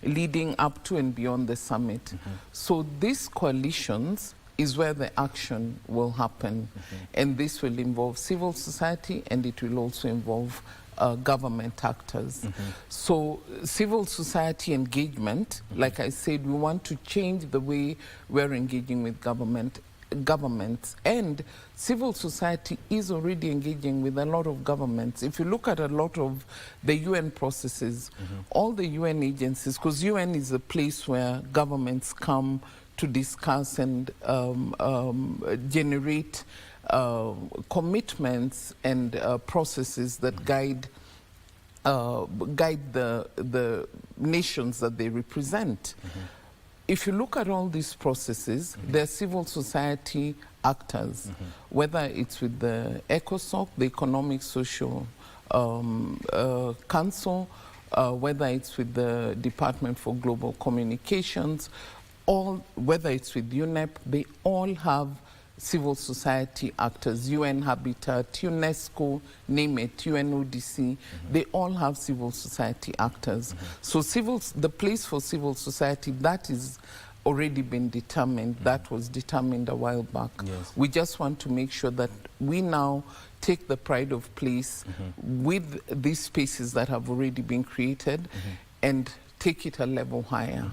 S7: leading up to and beyond the summit. So these coalitions is where the action will happen. And this will involve civil society, and it will also involve government actors. So civil society engagement, like I said, we want to change the way we're engaging with governments, and civil society is already engaging with a lot of governments. If you look at a lot of the UN processes, all the UN agencies, because UN is a place where governments come to discuss and generate commitments and processes that guide the nations that they represent. If you look at all these processes, they're civil society actors, whether it's with the ECOSOC, the Economic Social Council, whether it's with the Department for Global Communications, whether it's with UNEP, they all have civil society actors, UN Habitat, UNESCO, name it, UNODC, they all have civil society actors. So the place for civil society, that is already been determined. That was determined a while back. We just want to make sure that we now take the pride of place with these spaces that have already been created and take it a level higher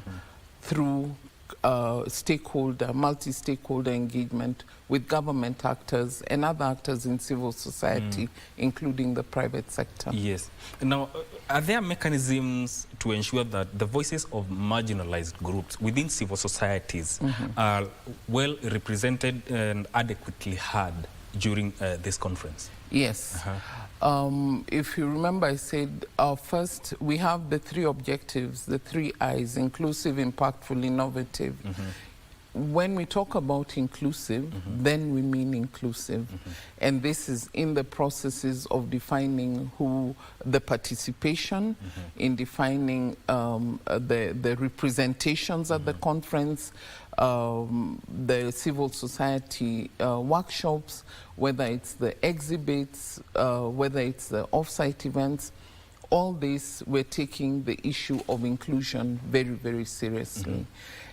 S7: through multi-stakeholder engagement with government actors and other actors in civil society, including the private sector.
S1: Yes. Now, are there mechanisms to ensure that the voices of marginalized groups within civil societies are well represented and adequately heard during this conference?
S7: Yes. If you remember, I said first we have the 3 objectives, the 3 I's: inclusive, impactful, innovative. When we talk about inclusive, then we mean inclusive. And this is in the processes of defining the participation, in defining the representations at the conference, the civil society workshops, whether it's the exhibits, whether it's the off-site events. All this, we're taking the issue of inclusion very, very seriously.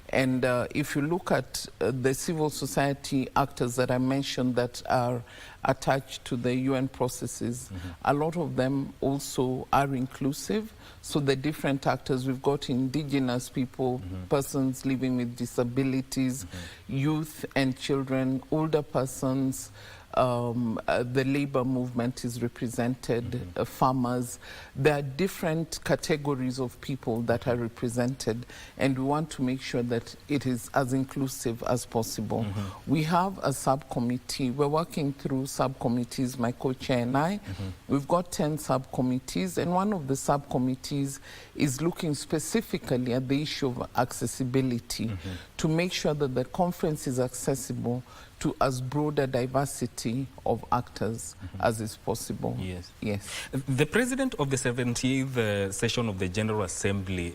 S7: And if you look at the civil society actors that I mentioned that are attached to the UN processes, a lot of them also are inclusive. So the different actors, we've got indigenous people, persons living with disabilities, youth and children, older persons, the labor movement is represented, farmers. There are different categories of people that are represented, and we want to make sure that it is as inclusive as possible. We have a subcommittee. We're working through subcommittees, my co-chair and I. We've got 10 subcommittees, and one of the subcommittees is looking specifically at the issue of accessibility to make sure that the conference is accessible to as broad a diversity of actors as is possible. Yes.
S1: The president of the 78th session of the General Assembly,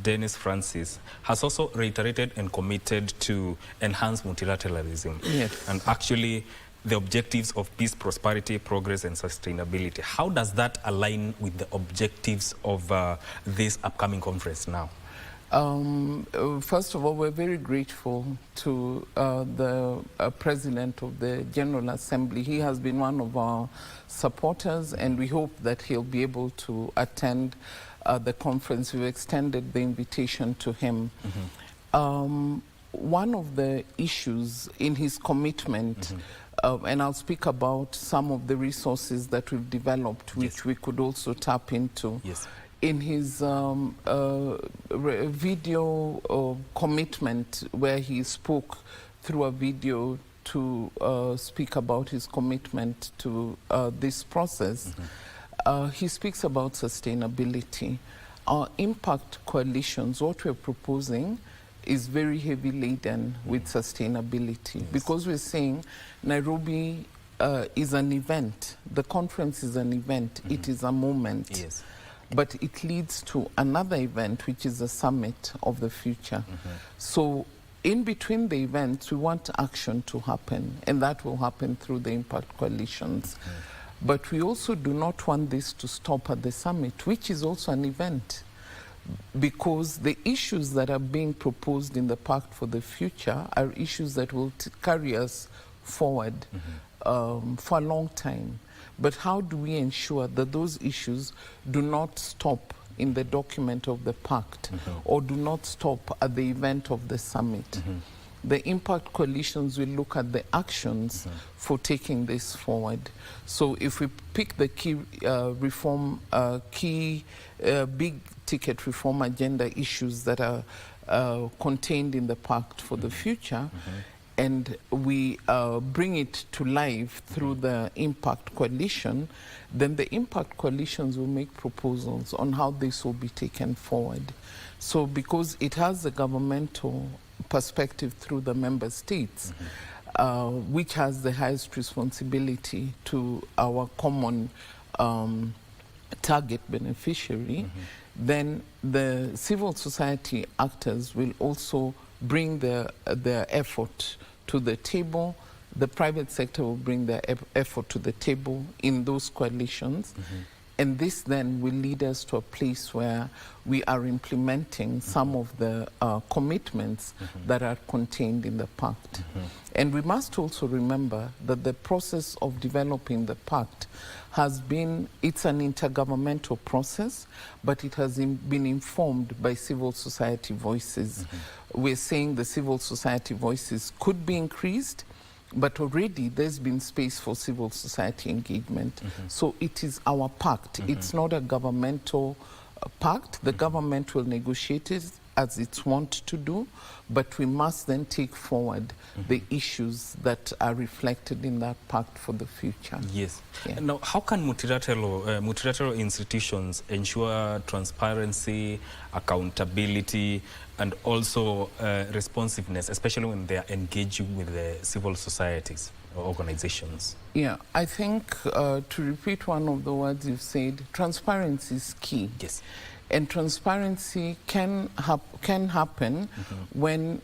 S1: Dennis Francis, has also reiterated and committed to enhance multilateralism. And actually the objectives of peace, prosperity, progress, and sustainability. How does that align with the objectives of this upcoming conference now?
S7: First of all, we're very grateful to the President of the General Assembly. He has been one of our supporters, and we hope that he'll be able to attend the conference. We've extended the invitation to him. One of the issues in his commitment, and I'll speak about some of the resources that we've developed, which we could also tap into. In his video commitment, where he spoke through a video to speak about his commitment to this process, he speaks about sustainability. Our impact coalitions, what we're proposing is very heavy laden with sustainability, because we're saying Nairobi is an event. The conference is an event. It is a moment. But it leads to another event, which is the summit of the future. So in between the events, we want action to happen, and that will happen through the impact coalitions. But we also do not want this to stop at the summit, which is also an event, because the issues that are being proposed in the Pact for the Future are issues that will carry us forward for a long time. But how do we ensure that those issues do not stop in the document of the pact or do not stop at the event of the summit? The impact coalitions will look at the actions for taking this forward. So if we pick the key big ticket reform agenda issues that are contained in the pact for the future, and we bring it to life through the impact coalition, then the impact coalitions will make proposals on how this will be taken forward. So because it has a governmental perspective through the member states, which has the highest responsibility to our common target beneficiary, then the civil society actors will also bring their effort to the table. The private sector will bring their effort to the table in those coalitions. And this then will lead us to a place where we are implementing some of the commitments that are contained in the pact. And we must also remember that the process of developing the pact it's an intergovernmental process, but it has been informed by civil society voices. We're saying the civil society voices could be increased, but already there's been space for civil society engagement. So it is our pact. It's not a governmental pact. The government will negotiate it as it's wont to do, but we must then take forward the issues that are reflected in that pact for the future.
S1: Yes. Yeah. Now, how can multilateral institutions ensure transparency, accountability, and also responsiveness, especially when they are engaging with the civil societies or organizations?
S7: Yeah, I think to repeat one of the words you've said, transparency is key.
S1: Yes.
S7: And transparency can happen when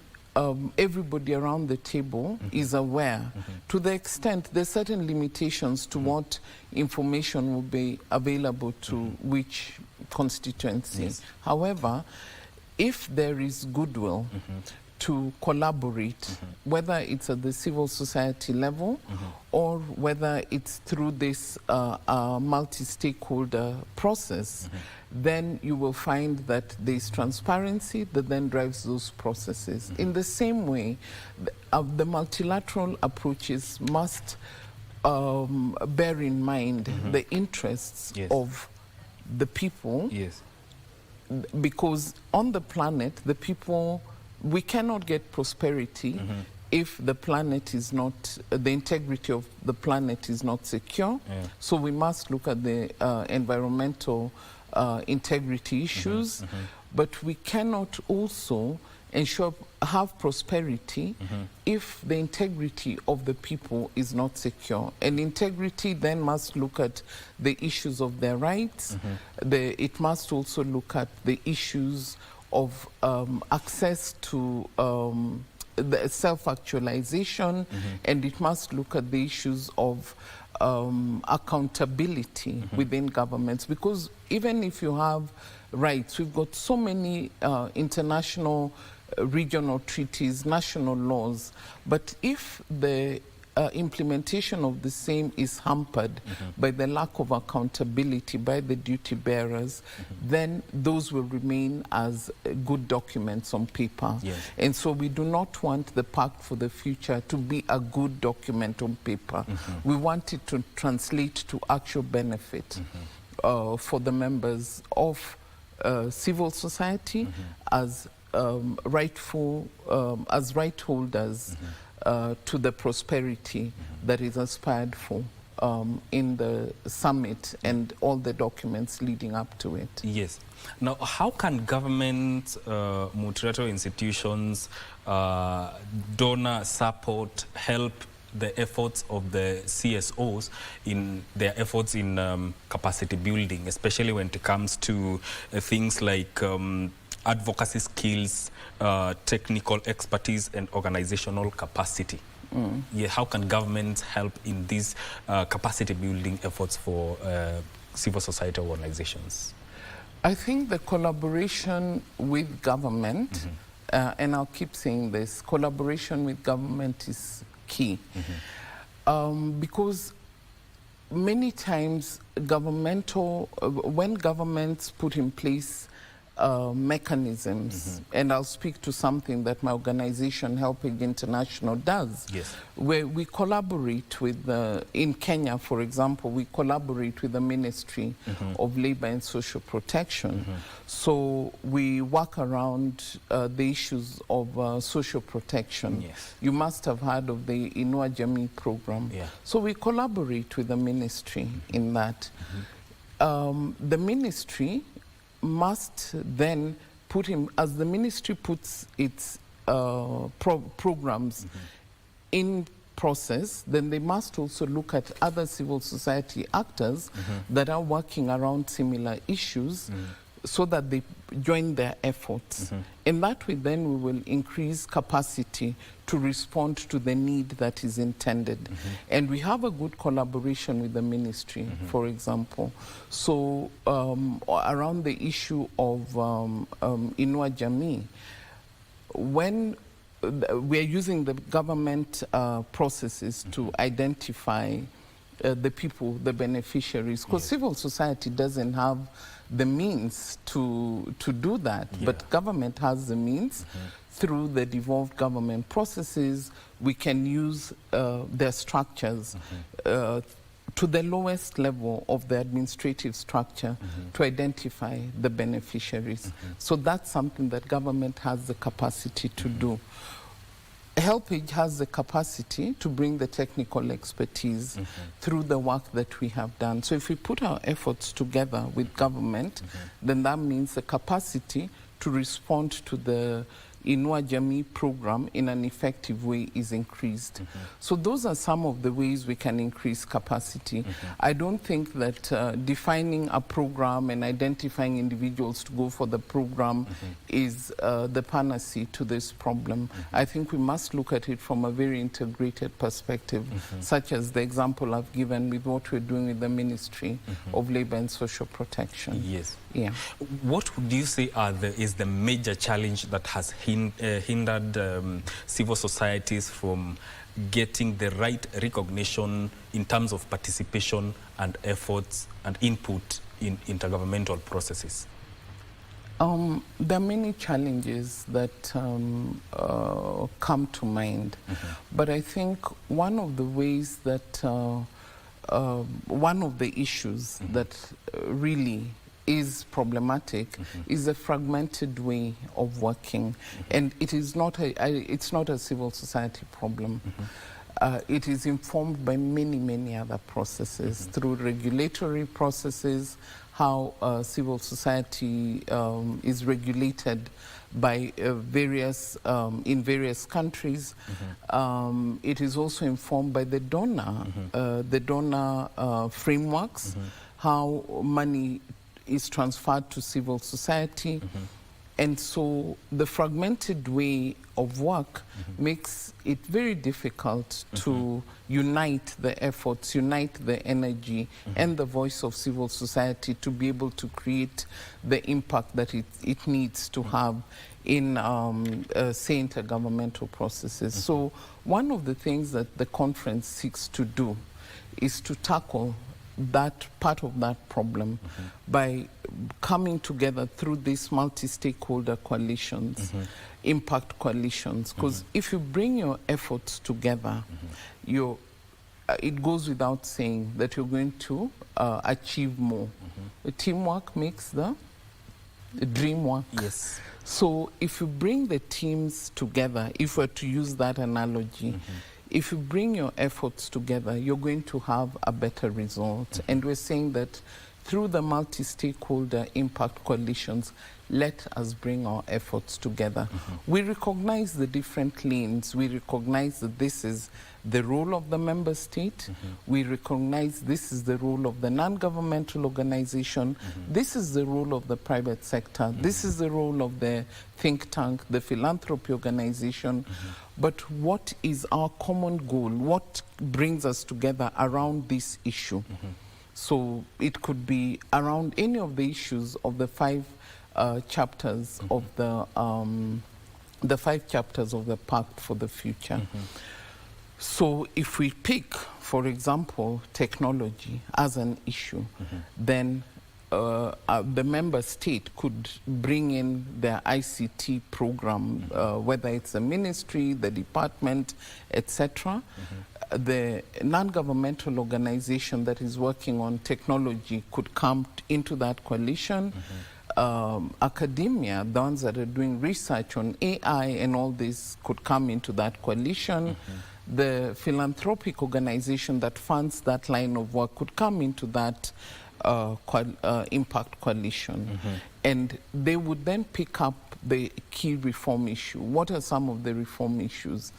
S7: everybody around the table is aware, to the extent there's certain limitations to what information will be available to which constituency.
S1: Yes.
S7: However, if there is goodwill to collaborate, whether it's at the civil society level or whether it's through this multi-stakeholder process, then you will find that there's transparency that then drives those processes. In the same way, the multilateral approaches must bear in mind the interests of the people, because on the planet, the people, we cannot get prosperity if the planet is not, the integrity of the planet is not secure. So we must look at the environmental integrity issues, but we cannot also have prosperity if the integrity of the people is not secure. And integrity then must look at the issues of their rights. It must also look at the issues of access to the self-actualization, and it must look at the issues of accountability within governments, because even if you have rights, we've got so many international regional treaties, national laws, but if the implementation of the same is hampered by the lack of accountability by the duty bearers, then those will remain as good documents on paper. And so we do not want the Pact for the Future to be a good document on paper. We want it to translate to actual benefit for the members of civil society as rightful, as right holders to the prosperity that is aspired for in the summit and all the documents leading up to it.
S1: Yes. Now, how can government, multilateral institutions, donor support help the efforts of the CSOs in their efforts in capacity building, especially when it comes to things like advocacy skills, technical expertise, and organizational capacity? Yeah, how can governments help in these capacity building efforts for civil society organizations?
S7: I think the collaboration with government, and I'll keep saying this, collaboration with government is key. Because many times when governments put in place mechanisms, and I'll speak to something that my organization Helping International does, where we collaborate with, in Kenya, for example, we collaborate with the Ministry of Labor and Social Protection. So we work around the issues of social protection. You must have heard of the Inua Jamii program. So we collaborate with the ministry in that. The ministry must then put him, as the ministry puts its programs in process, then they must also look at other civil society actors that are working around similar issues so that they join their efforts. In that way, then we will increase capacity to respond to the need that is intended. And we have a good collaboration with the ministry, for example. So around the issue of Inua Jamii, when we are using the government processes to identify the people, the beneficiaries, because civil society doesn't have the means to do that, but government has the means. Through the devolved government processes, we can use their structures to the lowest level of the administrative structure to identify the beneficiaries. So that's something that government has the capacity to do. Helpage has the capacity to bring the technical expertise through the work that we have done. So if we put our efforts together with government, then that means the capacity to respond to the Inua Jamii program in an effective way is increased. So those are some of the ways we can increase capacity. I don't think that defining a program and identifying individuals to go for the program is the panacea to this problem. I think we must look at it from a very integrated perspective, such as the example I've given with what we're doing with the Ministry of Labor and Social Protection. Yeah.
S1: What would you say is the major challenge that has hindered civil societies from getting the right recognition in terms of participation and efforts and input in intergovernmental processes?
S7: There are many challenges that come to mind, but I think one of the ways that, one of the issues that really is problematic is a fragmented way of working, and it is not it's not a civil society problem. It is informed by many other processes, through regulatory processes, how civil society is regulated by various in various countries. It is also informed by the donor frameworks, how money is transferred to civil society. And so the fragmented way of work makes it very difficult to unite the efforts, unite the energy and the voice of civil society to be able to create the impact that it needs to have in, say, intergovernmental processes. So one of the things that the conference seeks to do is to tackle that part of that problem by coming together through these multi-stakeholder coalitions, impact coalitions. Because if you bring your efforts together, it goes without saying that you're going to achieve more. The teamwork makes the dream work. So if you bring the teams together, if we're to use that analogy, if you bring your efforts together, you're going to have a better result. And we're saying that through the multi-stakeholder impact coalitions, let us bring our efforts together. We recognize the different lanes. We recognize that this is the role of the member state. We recognize this is the role of the non-governmental organization. This is the role of the private sector. This is the role of the think tank, the philanthropy organization. But what is our common goal? What brings us together around this issue? So it could be around any of the issues of the five chapters of the 5 chapters of the Pact for the Future. So if we pick, for example, technology as an issue, then the member state could bring in their ICT program, whether it's the ministry, the department, etc. The non-governmental organization that is working on technology could come into that coalition. Academia, the ones that are doing research on AI and all this, could come into that coalition. The philanthropic organization that funds that line of work could come into that impact coalition. And they would then pick up the key reform issue. What are some of the reform issues?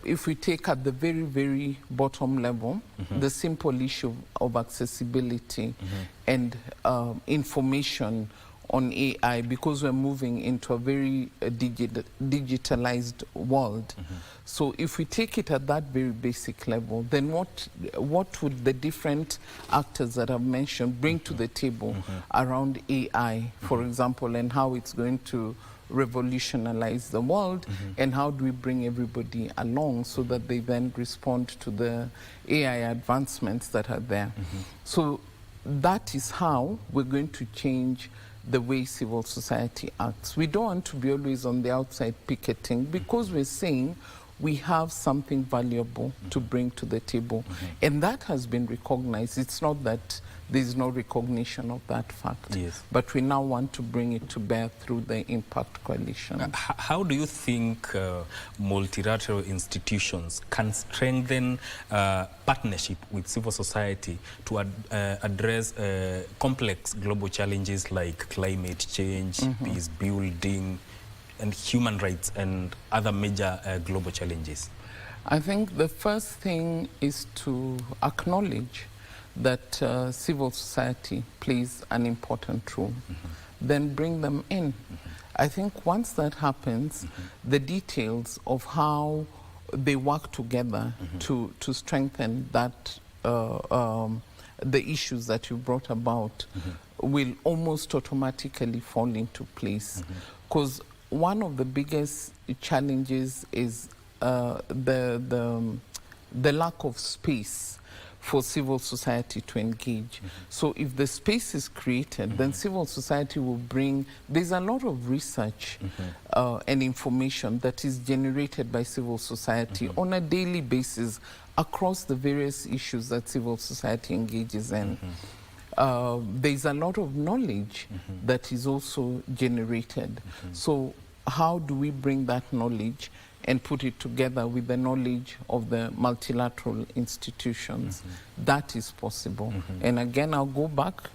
S7: If we take at the very, very bottom level, the simple issue of accessibility and information on AI, because we're moving into a very digitalized world. So if we take it at that very basic level, then what would the different actors that I've mentioned bring to the table around AI, for example, and how it's going to revolutionize the world, and how do we bring everybody along so that they then respond to the AI advancements that are there. So that is how we're going to change the way civil society acts. We don't want to be always on the outside picketing, because we're saying we have something valuable to bring to the table. And that has been recognized. It's not that there's no recognition of that fact. But we now want to bring it to bear through the Impact Coalition.
S1: How do you think multilateral institutions can strengthen partnership with civil society to address complex global challenges like climate change, peace building, and human rights and other major global challenges?
S7: I think the first thing is to acknowledge that civil society plays an important role. Then bring them in. I think once that happens, the details of how they work together to strengthen that the issues that you brought about will almost automatically fall into place. Because one of the biggest challenges is the lack of space for civil society to engage. So if the space is created, then civil society will bring, there's a lot of research and information that is generated by civil society on a daily basis across the various issues that civil society engages in. There's a lot of knowledge that is also generated. So how do we bring that knowledge and put it together with the knowledge of the multilateral institutions? That is possible. And again, I'll go back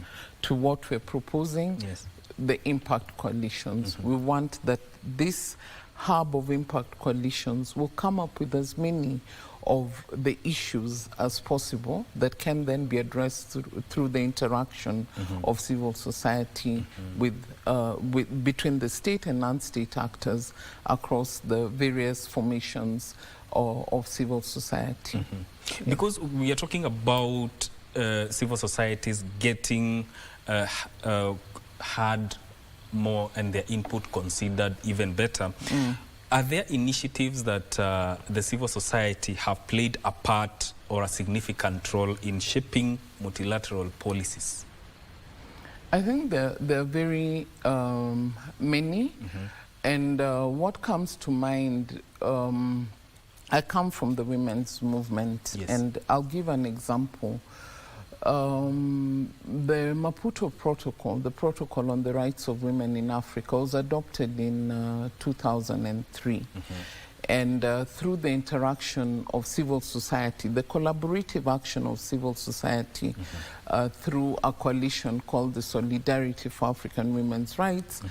S7: to what we're proposing, the impact coalitions. We want that this hub of impact coalitions will come up with as many of the issues as possible that can then be addressed through the interaction of civil society between the state and non-state actors across the various formations of civil society.
S1: Because we are talking about civil societies getting had more and their input considered even better. Are there initiatives that the civil society have played a part or a significant role in shaping multilateral policies?
S7: I think there are very many. And what comes to mind, I come from the women's movement, and I'll give an example. The Maputo Protocol, the Protocol on the Rights of Women in Africa, was adopted in 2003. And through the interaction of civil society, the collaborative action of civil society through a coalition called the Solidarity for African Women's Rights,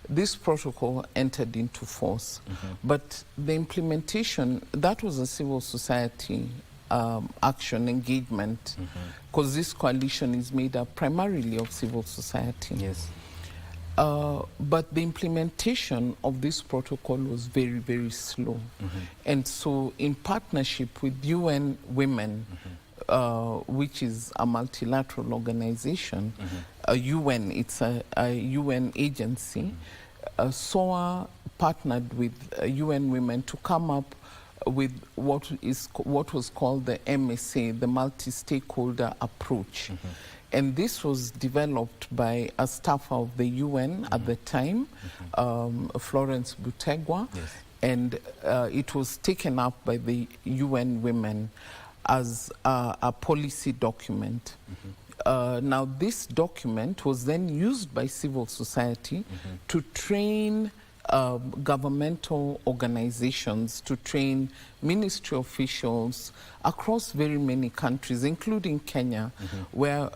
S7: this protocol entered into force. But the implementation, that was a civil society action, engagement, because this coalition is made up primarily of civil society. But the implementation of this protocol was very, very slow. And so in partnership with UN Women, which is a multilateral organization, it's a UN agency, SOA partnered with UN Women to come up with what was called the MSA, the multi-stakeholder approach. And this was developed by a staffer of the UN at the time, Florence Butegwa, and it was taken up by the UN Women as a policy document. Now, this document was then used by civil society to train governmental organizations, to train ministry officials across very many countries, including Kenya, where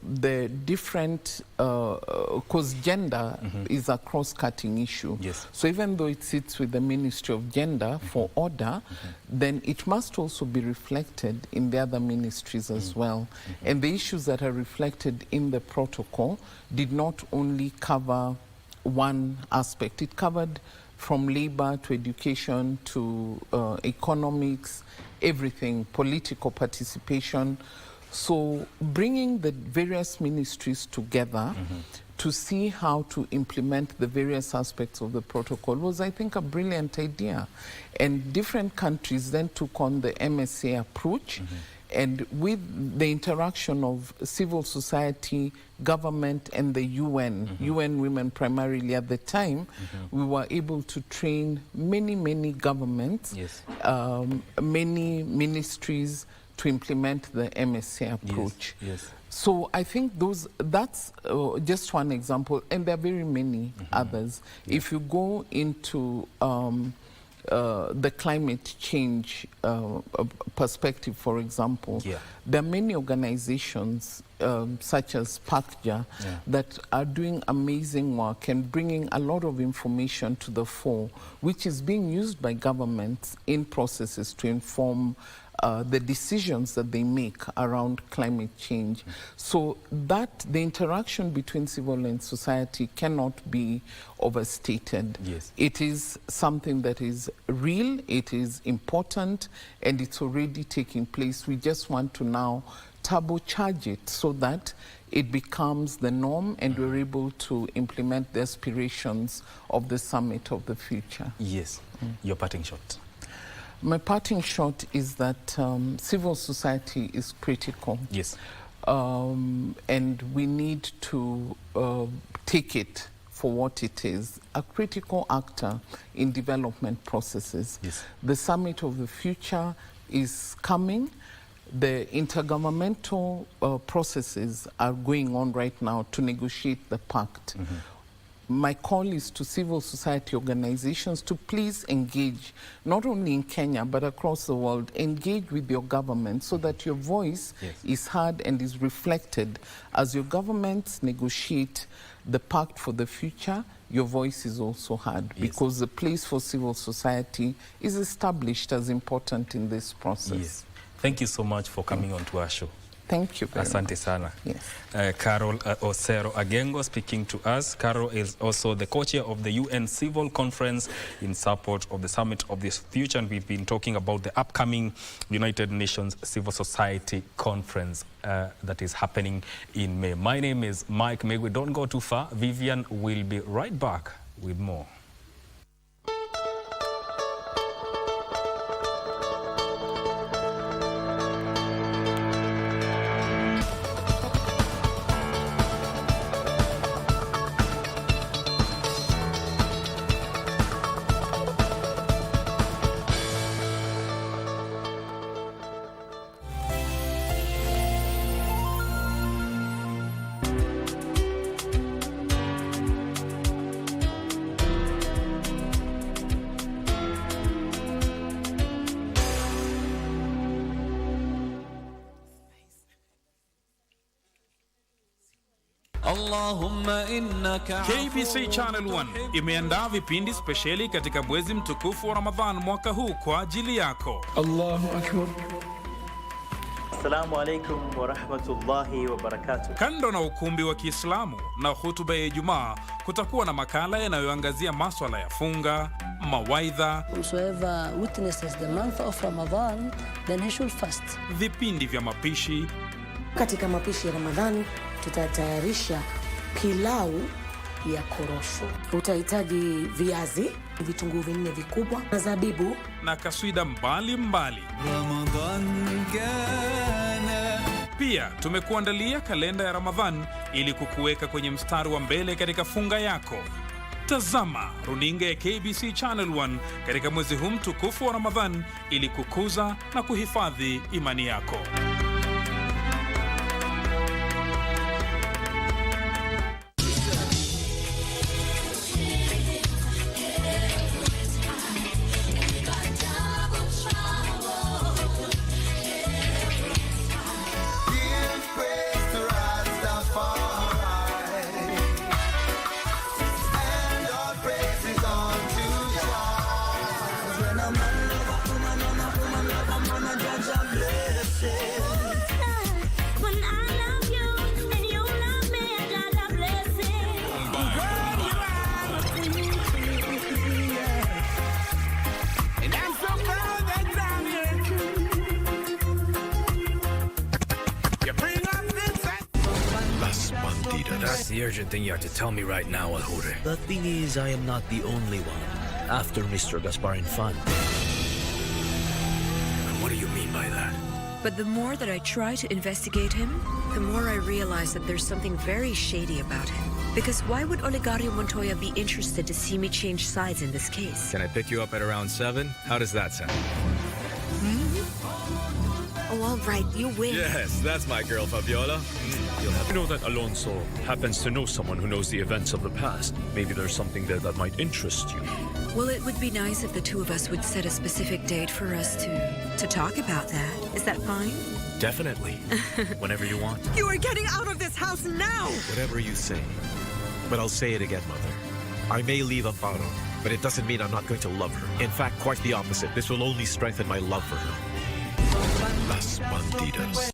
S7: the different, because gender is a cross-cutting issue. So even though it sits with the Ministry of Gender for order, then it must also be reflected in the other ministries as well. And the issues that are reflected in the protocol did not only cover one aspect. It covered from labor to education to economics, everything, political participation. So bringing the various ministries together to see how to implement the various aspects of the protocol was, I think, a brilliant idea. And different countries then took on the MSA approach. And with the interaction of civil society, government, and the UN, UN Women primarily at the time, we were able to train many governments, many ministries to implement the MSA approach. So I think that's just one example, and there are very many others. If you go into the climate change perspective, for example, there are many organizations such as PACJA that are doing amazing work and bringing a lot of information to the fore, which is being used by governments in processes to inform the decisions that they make around climate change. So that the interaction between civil and society cannot be overstated. It is something that is real, it is important, and it's already taking place. We just want to now turbocharge it so that it becomes the norm and we're able to implement the aspirations of the summit of the future.
S1: Your parting shot.
S7: My parting shot is that civil society is critical. And we need to take it for what it is, a critical actor in development processes. The summit of the future is coming. The intergovernmental processes are going on right now to negotiate the pact. My call is to civil society organizations to please engage, not only in Kenya, but across the world. Engage with your government so that your voice is heard and is reflected. As your governments negotiate the pact for the future, your voice is also heard, because the place for civil society is established as important in this process.
S1: Thank you so much for coming on to our show.
S7: Thank you very
S1: Asante
S7: much.
S1: sana. Carol Osero Agengo speaking to us. Carol is also the co-chair of the UN Civil Conference in support of the Summit of the Future, and we've been talking about the upcoming United Nations Civil Society Conference that is happening in May. My name is Mike Megwe. Don't go too far. Vivian will be right back with more.
S10: KBC Channel 1 imeandaa vipindi spesheli katika mwezi mtukufu wa Ramadhan mwaka huu kwa ajili yako. Allahu Akbar.
S11: Assalamu alaikum wa rahmatullahi wa barakatuh.
S10: Kando na ukumbi wa Kiislamu na hutuba ya Ijumaa, kutakuwa na makala yanayoangazia masuala ya funga, mawaidha,
S8: whosoever witnesses the month of Ramadan, then he should fast.
S10: Vipindi vya mapishi.
S15: Katika mapishi ya Ramadhani tutatayarisha pilau ya korosho. Utahitaji viazi, vitunguu vinne vikubwa, na zabibu
S10: na kaswida mbalimbali. Pia tumekuandalia kalenda ya Ramadhan ili kukuweka kwenye mstari wa mbele katika funga yako. Tazama runinga ya KBC Channel 1 katika mwezi huu mtukufu wa Ramadhan ili kukuza na kuhifadhi imani yako.
S6: That's the urgent thing you have to tell me right now, Alhure.
S9: The thing is, I am not the only one. After Mr. Gaspar Infante.
S6: What do you mean by that?
S17: But the more that I try to investigate him, the more I realize that there's something very shady about him. Because why would Olegario Montoya be interested to see me change sides in this case?
S6: Can I pick you up at around 7? How does that sound?
S17: Oh, all right, you win.
S6: Yes, that's my girl, Fabiola.
S9: You know that Alonso happens to know someone who knows the events of the past. Maybe there's something there that might interest you.
S17: Well, it would be nice if the two of us would set a specific date for us to talk about that. Is that fine?
S9: Definitely. Whenever you want.
S17: You are getting out of this house now!
S9: Whatever you say. But I'll say it again, Mother. I may leave Amparo, but it doesn't mean I'm not going to love her. In fact, quite the opposite. This will only strengthen my love for her. Las Bandidas.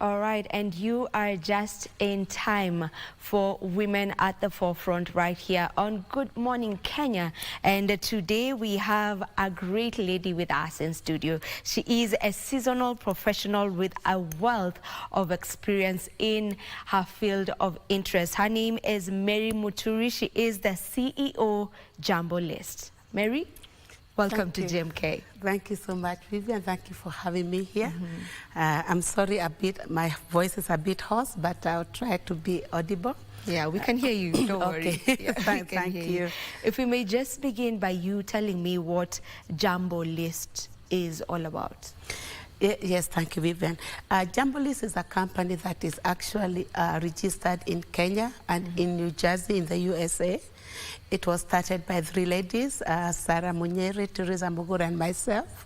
S18: All right, and you are just in time for Women at the Forefront right here on Good Morning Kenya. And today we have a great lady with us in studio. She is a seasonal professional with a wealth of experience in her field of interest. Her name is Mary Muturi. She is the CEO Jumbo List. Mary? Welcome to GMK.
S19: Thank you so much, Vivian. Thank you for having me here. I'm sorry, my voice is a bit hoarse, but I'll try to be audible.
S18: Yeah, we can hear you. Don't worry.
S19: Okay.
S18: Yeah,
S19: Thank you.
S18: If we may just begin by you telling me what Jumbo List is all about.
S19: Yes, thank you, Vivian. Jumbo List is a company that is actually registered in Kenya and in New Jersey in the USA. It was started by three ladies, Sarah Munyeri, Teresa Mugura, and myself.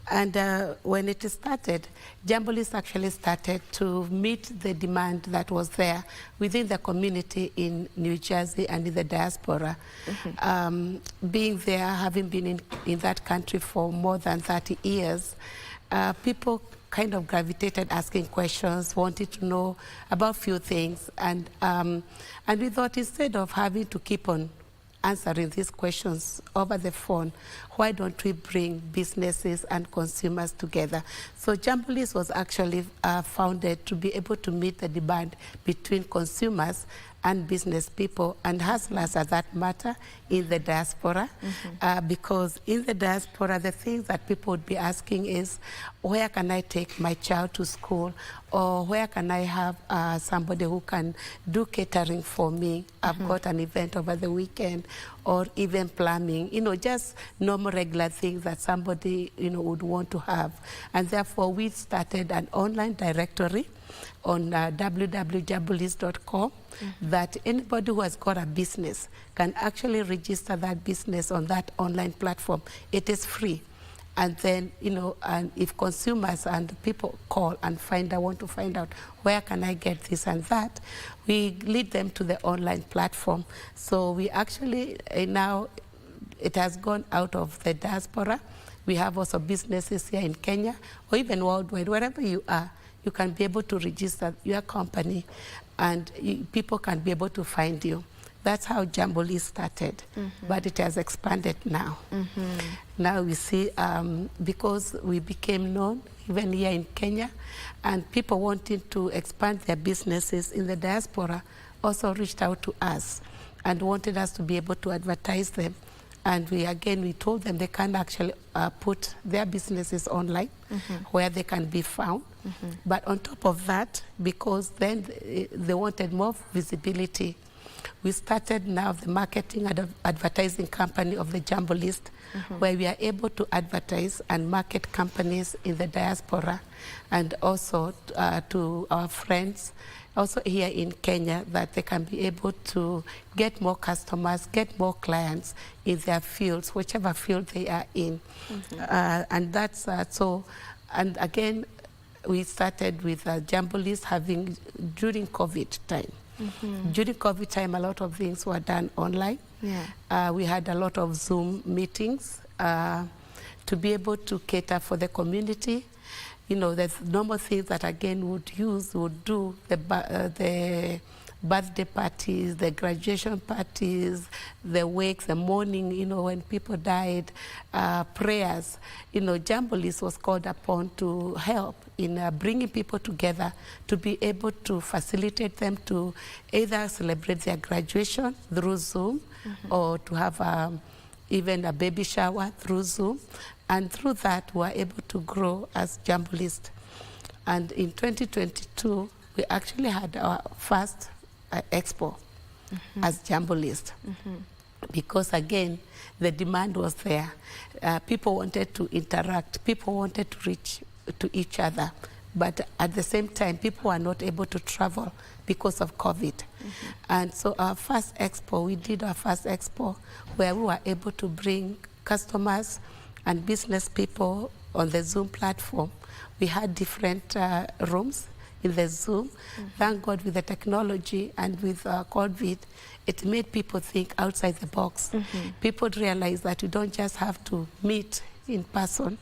S19: And when it started, Jumbo List actually started to meet the demand that was there within the community in New Jersey and in the diaspora. Being there, having been in that country for more than 30 years, people kind of gravitated asking questions, wanted to know about few things. And we thought instead of having to keep on answering these questions over the phone, why don't we bring businesses and consumers together? So Jumbo List was actually founded to be able to meet the demand between consumers and business people and hustlers at that matter in the diaspora. Because in the diaspora, the things that people would be asking is, where can I take my child to school? Or where can I have somebody who can do catering for me? I've got an event over the weekend, or even plumbing, just normal regular things that somebody, would want to have. And therefore, we started an online directory on www.jumbolist.com that anybody who has got a business can actually register that business on that online platform. It is free. And then, you know, and if consumers and people call and want to find out where can I get this and that, we lead them to the online platform. So we actually now, it has gone out of the diaspora. We have also businesses here in Kenya or even worldwide, wherever you are, you can be able to register your company and people can be able to find you. That's how Jamboree started, but it has expanded now. Now we see, because we became known, even here in Kenya, and people wanting to expand their businesses in the diaspora also reached out to us and wanted us to be able to advertise them. And we told them they can actually put their businesses online where they can be found. But on top of that, because then they wanted more visibility, we started now the marketing and advertising company of the Jumbo List, where we are able to advertise and market companies in the diaspora and also to our friends also here in Kenya, that they can be able to get more customers, get more clients in their fields, whichever field they are in. And that's so, and again, we started with Jumbo List having during COVID time. During COVID time, a lot of things were done online. We had a lot of Zoom meetings to be able to cater for the community. You know, there's normal things that again would do the birthday parties, the graduation parties, the wakes, the mourning, you know, when people died, prayers. You know, Jumbo List was called upon to help in bringing people together to be able to facilitate them to either celebrate their graduation through Zoom or to have even a baby shower through Zoom. And through that, we were able to grow as Jumbo List. And in 2022, we actually had our first expo as Jumbo List. Because again, the demand was there. People wanted to interact. People wanted to reach to each other. But at the same time, people were not able to travel because of COVID. And so our first expo, we did our first expo where we were able to bring customers and business people on the Zoom platform. We had different rooms in the Zoom. Thank God with the technology and with COVID, it made people think outside the box. People realize that you don't just have to meet in person,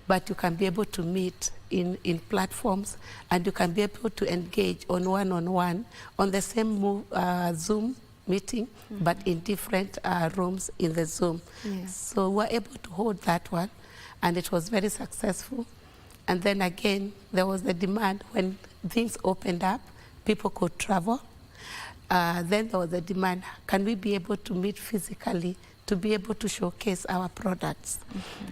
S19: but you can be able to meet in platforms, and you can be able to engage on one-on-one on the same Zoom meeting, but in different rooms in the Zoom. So we were able to hold that one, and it was very successful. And then again, there was the demand when things opened up, people could travel. Then there was the demand, can we be able to meet physically to be able to showcase our products?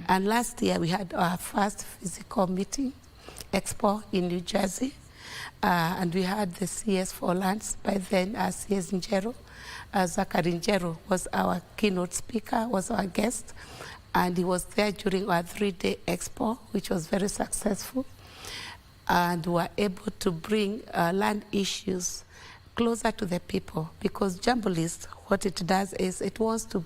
S19: And last year, we had our first physical meeting, expo in New Jersey, and we had the CS for Lands, by then CS Njero. Zachary Njero was our keynote speaker, was our guest, and he was there during our 3-day expo, which was very successful. And we were able to bring land issues closer to the people, because Jumbo List, what it does is it wants to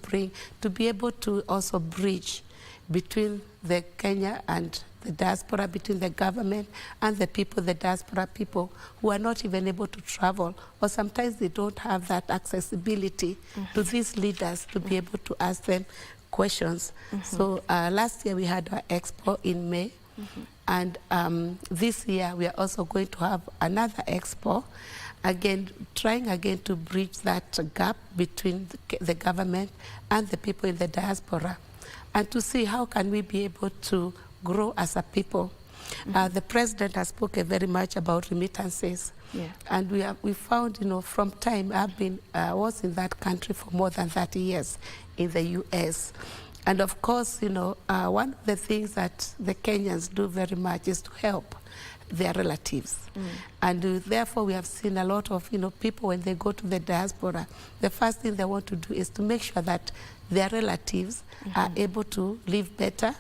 S19: be able to also bridge between the Kenya and the diaspora, between the government and the people, the diaspora people who are not even able to travel, or sometimes they don't have that accessibility to these leaders to be able to ask them questions. So last year we had our expo in May, and this year we are also going to have another expo, again, trying again to bridge that gap between the government and the people in the diaspora, and to see how can we be able to grow as a people. The president has spoken very much about remittances, and we found, you know, from time I was in that country for more than 30 years in the US, and of course, you know, one of the things that the Kenyans do very much is to help their relatives, and therefore we have seen a lot of, you know, people when they go to the diaspora, the first thing they want to do is to make sure that their relatives are able to live better,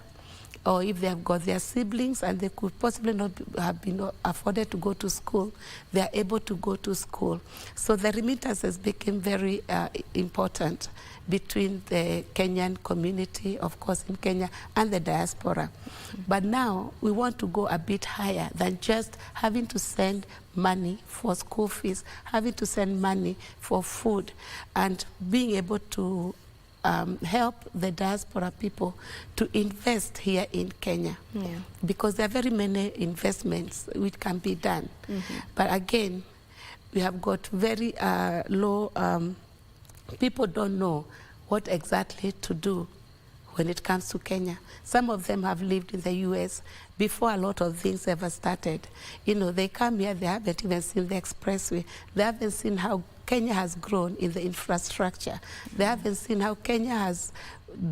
S19: or if they have got their siblings and they could possibly not have been afforded to go to school, they are able to go to school. So the remittances became very important between the Kenyan community, of course, in Kenya, and the diaspora. But now we want to go a bit higher than just having to send money for school fees, having to send money for food, and being able to help the diaspora people to invest here in Kenya. Because there are very many investments which can be done. But again, we have got very low, people don't know what exactly to do when it comes to Kenya. Some of them have lived in the US before a lot of things ever started. You know, they come here, they haven't even seen the expressway. They haven't seen how Kenya has grown in the infrastructure. They haven't seen how Kenya has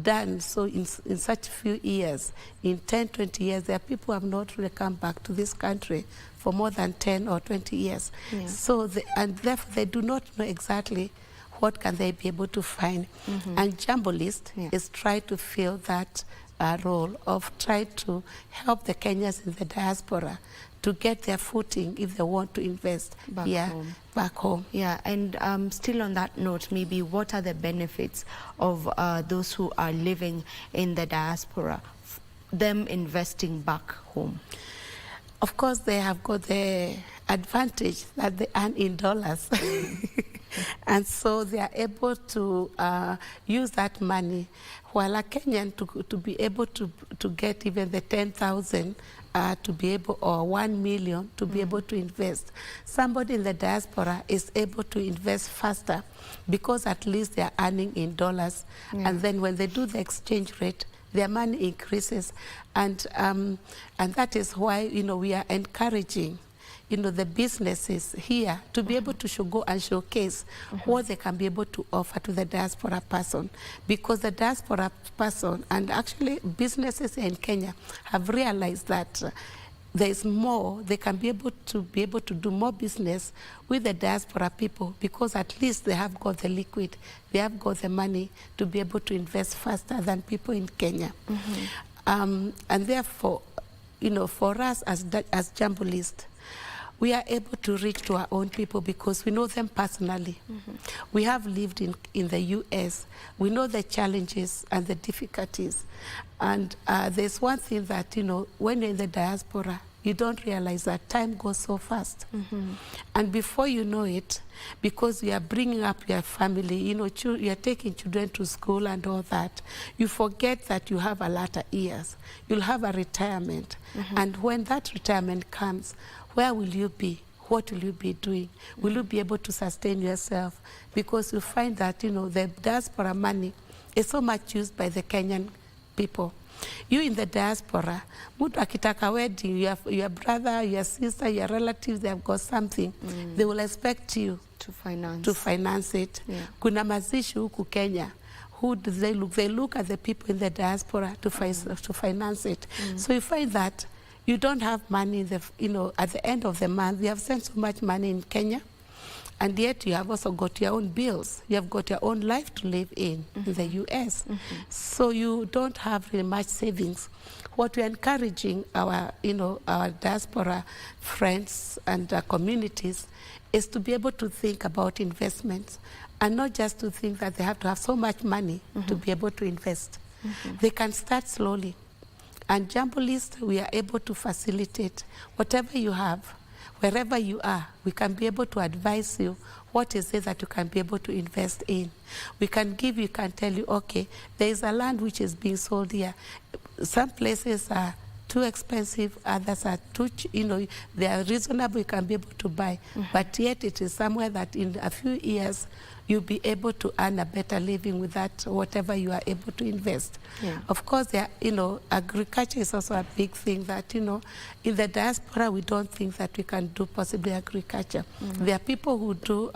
S19: done so in such few years. In 10, 20 years, there are people who have not really come back to this country for more than 10 or 20 years. So, and therefore, they do not know exactly what can they be able to find. And Jambo List is trying to fill that role of trying to help the Kenyans in the diaspora to get their footing if they want to invest back home.
S18: Yeah, and still on that note, maybe what are the benefits of those who are living in the diaspora, them investing back home?
S19: Of course, they have got the advantage that they earn in dollars. And so they are able to use that money, while a Kenyan to be able to get even the 10,000 to be able, or 1 million to be able to invest. Somebody in the diaspora is able to invest faster because at least they are earning in dollars. And then when they do the exchange rate, their money increases. And that is why, you know, we are encouraging, you know, the businesses here to be able to go and showcase what they can be able to offer to the diaspora person. Because the diaspora person, and actually businesses in Kenya, have realized that there is more, they can be able to do more business with the diaspora people, because at least they have got the liquid, they have got the money to be able to invest faster than people in Kenya. And therefore, you know, for us as Jambo List, we are able to reach to our own people because we know them personally. We have lived in the US. We know the challenges and the difficulties. And there's one thing that, you know, when you're in the diaspora, you don't realize that time goes so fast. And before you know it, because you are bringing up your family, you know, you are taking children to school and all that, you forget that you have a later years. You'll have a retirement. And when that retirement comes, where will you be? What will you be doing? Will you be able to sustain yourself? Because you find that, you know, the diaspora money is so much used by the Kenyan people. You in the diaspora, mtu akitaka wedding, your brother, your sister, your relatives, they have got something. They will expect you
S18: to finance
S19: it. Kuna mazishi huku Kenya. Who do they look? They look at the people in the diaspora to finance it. So you find that you don't have money, you know, at the end of the month. You have sent so much money in Kenya, and yet you have also got your own bills. You have got your own life to live in the US. So you don't have really much savings. What we're encouraging our, you know, our diaspora friends and communities is to be able to think about investments, and not just to think that they have to have so much money to be able to invest. They can start slowly. And Jambo List, we are able to facilitate whatever you have, wherever you are. We can be able to advise you what is it that you can be able to invest in. We can give you, can tell you, okay, there is a land which is being sold here. Some places are too expensive, others are too, you know, they are reasonable, you can be able to buy. But yet it is somewhere that in a few years, you'll be able to earn a better living with that, whatever you are able to invest. Of course, there, you know, agriculture is also a big thing that, you know, in the diaspora, we don't think that we can do possibly agriculture. There are people who do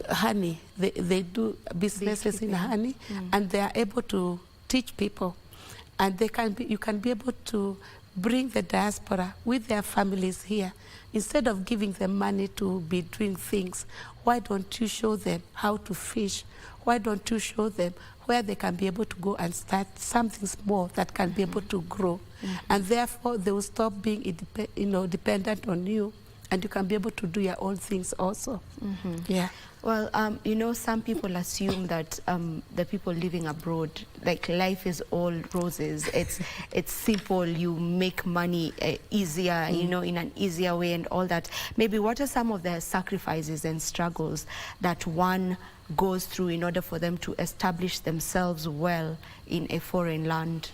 S19: honey. They do businesses in honey, and they are able to teach people. And they can be, you can be able to bring the diaspora with their families here. Instead of giving them money to be doing things, why don't you show them how to fish? Why don't you show them where they can be able to go and start something small that can be able to grow? And therefore, they will stop being dependent on you, and you can be able to do your own things also. Yeah.
S18: Well, you know, some people assume that the people living abroad, like life is all roses. It's simple. You make money easier, you know, in an easier way and all that. Maybe what are some of the sacrifices and struggles that one goes through in order for them to establish themselves well in a foreign land?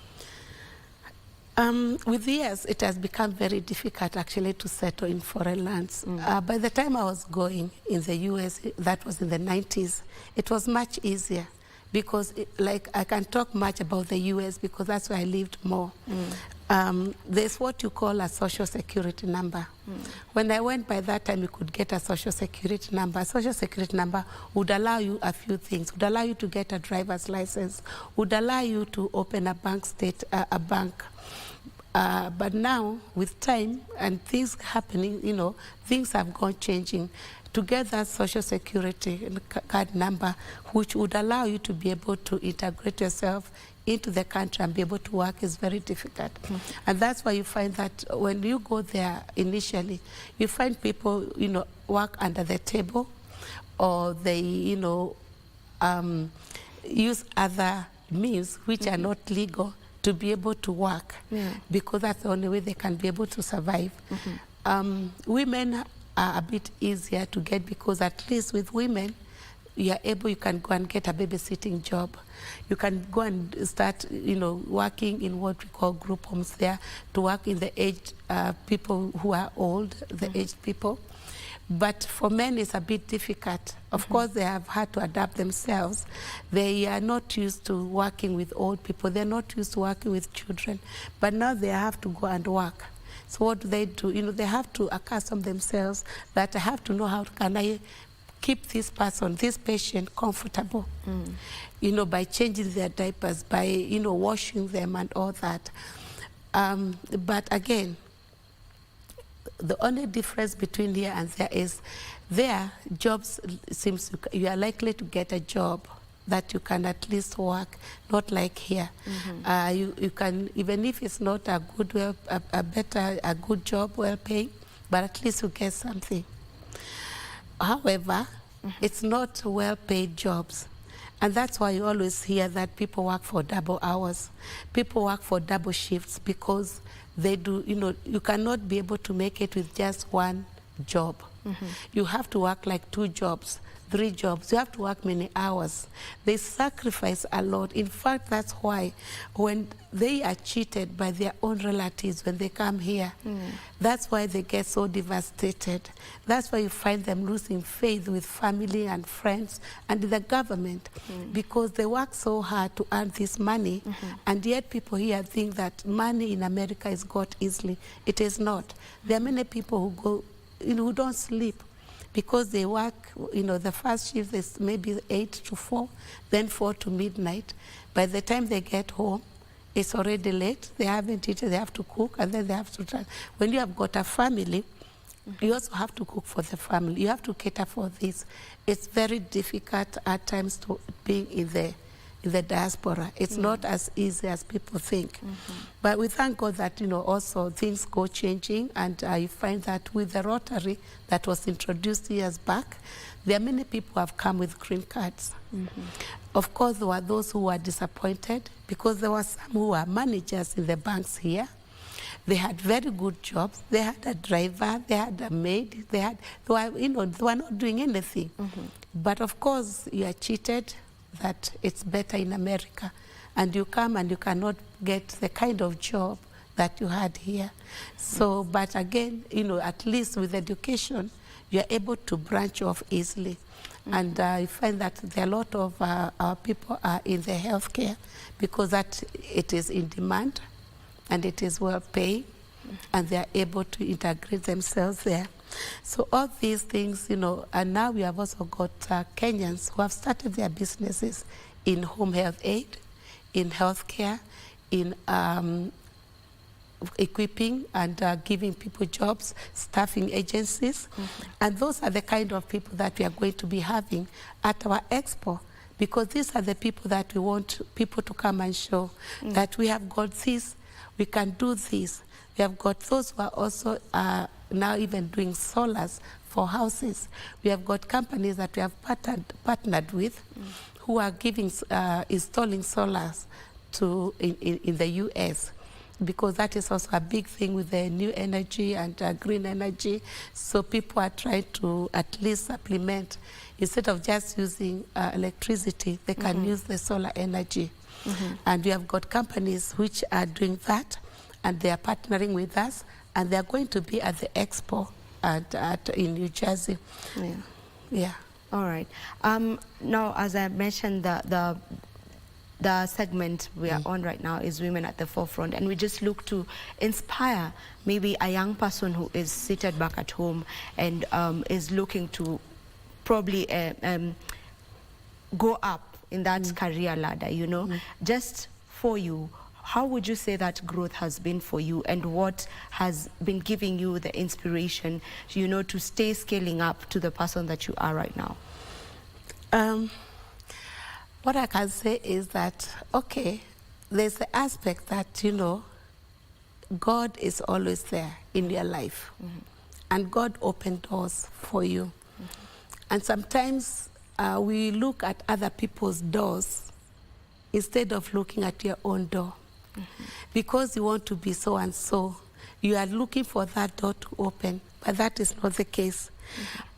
S19: With years, it has become very difficult actually to settle in foreign lands. By the time I was going in the US, that was in the 90s, it was much easier because like I can talk much about the US because that's where I lived more. There's what you call a social security number. When I went, by that time you could get a social security number. A social security number would allow you a few things, would allow you to get a driver's license, would allow you to open a bank. But now, with time and things happening, you know, things have gone changing. To get that social security card number, which would allow you to be able to integrate yourself into the country and be able to work, is very difficult. And that's why you find that when you go there initially, you find people, you know, work under the table, or they, you know, use other means which are not legal to be able to work, because that's the only way they can be able to survive. Women are a bit easier to get because at least with women, you can go and get a babysitting job. You can go and start, you know, working in what we call group homes there, to work in the aged people who are old, the aged people. But for men, it's a bit difficult. Of course, they have had to adapt themselves. They are not used to working with old people. They're not used to working with children. But now they have to go and work. So what do? You know, they have to accustom themselves that I have to know how can I keep this person, this patient comfortable, you know, by changing their diapers, by, you know, washing them and all that. But again, the only difference between here and there is there jobs you are likely to get a job that you can at least work, not like here. You can, even if it's not a good, a good job, well paying, but at least you get something. However, it's not well paid jobs. And that's why you always hear that people work for double hours. People work for double shifts because they do, you know, you cannot be able to make it with just one job. You have to work like 2 jobs, 3 jobs. You have to work many hours. They sacrifice a lot. In fact, that's why when they are cheated by their own relatives when they come here, that's why they get so devastated. That's why you find them losing faith with family and friends and the government, because they work so hard to earn this money, and yet people here think that money in America is got easily. It is not. There are many people who go, you know, who don't sleep because they work, you know, the first shift is maybe 8 to 4, then 4 to midnight. By the time they get home, it's already late. They haven't eaten, they have to cook, and then they have to try. When you have got a family, you also have to cook for the family. You have to cater for this. It's very difficult at times to being in the diaspora. It's not as easy as people think. But we thank God that, you know, also things go changing, and I find that with the Rotary that was introduced years back, there are many people who have come with green cards. Of course, there were those who were disappointed because there were some who were managers in the banks here. They had very good jobs. They had a driver, they had a maid, they were, you know, they were not doing anything. But of course, you are cheated that it's better in America, and you come and you cannot get the kind of job that you had here. So, but again, you know, at least with education, you are able to branch off easily. And I find that there are a lot of our people are in the healthcare because that it is in demand and it is well paid, and they are able to integrate themselves there. So all these things, you know, and now we have also got Kenyans who have started their businesses in home health aid, in healthcare, in equipping and giving people jobs, staffing agencies. And those are the kind of people that we are going to be having at our expo, because these are the people that we want people to come and show that we have got this, we can do this. We have got those who are also now even doing solars for houses. We have got companies that we have partnered with who are giving, installing solars in the US, because that is also a big thing with the new energy and green energy. So people are trying to at least supplement. Instead of just using electricity, they can use the solar energy. And we have got companies which are doing that, and they are partnering with us, and they are going to be at the expo in New Jersey. Yeah.
S18: All right. Now, as I mentioned, the segment we are on right now is Women at the Forefront, and we just look to inspire maybe a young person who is seated back at home and is looking to probably go up in that career ladder, you know. Just for you, how would you say that growth has been for you, and what has been giving you the inspiration, you know, to stay scaling up to the person that you are right now?
S19: What I can say is that, okay, there's the aspect that, you know, God is always there in your life. And God opened doors for you. And sometimes we look at other people's doors instead of looking at your own door. Because you want to be so and so, you are looking for that door to open, but that is not the case.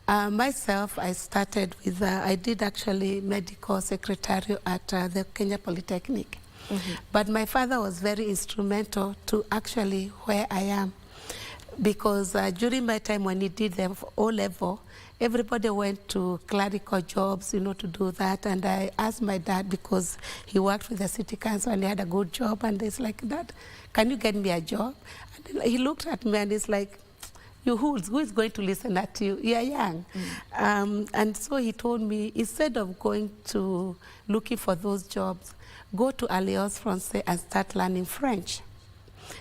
S19: Myself, I started with, I did actually medical secretariat at the Kenya Polytechnic. But my father was very instrumental to actually where I am. Because during my time when he did the O-level, everybody went to clerical jobs, you know, to do that. And I asked my dad, because he worked with the city council and he had a good job. And he's like, Dad, can you get me a job? And he looked at me and he's like, you who is going to listen at you? You're young. And so he told me, instead of going to looking for those jobs, go to Alliance Française and start learning French.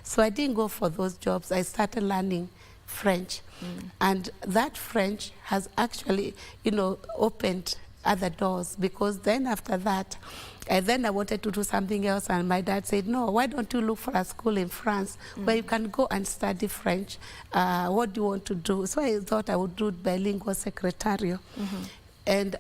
S19: So I didn't go for those jobs. I started learning French. And that French has actually, you know, opened other doors, because then after that, then I wanted to do something else, and my dad said, no, why don't you look for a school in France where you can go and study French? What do you want to do? So I thought I would do bilingual secretariat. And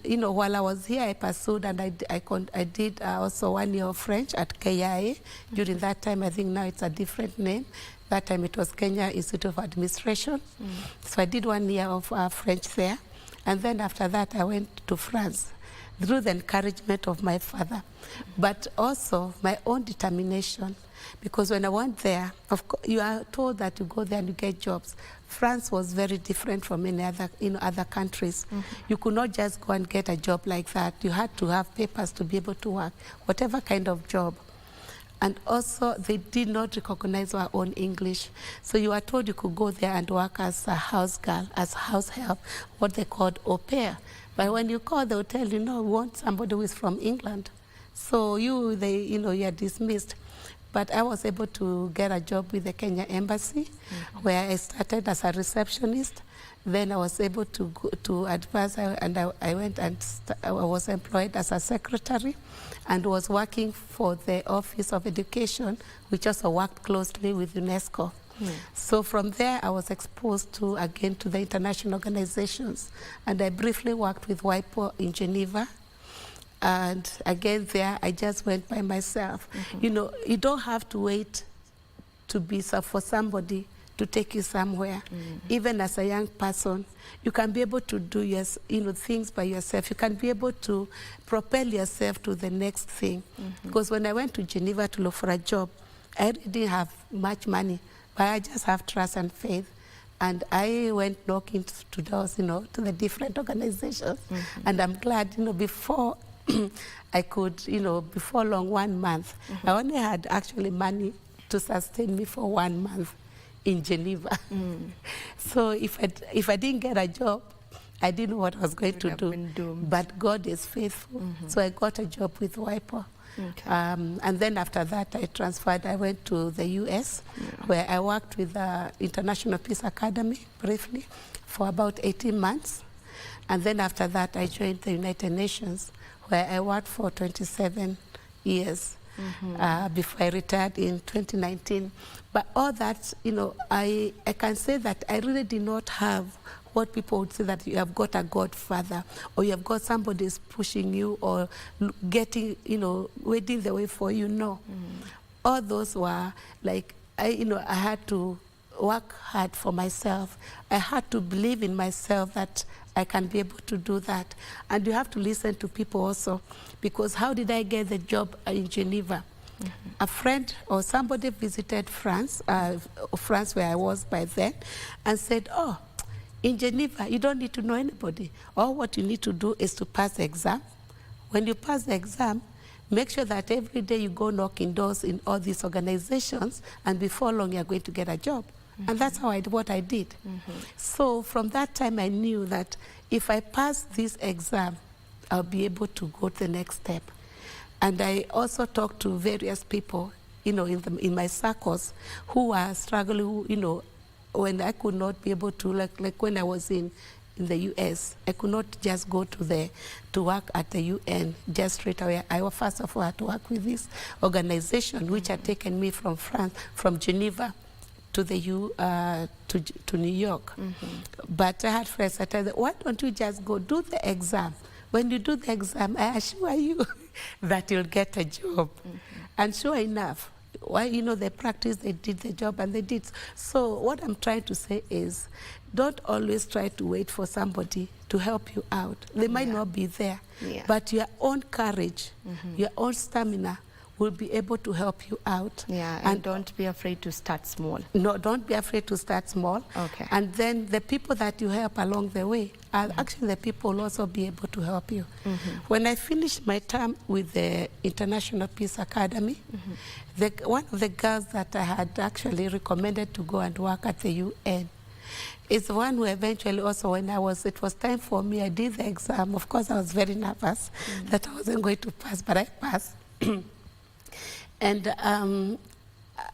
S19: you know, while I was here, I pursued, and I did also 1 year of French at KIA. During that time, I think now it's a different name. That time it was Kenya Institute of Administration. So I did 1 year of French there. And then after that, I went to France through the encouragement of my father, but also my own determination. Because when I went there, of course, you are told that you go there and you get jobs. France was very different from any other, other countries. You could not just go and get a job like that. You had to have papers to be able to work, whatever kind of job. And also, they did not recognize our own English. So you are told you could go there and work as a house girl, as house help, what they called au pair. But when you call the hotel, you know, we want somebody who is from England. So you are dismissed. But I was able to get a job with the Kenya Embassy, where I started as a receptionist. Then I was able to go to advance, and I went and I was employed as a secretary, and was working for the Office of Education, which also worked closely with UNESCO. So from there, I was exposed to, again, to the international organizations. And I briefly worked with WIPO in Geneva. And again, there, I just went by myself. You know, you don't have to wait to be for somebody to take you somewhere. Even as a young person, you can be able to do things by yourself. You can be able to propel yourself to the next thing. Because when I went to Geneva to look for a job, I really didn't have much money, but I just have trust and faith. And I went knocking to doors, to the different organizations. And I'm glad, before I could, before long, 1 month, I only had actually money to sustain me for 1 month in Geneva. So if I didn't get a job, I didn't know what I was going to do. But God is faithful. So I got a job with WIPO. Okay. And then after that, I transferred. I went to the US, where I worked with the International Peace Academy briefly for about 18 months. And then after that, I joined the United Nations, where I worked for 27 years before I retired in 2019. But all that, you know, I can say that I really did not have what people would say that you have got a godfather, or you have got somebody is pushing you or getting, you know, waiting the way for you. No. All those were like, I had to work hard for myself. I had to believe in myself that I can be able to do that. And you have to listen to people also, because how did I get the job in Geneva? A friend or somebody visited France, France where I was by then, and said, oh, in Geneva, you don't need to know anybody. All what you need to do is to pass the exam. When you pass the exam, make sure that every day you go knocking doors in all these organizations, and before long you're going to get a job. And that's what I did. So from that time, I knew that if I pass this exam, I'll be able to go to the next step. And I also talked to various people, you know, in my circles who are struggling, you know, when I could not be able to, like when I was in the US, I could not just go to work at the UN just straight away. I first of all had to work with this organization, which had taken me from France, from Geneva, to to New York. But I had friends that said, why don't you just go do the exam? When you do the exam, I assure you that you'll get a job. And sure enough, why, you know, they practiced, they did the job, and they did. So what I'm trying to say is, don't always try to wait for somebody to help you out. They might not be there, but your own courage, your own stamina will be able to help you out.
S18: Yeah, and don't be afraid to start small.
S19: No, don't be afraid to start small.
S18: Okay.
S19: And then the people that you help along the way are actually the people will also be able to help you. When I finished my term with the International Peace Academy, one of the girls that I had actually recommended to go and work at the UN is the one who eventually also, when it was time for me, I did the exam. Of course, I was very nervous that I wasn't going to pass, but I passed. And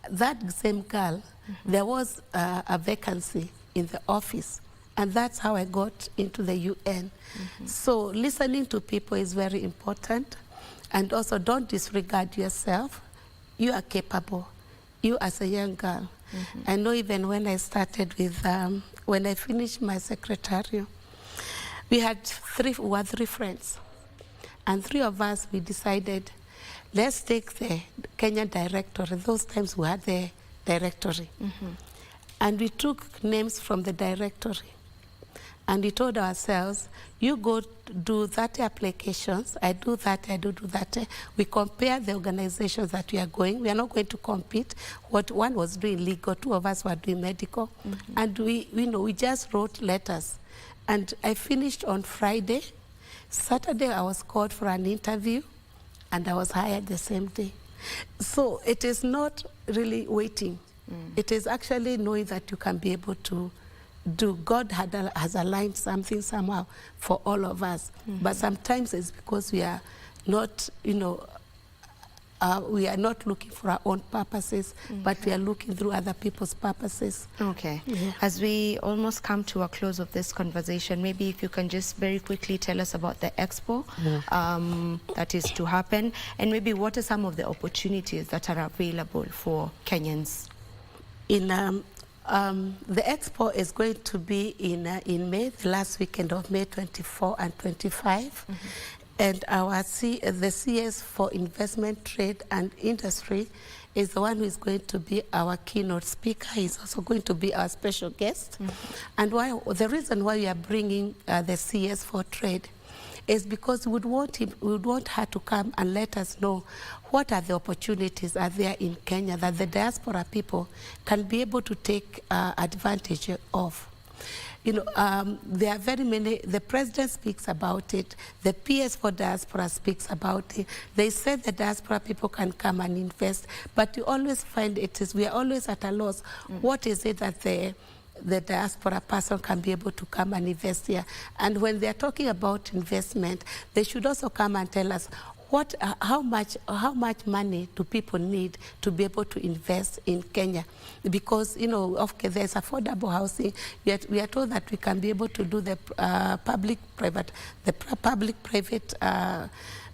S19: that same girl, there was a vacancy in the office, and that's how I got into the UN. So listening to people is very important, and also don't disregard yourself. You are capable. You as a young girl. I know even when I started with, when I finished my secretariat, we were three friends, and three of us, we decided, let's take the Kenyan directory. Those times we had the directory. And we took names from the directory. And we told ourselves, you go do 30 applications, I do that, I do that. We compare the organizations that we are going. We are not going to compete. What one was doing legal, two of us were doing medical. And we just wrote letters. And I finished on Friday. Saturday, I was called for an interview, and I was hired the same day. So it is not really waiting. It is actually knowing that you can be able to do. God has aligned something somehow for all of us. But sometimes it's because we are not, we are not looking for our own purposes, but we are looking through other people's purposes.
S18: Okay. As we almost come to a close of this conversation, maybe if you can just very quickly tell us about the expo that is to happen, and maybe what are some of the opportunities that are available for Kenyans?
S19: The expo is going to be in May, the last weekend of May 24 and 25. And the CS for Investment, Trade and Industry is the one who is going to be our keynote speaker. He's also going to be our special guest. And the reason why we are bringing the CS for Trade is because we would want her to come and let us know what are the opportunities are there in Kenya that the diaspora people can be able to take advantage of. There are very many, the president speaks about it, the PS for diaspora speaks about it. They said the diaspora people can come and invest, but you always find we are always at a loss. What is it that the diaspora person can be able to come and invest here? And when they're talking about investment, they should also come and tell us how much money do people need to be able to invest in Kenya? Because, you know, okay, there's affordable housing. We are told that we can be able to do the public-private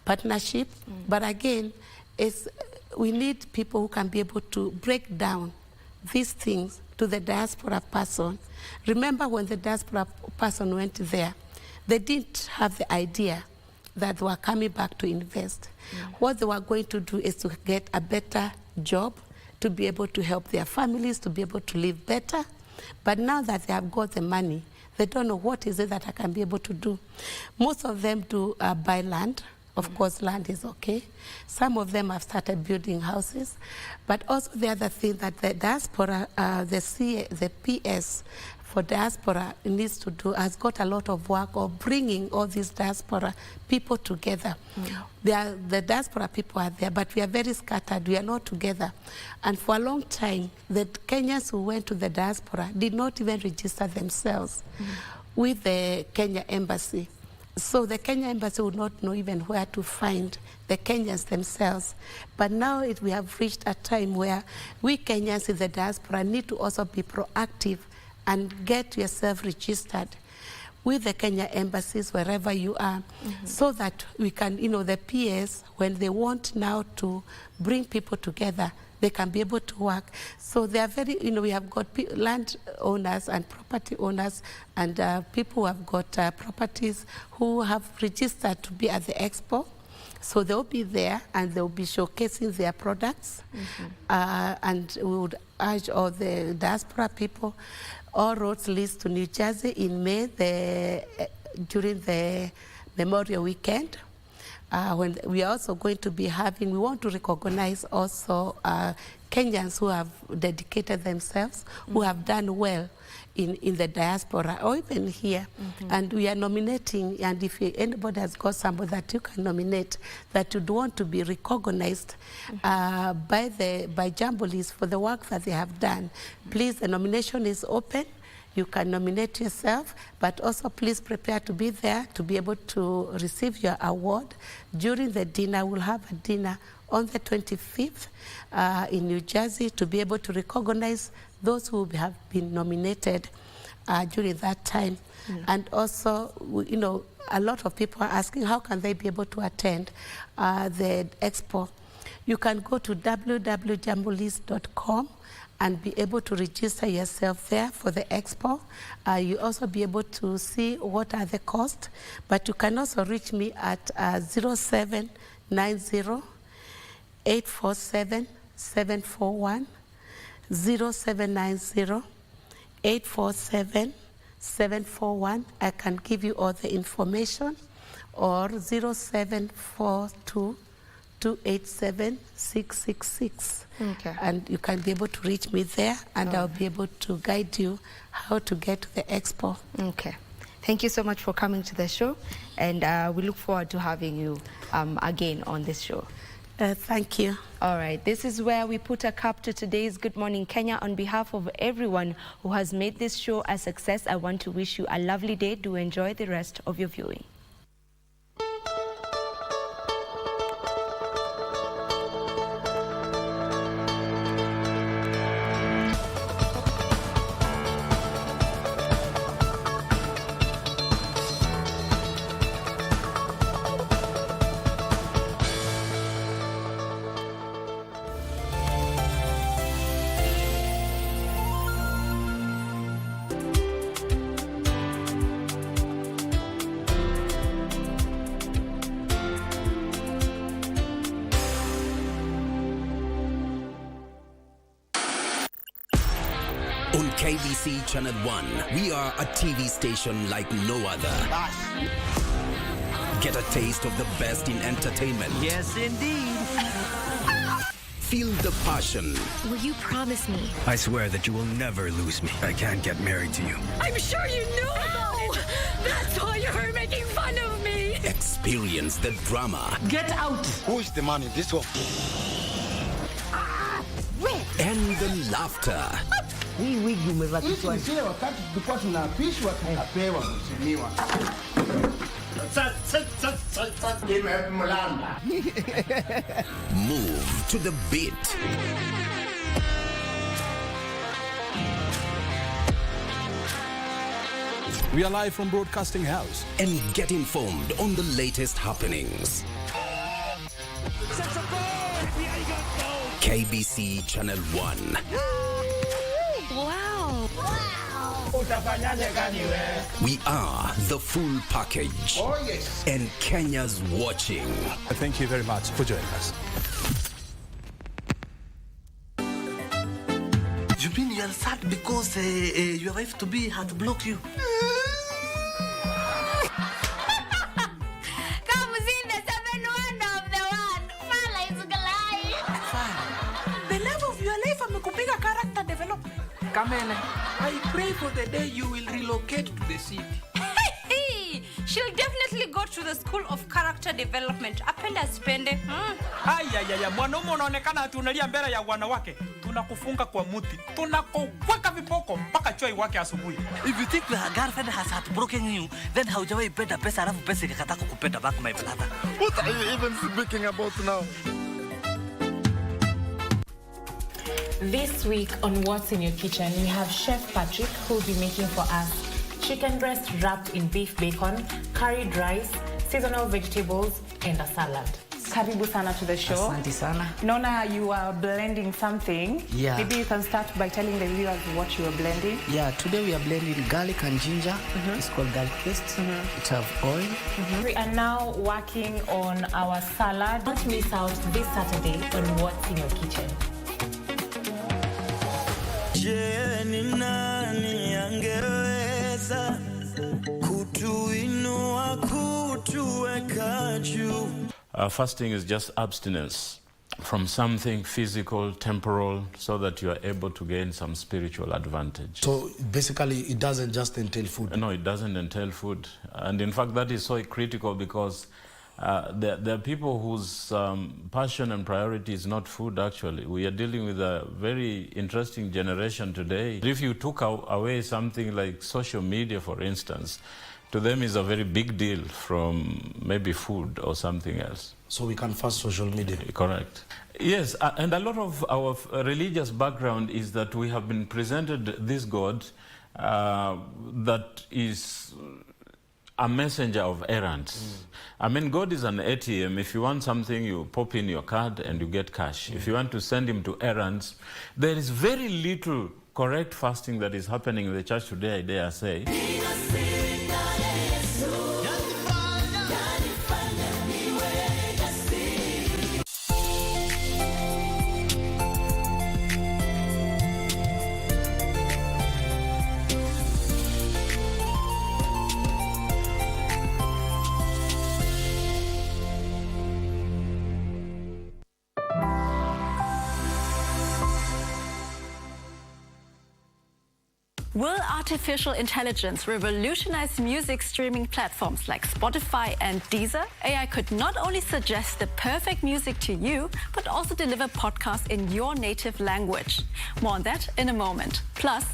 S19: partnership. But again, we need people who can be able to break down these things to the diaspora person. Remember when the diaspora person went there, they didn't have the idea that they were coming back to invest. What they were going to do is to get a better job, to be able to help their families, to be able to live better. But now that they have got the money, they don't know what is it that I can be able to do. Most of them do buy land. Of course, land is okay. Some of them have started building houses. But also the other thing that the diaspora, the PS for diaspora needs to do, has got a lot of work of bringing all these diaspora people together. The diaspora people are there, but we are very scattered. We are not together. And for a long time, the Kenyans who went to the diaspora did not even register themselves with the Kenya embassy. So the Kenya embassy would not know even where to find the Kenyans themselves. But now we have reached a time where we Kenyans in the diaspora need to also be proactive and get yourself registered with the Kenya embassies wherever you are, so that we can, you know, the PS, when they want now to bring people together, they can be able to work. So they are very, you know, we have got land owners and property owners and people who have got properties who have registered to be at the expo. So they'll be there and they'll be showcasing their products. And we would urge all the diaspora people, all roads leads to New Jersey in May during the Memorial Weekend. When we are also going to be having, we want to recognize also Kenyans who have dedicated themselves, who have done well in the diaspora or even here. And we are nominating, and if anybody has got somebody that you can nominate that you'd want to be recognized by Jambolis for the work that they have done, please, the nomination is open. You can nominate yourself, but also please prepare to be there to be able to receive your award. During the dinner, we'll have a dinner on the 25th in New Jersey to be able to recognize those who have been nominated during that time. And also, you know, a lot of people are asking how can they be able to attend the expo. You can go to www.jambolis.com and be able to register yourself there for the expo. You also be able to see what are the costs, but you can also reach me at 0790-847-741, 0790-847-741. I can give you all the information, or 0742-287-666. And you can be able to reach me there, and I'll be able to guide you how to get to the expo.
S18: Thank you so much for coming to the show, and we look forward to having you again on this show.
S19: Thank you.
S18: All right, this is where we put a cap to today's Good Morning Kenya. On behalf of everyone who has made this show a success, I want to wish you a lovely day. Do enjoy the rest of your viewing.
S4: On KBC Channel 1, we are a TV station like no other. Get a taste of the best in entertainment.
S25: Yes, indeed.
S4: Feel the passion.
S17: Will you promise me?
S6: I swear that you will never lose me. I can't get married to you.
S17: I'm sure you knew about it. That's why you're making fun of me.
S4: Experience the drama.
S3: Get out! Who is the man in this one?
S4: And the laughter.
S3: Hii wigi umevaa kichwani. Sisi wakati tulikuwa tunaapishwa tunapewa mheshimiwa.
S4: Move to the beat.
S5: We are live from Broadcasting House.
S4: And get informed on the latest happenings. KBC Channel 1.
S18: Wow.
S4: We are the full package.
S5: Oh, yes.
S4: And Kenya's watching.
S5: Thank you very much for joining us.
S12: You mean you're sad because your wife to be had to block you?
S2: Come see the 7-1 of the one. Fala is galai.
S24: The love of your life amekupiga character development. Kamene, I pray for the day you will relocate to the city.
S2: She'll definitely go to the school of character development. Apenda spende.
S16: Ayayaya, mwanaume unaonekana tunalia mbele ya wanawake. Tunakufunga kwa muti. Tunakuweka vipoko mpaka choi wake asubuhi.
S12: If you think your girlfriend has heartbroken you, then haujawahi penda pesa alafu pesa ikakataa kukupenda back, my brother.
S3: What are you even speaking about now?
S14: This week on What's in Your Kitchen, we have Chef Patrick who will be making for us chicken breast wrapped in beef bacon, curried rice, seasonal vegetables, and a salad. Karibu sana to the show.
S12: Asante sana.
S14: Nona, you are blending something.
S12: Yeah.
S14: Maybe you can start by telling the viewers what you are blending.
S12: Yeah, today we are blending garlic and ginger. It's called garlic paste. It have oil.
S14: We are now working on our salad. Don't miss out this Saturday on What's in Your Kitchen.
S25: Je, ni nani angeweza kutuinua kutuweka juu?
S26: Fasting is just abstinence from something physical, temporal, so that you are able to gain some spiritual advantage.
S27: So basically, it doesn't just entail food?
S26: No, it doesn't entail food. And in fact, that is so critical because there are people whose passion and priority is not food, actually. We are dealing with a very interesting generation today. If you took away something like social media, for instance, to them is a very big deal from maybe food or something else.
S27: So we can fast social media?
S26: Correct. Yes, and a lot of our religious background is that we have been presented this God that is a messenger of errands. I mean, God is an ATM. If you want something, you pop in your card and you get cash. If you want to send him to errands, there is very little correct fasting that is happening in the church today, I dare say.
S20: Will artificial intelligence revolutionize music streaming platforms like Spotify and Deezer? AI could not only suggest the perfect music to you, but also deliver podcasts in your native language. More on that in a moment. Plus,